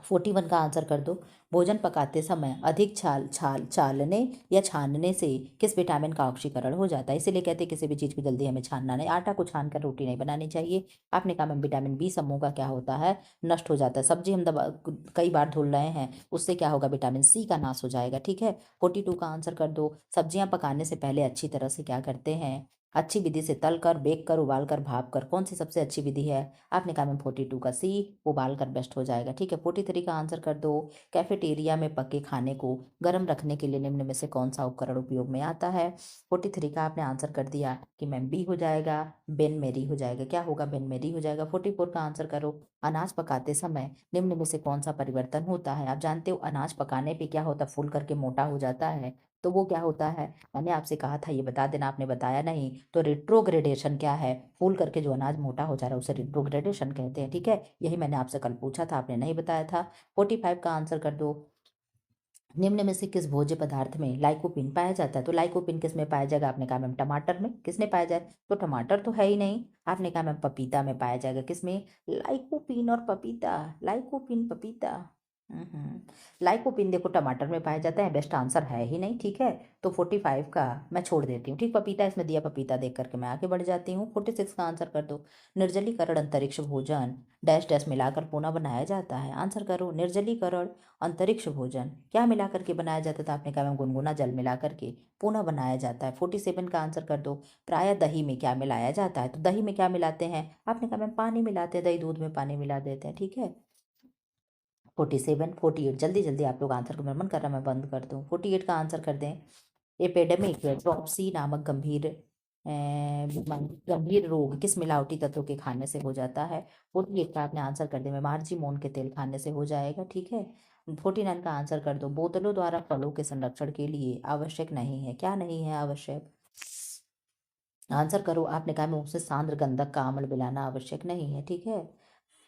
41 का आंसर कर दो। भोजन पकाते समय अधिक छाल छाल चालने या छानने से किस विटामिन का ऑक्सीकरण हो जाता है? इसीलिए कहते हैं किसी भी चीज़ को जल्दी हमें छानना नहीं, आटा को छान कर रोटी नहीं बनानी चाहिए। आपने कहा मैम विटामिन बी समूह का क्या होता है? नष्ट हो जाता है। सब्जी हम दबा कई बार धुल रहे हैं, उससे क्या होगा? विटामिन सी का नाश हो जाएगा, ठीक है। 42 का आंसर कर दो। सब्जियां पकाने से पहले अच्छी तरह से क्या करते हैं? अच्छी विधि से तल कर, बेक कर, उबाल कर, भाप कर। कौन सी सबसे अच्छी विधि है? आपने कहा मैम 42 का सी, उबाल कर बेस्ट हो जाएगा, ठीक है। 43 का आंसर कर दो। कैफेटेरिया में पके खाने को गर्म रखने के लिए निम्न में से कौन सा उपकरण उपयोग में आता है? 43 का आपने आंसर कर दिया कि मैम बी हो जाएगा, बेन मेरी हो जाएगा। क्या होगा? बेन मेरी हो जाएगा। 44 का आंसर करो। अनाज पकाते समय निम्न में से कौन सा परिवर्तन होता है? आप जानते हो अनाज पकाने पे क्या होता है? फूल करके मोटा हो जाता है। तो वो क्या होता है? मैंने आपसे कहा था ये बता देना, आपने बताया नहीं। तो रिट्रोग्रेडेशन क्या है? फूल करके जो अनाज मोटा हो जा रहा है उसे रिट्रोग्रेडेशन कहते हैं, ठीक है। यही मैंने आपसे कल पूछा था, आपने नहीं बताया था। 45 का आंसर कर दो। निम्न में से किस भोज्य पदार्थ में लाइकोपिन पाया जाता है? तो लाइकोपिन किस में पाया जाएगा? आपने कहा मैम टमाटर में। किसने पाया जाए? तो टमाटर तो है ही नहीं। आपने कहा मैम पपीता में पाया जाएगा। किसमें? लाइकोपिन और पपीता, लाइकोपिन पपीता। लाइकोपीन देखो टमाटर में पाया जाता है, बेस्ट आंसर है ही नहीं, ठीक है। तो 45 का मैं छोड़ देती हूँ, ठीक। पपीता इसमें दिया, पपीता देख करके मैं आगे बढ़ जाती हूँ। 46 का आंसर कर दो। निर्जलीकरण अंतरिक्ष भोजन डैश डैश मिलाकर पुनः बनाया जाता है, आंसर करो। निर्जलीकरण अंतरिक्ष भोजन क्या मिला करके बनाया जाता था? आपने कहा मैम गुनगुना जल मिला करके पुनः बनाया जाता है। 47 का आंसर कर दो। प्रायः दही में क्या मिलाया जाता है? तो दही में क्या मिलाते हैं? आपने कहा मैम पानी मिलाते हैं, दही दूध में पानी मिला देते हैं, ठीक है। 47, 48, जल्दी जल्दी आप लोग आंसर को, मेरा मन कर रहा है मैं बंद कर दूं। 48 का आंसर कर दें। एपिडेमिक ड्रॉपसी नामक गंभीर रोग किस मिलावटी तत्व के खाने से हो जाता है? 48 का आपने आंसर कर दिया, मैं मार्जी मोन के तेल खाने से हो जाएगा, ठीक है। 49 का आंसर कर दो। बोतलों द्वारा फलों के संरक्षण के लिए आवश्यक नहीं है, क्या नहीं है आवश्यक? आंसर करो। आपने कहा मैं उससे सांद्र गंधक का अम्ल मिलाना आवश्यक नहीं है, ठीक है।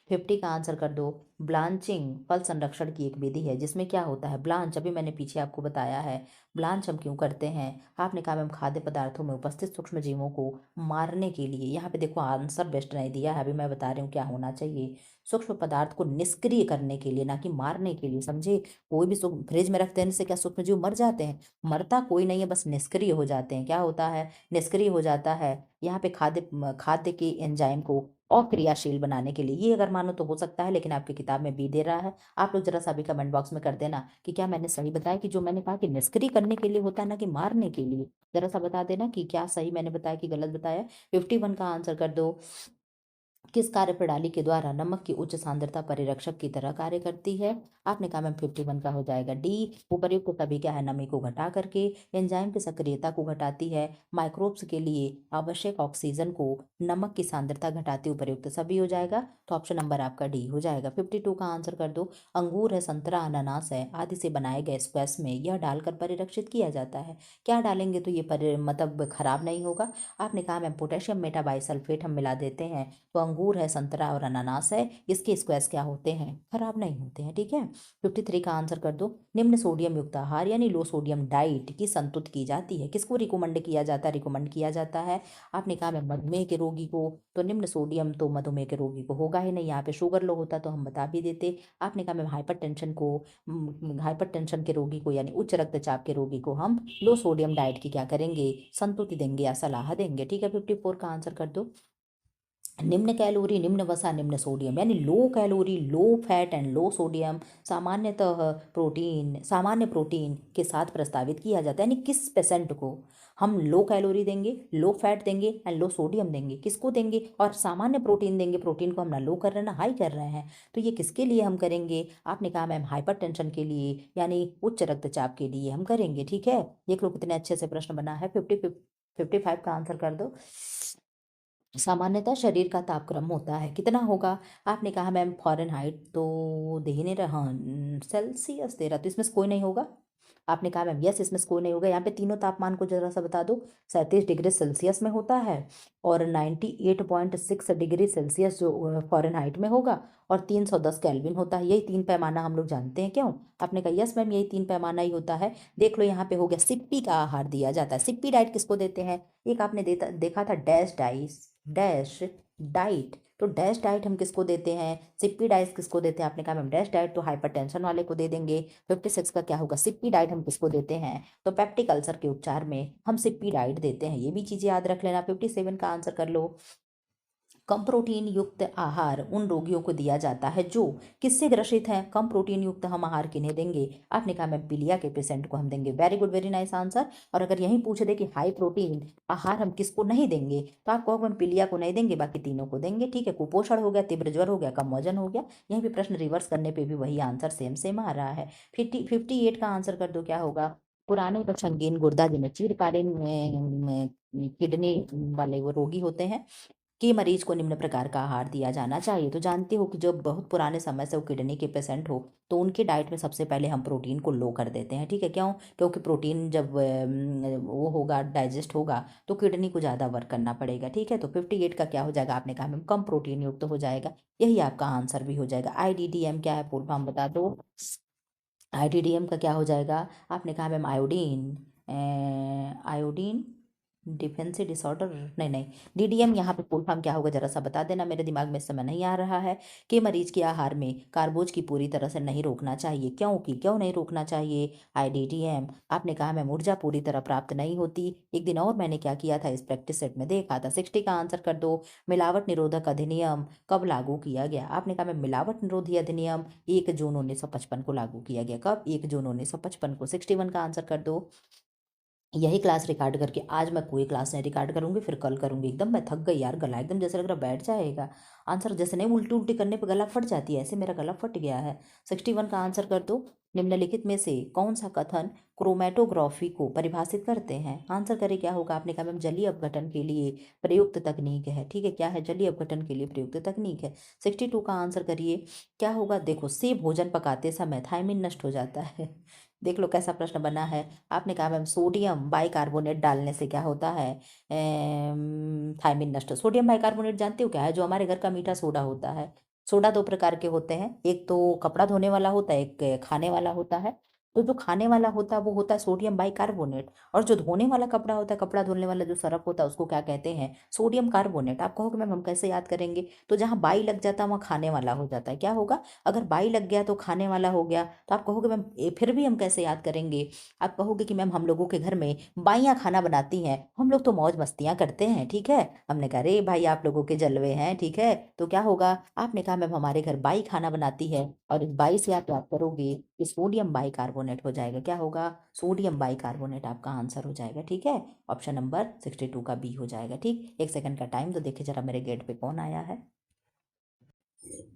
50 का आंसर कर दो। ब्लांचिंग फल संरक्षण की एक विधि है जिसमें क्या होता है? ब्लांच अभी मैंने पीछे आपको बताया है। ब्लांच हम क्यों करते हैं? आपने कहा मैम खाद्य पदार्थों में उपस्थित सूक्ष्म जीवों को मारने के लिए। यहाँ पे देखो आंसर बेस्ट नहीं दिया है, अभी मैं बता रही हूँ क्या होना चाहिए। सूक्ष्म पदार्थ को निष्क्रिय करने के लिए, ना कि मारने के लिए, समझे। कोई भी फ्रिज में रख देने से क्या सूक्ष्म जीव मर जाते हैं? मरता कोई नहीं है, बस निष्क्रिय हो जाते हैं। क्या होता है? निष्क्रिय हो जाता है। यहाँ पे खाद्य खाद्य के एंजाइम को अक्रियाशील बनाने के लिए, ये अगर मानो तो हो सकता है, लेकिन आपकी किताब में बी दे रहा है। आप लोग जरा सा भी कमेंट बॉक्स में कर देना कि क्या मैंने सही बताया, कि जो मैंने कहा कि निष्क्रिय करने के लिए होता है, ना कि मारने के लिए। जरा सा बता देना कि क्या सही मैंने बताया कि गलत बताया। 51 का आंसर कर दो। किस कार्य प्रणाली के द्वारा नमक की उच्च सांद्रता परिरक्षक की तरह कार्य करती है? आपने कहा मैम 51 का हो जाएगा डी। उपर्युक्त सभी क्या है? नमी को घटा करके एंजाइम की सक्रियता को घटाती है। माइक्रोब्स के लिए आवश्यक ऑक्सीजन को नमक की सांद्रता घटाती, उपर्युक्त सभी हो जाएगा। तो ऑप्शन नंबर आपका डी हो जाएगा। 52 का आंसर कर दो। अंगूर है, संतरा, अनानास है आदि से बनाए गए स्क्वैश में यह डालकर परिरक्षित किया जाता है। क्या डालेंगे तो ये मतलब खराब नहीं होगा? आपने कहा मैम पोटेशियम मेटाबाइसल्फेट हम मिला देते हैं, तो अंगूर है, संतरा और अनानास है, इसके स्क्वैश क्या होते हैं? खराब नहीं होते हैं, ठीक है। 53 का आंसर कर दो। निम्न सोडियम युक्त आहार यानी लो सोडियम डाइट की संतुष्ट की जाती है, किसको रिकमेंड किया जाता है? रिकमेंड किया जाता है। आपने कहा मैं मधुमेह के रोगी को, तो निम्न सोडियम तो मधुमेह के रोगी को होगा ही नहीं, यहाँ पे शुगर लो होता तो हम बता भी देते। आपने कहा मैं हाइपर टेंशन के रोगी को यानी उच्च रक्तचाप के रोगी को हम लो सोडियम डाइट की क्या करेंगे? संतुष्टि देंगे या सलाह देंगे, ठीक है। 54 का आंसर कर दो। निम्न कैलोरी, निम्न वसा, निम्न सोडियम यानी low calorie, low fat and low sodium सामान्य प्रोटीन के साथ प्रस्तावित किया जाता है, यानी किस पेशेंट को हम लो कैलोरी देंगे, लो फैट देंगे एंड लो सोडियम देंगे? किसको देंगे? और सामान्य प्रोटीन देंगे। प्रोटीन को हम ना लो कर रहे हैं ना हाई कर रहे हैं, तो ये किसके लिए हम करेंगे? आपने कहा मैम हाइपर टेंशन के लिए यानी उच्च रक्तचाप के लिए हम करेंगे, ठीक है। देख लो कितने अच्छे से प्रश्न बना है। 55 का आंसर कर दो। सामान्यतः शरीर का तापक्रम होता है कितना होगा? आपने कहा मैम फॉरेनहाइट तो दे ही नहीं रहा, सेल्सियस दे रहा, तो इसमें से कोई नहीं होगा। आपने कहा मैम यस, इसमें से कोई नहीं होगा। यहाँ पे तीनों तापमान को जरा सा बता दो। 37 डिग्री सेल्सियस में होता है, और 98.6 डिग्री सेल्सियस जो फॉरेनहाइट में होगा, और 310 केल्विन होता है। यही तीन पैमाना हम लोग जानते हैं, क्यों? आपने कहा यस मैम यही तीन पैमाना ही होता है। देख लो यहाँ पे हो गया सिप्पी का आहार दिया जाता है। सिप्पी डाइट किसको देते हैं? एक आपने देखा था डैश डाइट, तो डैश डाइट हम किसको देते हैं? सिप्पी डाइट किसको देते हैं? आपने कहा मैम डैश डाइट तो हाइपरटेंशन वाले को दे देंगे। 56 का क्या होगा? सिप्पी डाइट हम किसको देते हैं? तो पेप्टिक अल्सर के उपचार में हम सिप्पी डाइट देते हैं, ये भी चीजें याद रख लेना। 57 का आंसर कर लो। कम प्रोटीन युक्त आहार उन रोगियों को दिया जाता है जो किससे ग्रसित हैं? कम प्रोटीन युक्त हम आहार किन्हें देंगे? आपने कहा मैं पीलिया के पेशेंट को हम देंगे। Very good, very nice answer. और अगर यहीं पूछ दे कि हाई प्रोटीन आहार हम किसको नहीं देंगे, तो आप कहोगे हम पीलिया को नहीं देंगे, बाकी तीनों को देंगे, ठीक है। कुपोषण हो गया, तीव्र ज्वर हो गया, कम वजन हो गया। यहीं पे प्रश्न रिवर्स करने पे भी वही आंसर सेम सेम आ रहा है। 58 का आंसर कर दो, क्या होगा? पुराने व संगीन गुर्दा जिन्हें चीरकालीन किडनी वाले वो रोगी होते हैं कि मरीज को निम्न प्रकार का आहार दिया जाना चाहिए। तो जानते हो कि जब बहुत पुराने समय से वो किडनी के पेशेंट हो, तो उनकी डाइट में सबसे पहले हम प्रोटीन को लो कर देते हैं, ठीक है। क्यों? क्योंकि प्रोटीन जब वो होगा, डाइजेस्ट होगा, तो किडनी को ज़्यादा वर्क करना पड़ेगा, ठीक है। तो 58 का क्या हो जाएगा? आपने कहा मैम कम प्रोटीन युक्त तो हो जाएगा, यही आपका आंसर भी हो जाएगा। IDDM क्या है? फुल फॉर्म बता दो। IDDM का क्या हो जाएगा? आपने कहा ma'am iodine, iodine defensive disorder, नहीं नहीं, डीडीएम यहाँ पे फुल फॉर्म क्या होगा जरा सा बता देना, मेरे दिमाग में इस समय नहीं आ रहा है। कि मरीज के आहार में कार्बोज की पूरी तरह से नहीं रोकना चाहिए, क्योंकि क्यों नहीं रोकना चाहिए, आईडीडीएम। आपने कहा मैम ऊर्जा पूरी तरह प्राप्त नहीं होती। एक दिन और मैंने क्या किया था, इस प्रैक्टिस सेट में देखा था। 60 का आंसर कर दो। मिलावट निरोधक अधिनियम कब लागू किया गया? आपने कहा मैम मिलावट निरोधी अधिनियम 1 जून 1955 को लागू किया गया। कब? 1 जून 1955 को। 61 का आंसर कर दो। यही क्लास रिकॉर्ड करके आज मैं कोई क्लास नहीं रिकॉर्ड करूंगी, फिर कल करूंगी। एकदम मैं थक गई यार, गला एकदम जैसे लग रहा बैठ जाएगा। आंसर जैसे नहीं, उल्टी उल्टी करने पे गला फट जाती है, ऐसे मेरा गला फट गया है। 61 का आंसर कर दो। निम्नलिखित में से कौन सा कथन क्रोमेटोग्राफी को परिभाषित करते हैं? आंसर करे क्या होगा? आपने कहा मैम जलीय अपघटन के लिए प्रयुक्त तकनीक है। ठीक है, क्या है? जलीय अपघटन के लिए प्रयुक्त तकनीक है। 62 का आंसर करिए क्या होगा? देखो, से भोजन पकाते समय थायमिन नष्ट हो जाता है। देख लो कैसा प्रश्न बना है। आपने कहा मैम सोडियम बाइकार्बोनेट डालने से क्या होता है? थायमिन नष्ट। सोडियम बाइकार्बोनेट जानते हो क्या है? जो हमारे घर का मीठा सोडा होता है। सोडा दो प्रकार के होते हैं, एक तो कपड़ा धोने वाला होता है, एक खाने वाला होता है। तो जो खाने वाला होता है वो होता है सोडियम बाइकार्बोनेट, और जो धोने वाला कपड़ा होता है, कपड़ा धोने वाला जो सरफ होता है, उसको क्या कहते हैं? Sodium carbonate. आप कहोगे मैम हम कैसे याद करेंगे? तो जहाँ बाई लग जाता है वहाँ खाने वाला हो जाता है। क्या होगा? अगर बाई लग गया तो खाने वाला हो गया। तो आप कहोगे मैम फिर भी हम कैसे याद करेंगे? आप कहोगे कि मैम हम लोगों के घर में बाइयाँ खाना बनाती हैं, हम लोग तो मौज मस्तियाँ करते हैं। ठीक है, हमने कहा रे भाई आप लोगों के जलवे हैं। ठीक है, तो क्या होगा? आपने कहा मैम हमारे घर बाई खाना बनाती है, और इस बाई से आप याद करोगे कि सोडियम बाइकार्बोनेट हो जाएगा। क्या होगा? सोडियम बाइकार्बोनेट आपका आंसर हो जाएगा। ठीक है, ऑप्शन नंबर 62 का बी हो जाएगा। ठीक, 1 सेकंड का टाइम तो देखे जरा मेरे गेट पे कौन आया है।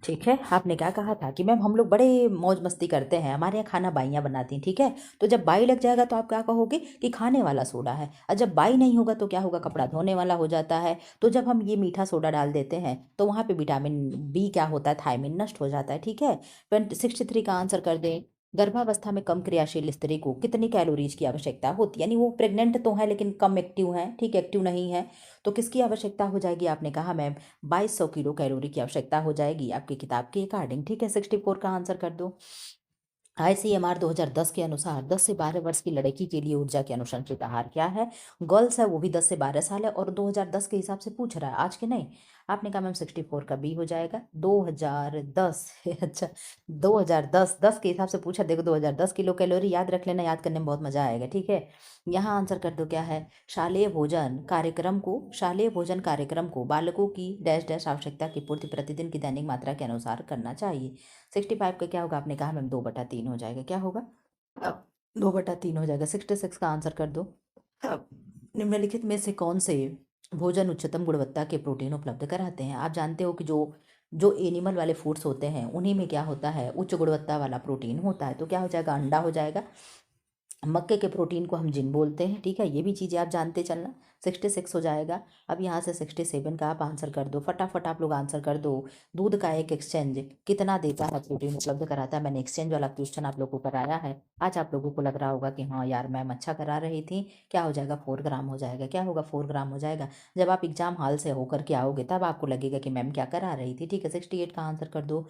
ठीक है, आपने क्या कहा था कि मैम हम लोग बड़े मौज मस्ती करते हैं, हमारे यहाँ खाना बाइयाँ बनाती हैं। ठीक है, तो जब बाई लग जाएगा तो आप क्या कहोगे कि खाने वाला सोडा है, और जब बाई नहीं होगा तो क्या होगा? कपड़ा धोने वाला हो जाता है। तो जब हम ये मीठा सोडा डाल देते हैं तो वहाँ पे विटामिन बी क्या होता है? थायमिन नष्ट हो जाता है। ठीक है, 63 का आंसर कर दें। गर्भावस्था में कम क्रियाशील स्त्री को कितनी कैलोरीज की आवश्यकता होती है? यानी वो प्रेग्नेंट तो है लेकिन कम एक्टिव है, ठीक एक्टिव नहीं है, तो किसकी आवश्यकता हो जाएगी? आपने कहा मैम 2200 किलो कैलोरी की आवश्यकता हो जाएगी आपकी किताब के अकॉर्डिंग। ठीक है, 64 का आंसर कर दो। आईसीएमआर 2010 के अनुसार 10 से 12 वर्ष की लड़की के लिए ऊर्जा की अनुशंसित आहार क्या है? गर्ल्स है वो भी 10 से 12 साल है, और 2010 के हिसाब से पूछ रहा है, आज के नहीं। आपने कहा मैम 64 का बी हो जाएगा। 2010 अच्छा, 2010 10 के हिसाब से पूछा। देखो 2010 किलो कैलोरी याद रख लेना, याद करने में बहुत मजा आएगा। ठीक है, यहाँ आंसर कर दो क्या है? शालेय भोजन कार्यक्रम को बालकों की डैश डैश आवश्यकता की पूर्ति प्रतिदिन की दैनिक मात्रा के अनुसार करना चाहिए। 65 का क्या होगा? आपने कहा मैम 2/3 हो जाएगा। क्या होगा? 2/3 हो जाएगा। 66 का आंसर कर दो। अब निम्नलिखित में से कौन से भोजन उच्चतम गुणवत्ता के प्रोटीन उपलब्ध कराते हैं? आप जानते हो कि जो जो एनिमल वाले फूड्स होते हैं उन्हीं में क्या होता है? उच्च गुणवत्ता वाला प्रोटीन होता है। तो क्या हो जाएगा? अंडा हो जाएगा। मक्के के प्रोटीन को हम जिन बोलते हैं। ठीक है, ये भी चीज़ें आप जानते चलना। 66 हो जाएगा। अब यहाँ से 67 का आप आंसर कर दो, फटाफट आप लोग आंसर कर दो। दूध का एक एक्सचेंज कितना देता है? प्रोटीन उपलब्ध कराता है? मैंने एक्सचेंज वाला क्वेश्चन आप लोगों को कराया है। आज आप लोगों को लग रहा होगा कि हाँ यार मैम अच्छा करा रही थी। क्या हो जाएगा? 4 ग्राम हो जाएगा। क्या होगा? 4 ग्राम हो जाएगा। जब आप एग्जाम हॉल से होकर के आओगे तब आपको लगेगा कि मैम क्या करा रही थी। ठीक है, 68 का आंसर कर दो।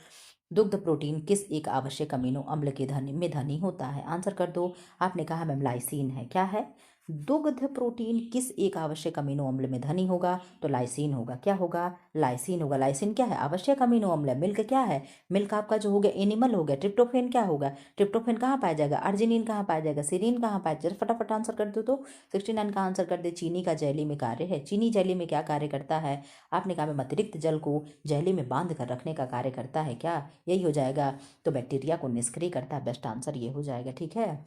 दुग्ध प्रोटीन किस एक आवश्यक अमीनो अम्ल के धनी होता है? आंसर कर दो। आपने कहा मैम लाइसीन है। क्या है? दुग्ध प्रोटीन किस एक आवश्यक अमीनो अम्ल में धनी होगा? तो लाइसीन होगा। क्या होगा? लाइसीन होगा। लाइसीन क्या है? आवश्यक अमीनो अम्ल है। मिल्क क्या है? मिल्क आपका जो हो गया एनिमल हो गया। ट्रिप्टोफेन क्या होगा? ट्रिप्टोफेन कहाँ पाया जाएगा? अर्जिनिन कहाँ पाया जाएगा? सीरीन कहाँ पाया जाएगा? फटाफट आंसर कर दो। तो 69 का आंसर कर दे। चीनी का जैली में कार्य है। चीनी जैली में क्या कार्य करता है? आपने कहा मैम अतिरिक्त जल को जैली में बांध कर रखने का कार्य करता है। क्या यही हो जाएगा? तो बैक्टीरिया को निष्क्रिय करता है। बेस्ट आंसर ये हो जाएगा। ठीक है,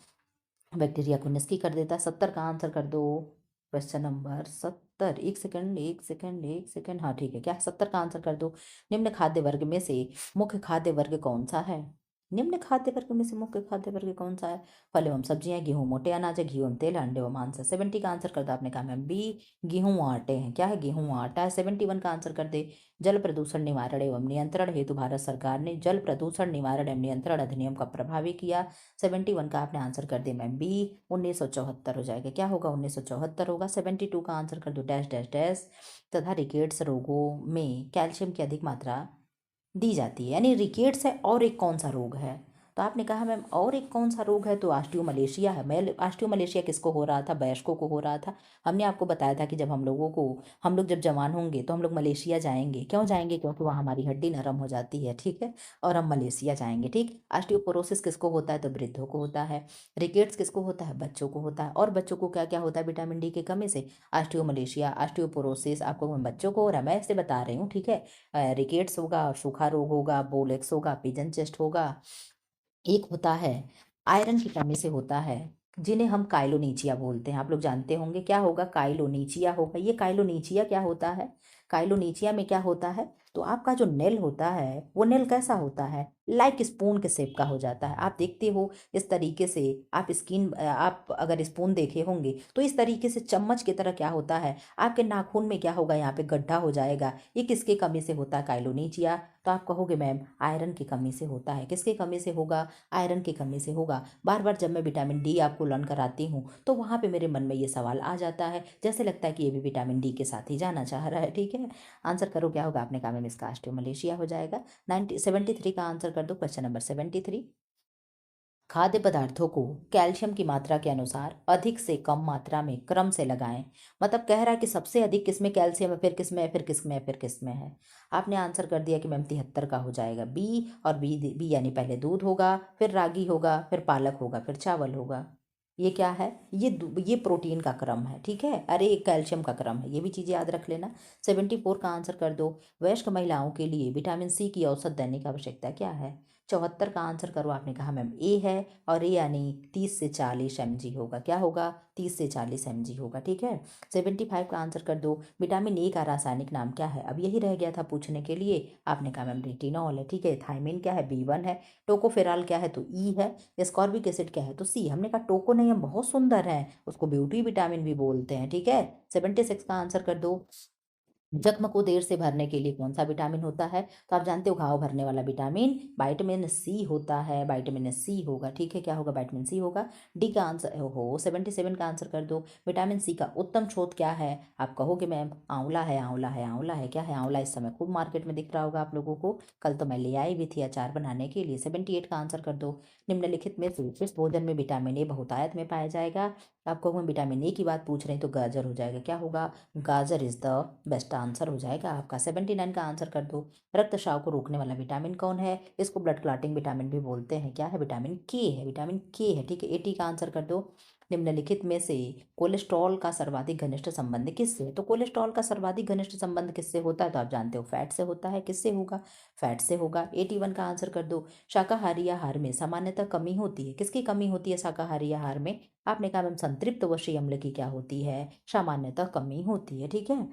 बैक्टीरिया को निष्क्रिय कर देता है। 70 का आंसर कर दो। Question number 70। 1 second 1 second 1 second, हाँ ठीक है, क्या 70 का आंसर कर दो। निम्न खाद्य वर्ग में से मुख्य खाद्य वर्ग कौन सा है? निम्न खाद्य वर्ग में से मुख्य खाद्य वर्ग कौन सा है? फल एवं सब्जियां, गेहूं, मोटे अनाज है, घी एवं तेल, अंडे एवं मांस है। 70 का आंसर कर दो। आपने कहा मैम बी गेहूं आटे हैं। क्या है? गेहूं आटा है। 71 का आंसर कर दे। जल प्रदूषण निवारण एवं नियंत्रण हेतु भारत सरकार ने जल प्रदूषण निवारण एवं नियंत्रण अधिनियम का प्रभावी किया। 71 का आपने आंसर कर दिया मैम बी 1974 हो जाएगा। क्या होगा? 1974 होगा। 72 का आंसर कर दो डैश डैश डैश। तथा रिकेट्स रोगों में कैल्शियम की अधिक मात्रा दी जाती है। यानी रिकेट्स है और एक कौन सा रोग है? तो आपने कहा मैम और एक कौन सा रोग है, तो ऑस्टियोमलेशिया है। मैं ऑस्टियोमलेशिया किसको हो रहा था, वयस्कों को हो रहा था। हमने आपको बताया था कि जब हम लोग जब जवान होंगे तो हम लोग मलेशिया जाएंगे। क्यों जाएंगे, क्योंकि वहाँ हमारी हड्डी नरम हो जाती है, ठीक है, और हम मलेशिया जाएंगे। ठीक, ऑस्टियोपोरोसिस किसको होता है, तो वृद्धों को होता है। रिकेट्स किसको होता है, बच्चों को होता है। और बच्चों को क्या क्या होता है विटामिन डी की कमी से, ऑस्टियोमलेशिया, ऑस्टियोपोरोसिस। आपको मैं बच्चों को हो रहा है, मैं ऐसे बता रही हूँ, ठीक है। रिकेट्स होगा, सूखा रोग होगा, बोलेक्स होगा, पिजन चेस्ट होगा। एक होता है आयरन की कमी से होता है, जिन्हें हम काइलोनीचिया बोलते हैं। आप लोग जानते होंगे क्या होगा, काइलोनीचिया होगा। ये काइलोनीचिया क्या होता है, काइलोनीचिया में क्या होता है, तो आपका जो नेल होता है वो नेल कैसा होता है, लाइक स्पून के शेप का हो जाता है। आप देखते हो इस तरीके से, आप अगर स्पून देखे होंगे तो इस तरीके से चम्मच की तरह क्या होता है, आपके नाखून में क्या होगा, यहाँ पे गड्ढा हो जाएगा। ये किसके कमी से होता है, काइलोनीचिया। तो आप कहोगे मैम आयरन की कमी से होता है। किसकी कमी से होगा, आयरन की कमी से होगा। बार बार जब मैं विटामिन डी आपको लर्न कराती हूँ तो वहाँ पे मेरे मन में ये सवाल आ जाता है, जैसे लगता है कि ये भी विटामिन डी के साथ ही जाना चाह रहा है, ठीक है। आंसर करो क्या होगा, आपने कहा मैम इसका ऑस्टियोमलेशिया हो जाएगा। 73 का आंसर कर दो, क्वेश्चन नंबर 73। खाद्य पदार्थों को कैल्शियम की मात्रा के अनुसार अधिक से कम मात्रा में क्रम से लगाएं। मतलब कह रहा है कि सबसे अधिक किसमें कैल्शियम है, फिर किसमें है, फिर किसमें है, फिर किसमें है। आपने आंसर कर दिया कि मैम 73 का हो जाएगा बी। और बी बी यानी पहले दूध होगा, फिर रागी होगा, फिर पालक होगा, फिर चावल होगा। ये क्या है, ये प्रोटीन का क्रम है, ठीक है। अरे ये कैल्शियम का क्रम है, ये भी चीज़ याद रख लेना। 74 का आंसर कर दो। वयस्क महिलाओं के लिए विटामिन सी की औसत दैनिक आवश्यकता क्या है। 74 का आंसर करो। आपने कहा मैम ए है, और ए यानी 30 से 40 mg होगा। क्या होगा, 30 से 40 mg होगा, ठीक है। 75 का आंसर कर दो। विटामिन ए का रासायनिक नाम क्या है, अब यही रह गया था पूछने के लिए। आपने कहा मैम रेटिनॉल है, ठीक है। थायमिन क्या है, B1 है। टोकोफेराल क्या है, तो ई है। एस्कॉर्बिक एसिड क्या है, तो सी। हमने कहा टोको नहीं, हम बहुत सुंदर हैं, उसको ब्यूटी विटामिन भी बोलते हैं, ठीक है। 76 का आंसर कर दो। जख्म को देर से भरने के लिए कौन सा विटामिन होता है, तो आप जानते हो घाव भरने वाला विटामिन विटामिन सी होता है। विटामिन सी होगा, ठीक है। क्या होगा, विटामिन सी होगा। डी का आंसर हो 77 का आंसर कर दो। विटामिन सी का उत्तम स्रोत क्या है, आप कहोगे मैम आंवला है, आंवला है, आंवला है। क्या है, आंवला इस समय खूब मार्केट में दिख रहा होगा आप लोगों को, कल तो मैं ले आई भी थी अचार बनाने के लिए। 78 का आंसर कर दो। निम्नलिखित में से किस भोजन में विटामिन ए बहुतायत में पाया जाएगा। आपको हम विटामिन ए की बात पूछ रहे हैं तो गाजर हो जाएगा। क्या होगा, गाजर इज द बेस्ट आंसर हो जाएगा आपका। 79 का आंसर कर दो। रक्तस्राव को रोकने वाला विटामिन कौन है, इसको ब्लड क्लॉटिंग विटामिन भी बोलते हैं। क्या है, विटामिन के है, विटामिन के है, ठीक है। 80 का आंसर कर दो। निम्नलिखित में से कोलेस्ट्रॉल का सर्वाधिक घनिष्ठ संबंध किससे है, तो कोलेस्ट्रॉल का सर्वाधिक घनिष्ठ संबंध किससे होता है, तो आप जानते हो फैट से होता है। किससे होगा, फैट से होगा। 81 का आंसर कर दो। शाकाहारी आहार में सामान्यतः कमी होती है, किसकी कमी होती है शाकाहारी आहार में। आपने कहा मैम संतृप्त वशी अम्ल की क्या होती है, सामान्यतः कमी होती है, ठीक है।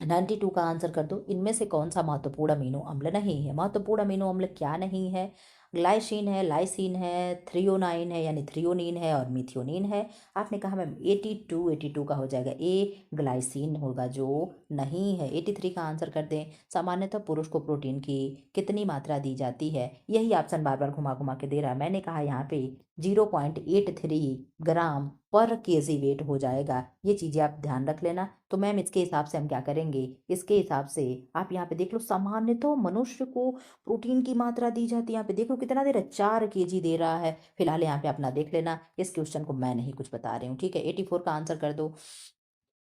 92 का आंसर कर दो। इनमें से कौन सा महत्वपूर्ण अमीनो अम्ल नहीं है, महत्वपूर्ण अमीनो अम्ल क्या नहीं है। ग्लाइसिन है, लाइसिन है, थ्रियोनाइन है यानी थ्रियोनिन है, और मिथियोनिन है। आपने कहा मैम 82 का हो जाएगा ए, ग्लाइसिन होगा जो नहीं है। 83 का आंसर कर दें। सामान्यतः पुरुष को प्रोटीन की कितनी मात्रा दी जाती है, यही ऑप्शन बार बार घुमा घुमा के दे रहा है। मैंने कहा यहाँ पे 0.83 ग्राम पर केजी वेट हो जाएगा। ये चीज़ें आप ध्यान रख लेना। तो मैम इसके हिसाब से हम क्या करेंगे, इसके हिसाब से आप यहाँ पे देख लो, सामान्यतः मनुष्य को प्रोटीन की मात्रा दी जाती है। यहाँ पे देख लो कितना दे रहा है, 4 kg दे रहा है। फिलहाल यहाँ पे अपना देख लेना, इस क्वेश्चन को मैं नहीं कुछ बता रही हूँ, ठीक है। 84 का आंसर कर दो।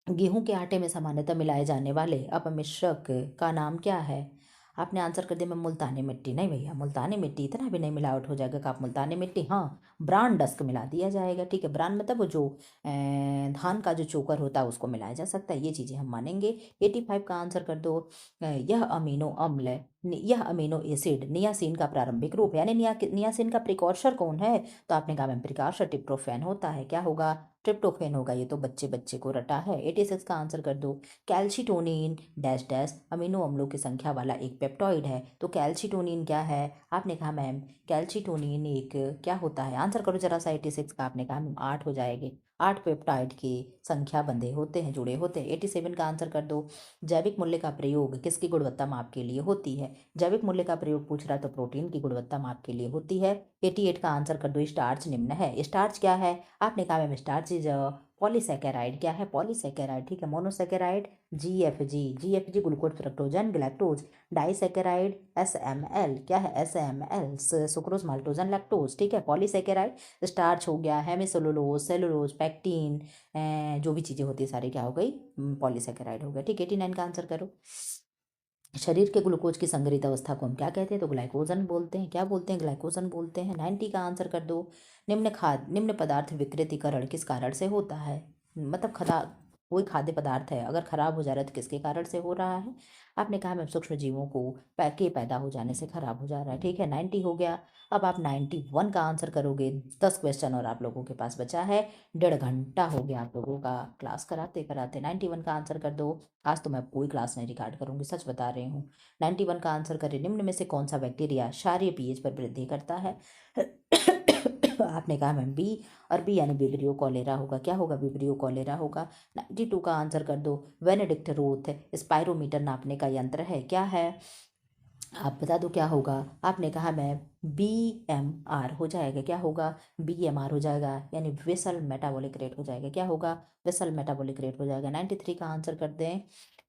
गेहूं के आटे में सामान्यतः मिलाए जाने वाले अपमिश्रक का नाम क्या है। आपने आंसर कर दिया मैं मुल्तानी मिट्टी। नहीं भैया, मुल्तानी मिट्टी इतना भी नहीं मिलावट हो जाएगा कि आप मुल्तानी मिट्टी, हाँ ब्रांड डस्क मिला दिया जाएगा, ठीक है। ब्रांड मतलब वो जो धान का जो चोकर होता है उसको मिलाया जा सकता है, ये चीज़ें हम मानेंगे। 85 का आंसर कर दो। यह अमीनो एसिड नियासिन का प्रारंभिक रूप है, यानी नियासिन का प्रिकॉर्सर कौन है, तो आपने कहा मैम प्रिकॉर्सर ट्रिप्टोफैन होता है। क्या होगा, ट्रिप्टोफैन होगा। ये तो बच्चे बच्चे को रटा है। 86 का आंसर कर दो। कैल्शिटोनिन डैश डैश अमीनो अम्लों की संख्या वाला एक पेप्टॉइड है, तो कैल्शिटोनिन क्या है। आपने कहा मैम कैल्शिटोनिन एक क्या होता है, आंसर करो जरा सा। 86 का आपने कहा मैम 8 हो जाएंगे। 8 पेप्टाइड की संख्या बंधे होते हैं, जुड़े होते हैं। 87 का आंसर कर दो। जैविक मूल्य का प्रयोग किसकी गुणवत्ता माप के लिए होती है। जैविक मूल्य का प्रयोग पूछ रहा है तो प्रोटीन की गुणवत्ता माप के लिए होती है। 88 का आंसर कर दो। स्टार्च निम्न है, स्टार्च क्या है। आपने कहा मैम स्टार्च इज पॉलीसैकेराइड क्या है, पॉलीसैकेराइड, ठीक है। Monosaccharide GFG glucose fructose galactose. Disaccharide SML क्या है, SML सुक्रोज माल्टोजन लैक्टोज, ठीक है। पॉलीसैकेराइड स्टार्च हो गया, हेमिसोलुलोज, सेलुलोज, पैक्टीन, जो भी चीज़ें होती है सारी क्या हो गई, पॉलीसैकेराइड हो गया, ठीक है। 89 का आंसर करो। शरीर के ग्लूकोज की संग्रहित अवस्था को हम क्या कहते हैं, तो ग्लाइकोजन बोलते हैं। क्या बोलते हैं, ग्लाइकोजन बोलते हैं। 90 का आंसर कर दो। निम्न पदार्थ विकृतीकरण किस कारण से होता है, मतलब कोई खाद्य पदार्थ है अगर खराब हो जा रहा है तो किसके कारण से हो रहा है, आपने कहा मैम सूक्ष्म जीवों को पैदा हो जाने से खराब हो जा रहा है, ठीक है। 90 हो गया। अब आप 91 का आंसर करोगे। 10 क्वेश्चन और आप लोगों के पास बचा है। 1.5 घंटा हो गया आप लोगों का क्लास कराते कराते। 91 का आंसर कर दो। आज तो मैं कोई क्लास नहीं रिकॉर्ड करूंगी, सच बता रही हूँ। 91 का आंसर करें। निम्न में से कौन सा बैक्टीरिया क्षारीय पीएच पर वृद्धि करता है आपने कहा मैम बी, और बी यानी विब्रियो कॉलेरा होगा। क्या होगा, विब्रियो कॉलेरा होगा। 92 का आंसर कर दो। वेनेडिक्ट रोथ स्पायरोमीटर नापने का यंत्र है, क्या है, आप बता दो क्या होगा। आपने कहा मैम BMR हो जाएगा। क्या होगा, BMR हो जाएगा, यानी वेसल मेटाबॉलिक रेट हो जाएगा। क्या होगा, वेसल मेटाबॉलिक रेट हो जाएगा। 93 का आंसर कर दें।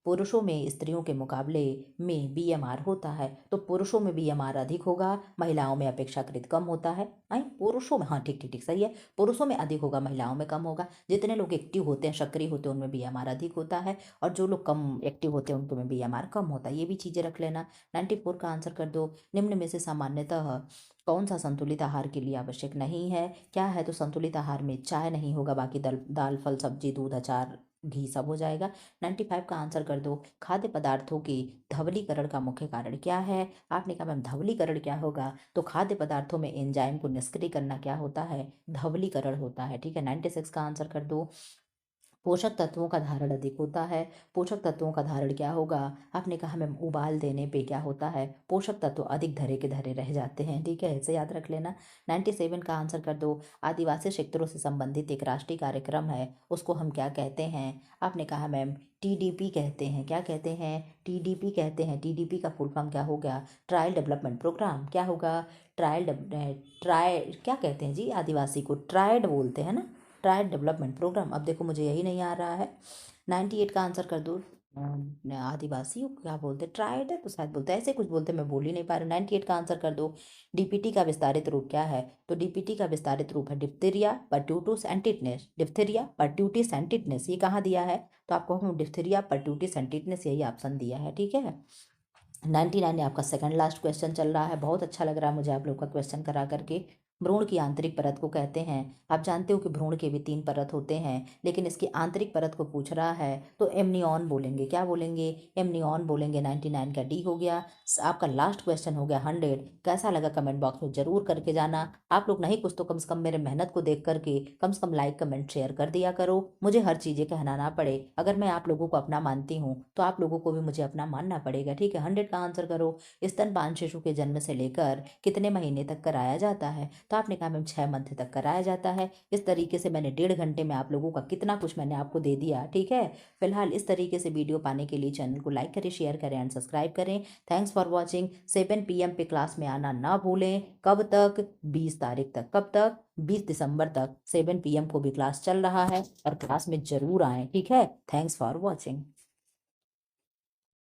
पुरुषों में स्त्रियों के मुकाबले में BMR होता है, तो पुरुषों में BMR अधिक होगा, महिलाओं में अपेक्षाकृत कम होता है। पुरुषों में, हाँ ठीक ठीक ठीक सही है, पुरुषों में अधिक होगा, महिलाओं में कम होगा। जितने लोग एक्टिव होते हैं, सक्रिय होते हैं, उनमें BMR अधिक होता है, और जो लोग कम एक्टिव होते हैं उनके में BMR कम होता है। ये भी चीज़ें रख लेना। 94 का आंसर कर दो। निम्न में से सामान्यतः कौन सा संतुलित आहार के लिए आवश्यक नहीं है, क्या है, तो संतुलित आहार में चाय नहीं होगा, बाकी दाल फल सब्जी दूध अचार घी सब हो जाएगा। 95 का आंसर कर दो। खाद्य पदार्थों की धवलीकरण का मुख्य कारण क्या है, आपने कहा मैम धवलीकरण क्या होगा, तो खाद्य पदार्थों में एंजाइम को निष्क्रिय करना क्या होता है, धवलीकरण होता है, ठीक है। 96 का आंसर कर दो। पोषक तत्वों का धारण अधिक होता है, पोषक तत्वों का धारण क्या होगा, आपने कहा मैम उबाल देने पे क्या होता है, पोषक तत्व अधिक धरे के धरे रह जाते हैं, ठीक है, इसे याद रख लेना। 97 का आंसर कर दो। आदिवासी क्षेत्रों से संबंधित एक राष्ट्रीय कार्यक्रम है, उसको हम क्या कहते हैं, आपने कहा मैम TDP कहते हैं। क्या कहते हैं, TDP कहते हैं। TDP का फुल फॉर्म क्या हो गया, ट्रायल डेवलपमेंट प्रोग्राम। क्या होगा, ट्राई क्या कहते हैं जी, आदिवासी को ट्राइड बोलते हैं ना, ट्राइड डेवलपमेंट प्रोग्राम। अब देखो मुझे यही नहीं आ रहा है। 98 का आंसर कर दो। आदिवासी को क्या बोलते हैं, ट्राइड है तो शायद बोलते हैं, ऐसे कुछ बोलते हैं, मैं बोल ही नहीं पा रही। 98 का आंसर कर दो। DPT का विस्तारित रूप क्या है, तो DPT का विस्तारित रूप है diphtheria pertussis and tetanus. Diphtheria pertussis and tetanus, ये कहाँ दिया है, तो आपको हम डिप्थीरिया पर्ट्यूटिस एंड टिटनेस यही ऑप्शन दिया है, ठीक है। 99 आपका सेकंड लास्ट क्वेश्चन चल रहा है। बहुत अच्छा लग रहा है मुझे आप लोग का क्वेश्चन करा करके। भ्रूण की आंतरिक परत को कहते हैं, आप जानते हो कि भ्रूण के भी 3 परत होते हैं, लेकिन इसकी आंतरिक परत को पूछ रहा है तो एमनियॉन बोलेंगे। क्या बोलेंगे, एमनियॉन बोलेंगे। 99 का डी हो गया। आपका लास्ट क्वेश्चन हो गया 100। कैसा लगा कमेंट बॉक्स में जरूर करके जाना। आप लोग नहीं कुछ तो कम से कम मेरे मेहनत को देख करके कम से कम लाइक कमेंट शेयर कर दिया करो, मुझे हर चीज़ें कहना ना पड़े। अगर मैं आप लोगों को अपना मानती हूँ तो आप लोगों को भी मुझे अपना मानना पड़ेगा, ठीक है। 100 का आंसर करो। स्तनपान शिशु के जन्म से लेकर कितने महीने तक कराया जाता है, तो आपने कहा मैम 6 मंथ तक कराया जाता है। इस तरीके से मैंने 1.5 घंटे में आप लोगों का कितना कुछ मैंने आपको दे दिया, ठीक है। फिलहाल इस तरीके से वीडियो पाने के लिए चैनल को लाइक करें, शेयर करें एंड सब्सक्राइब करें। Thanks for watching. 7 PM पे क्लास में आना ना भूलें। कब तक, 20 तारीख तक। कब तक, 20 दिसंबर तक 7 PM को भी क्लास चल रहा है, और क्लास में जरूर आएँ, ठीक है। Thanks for watching.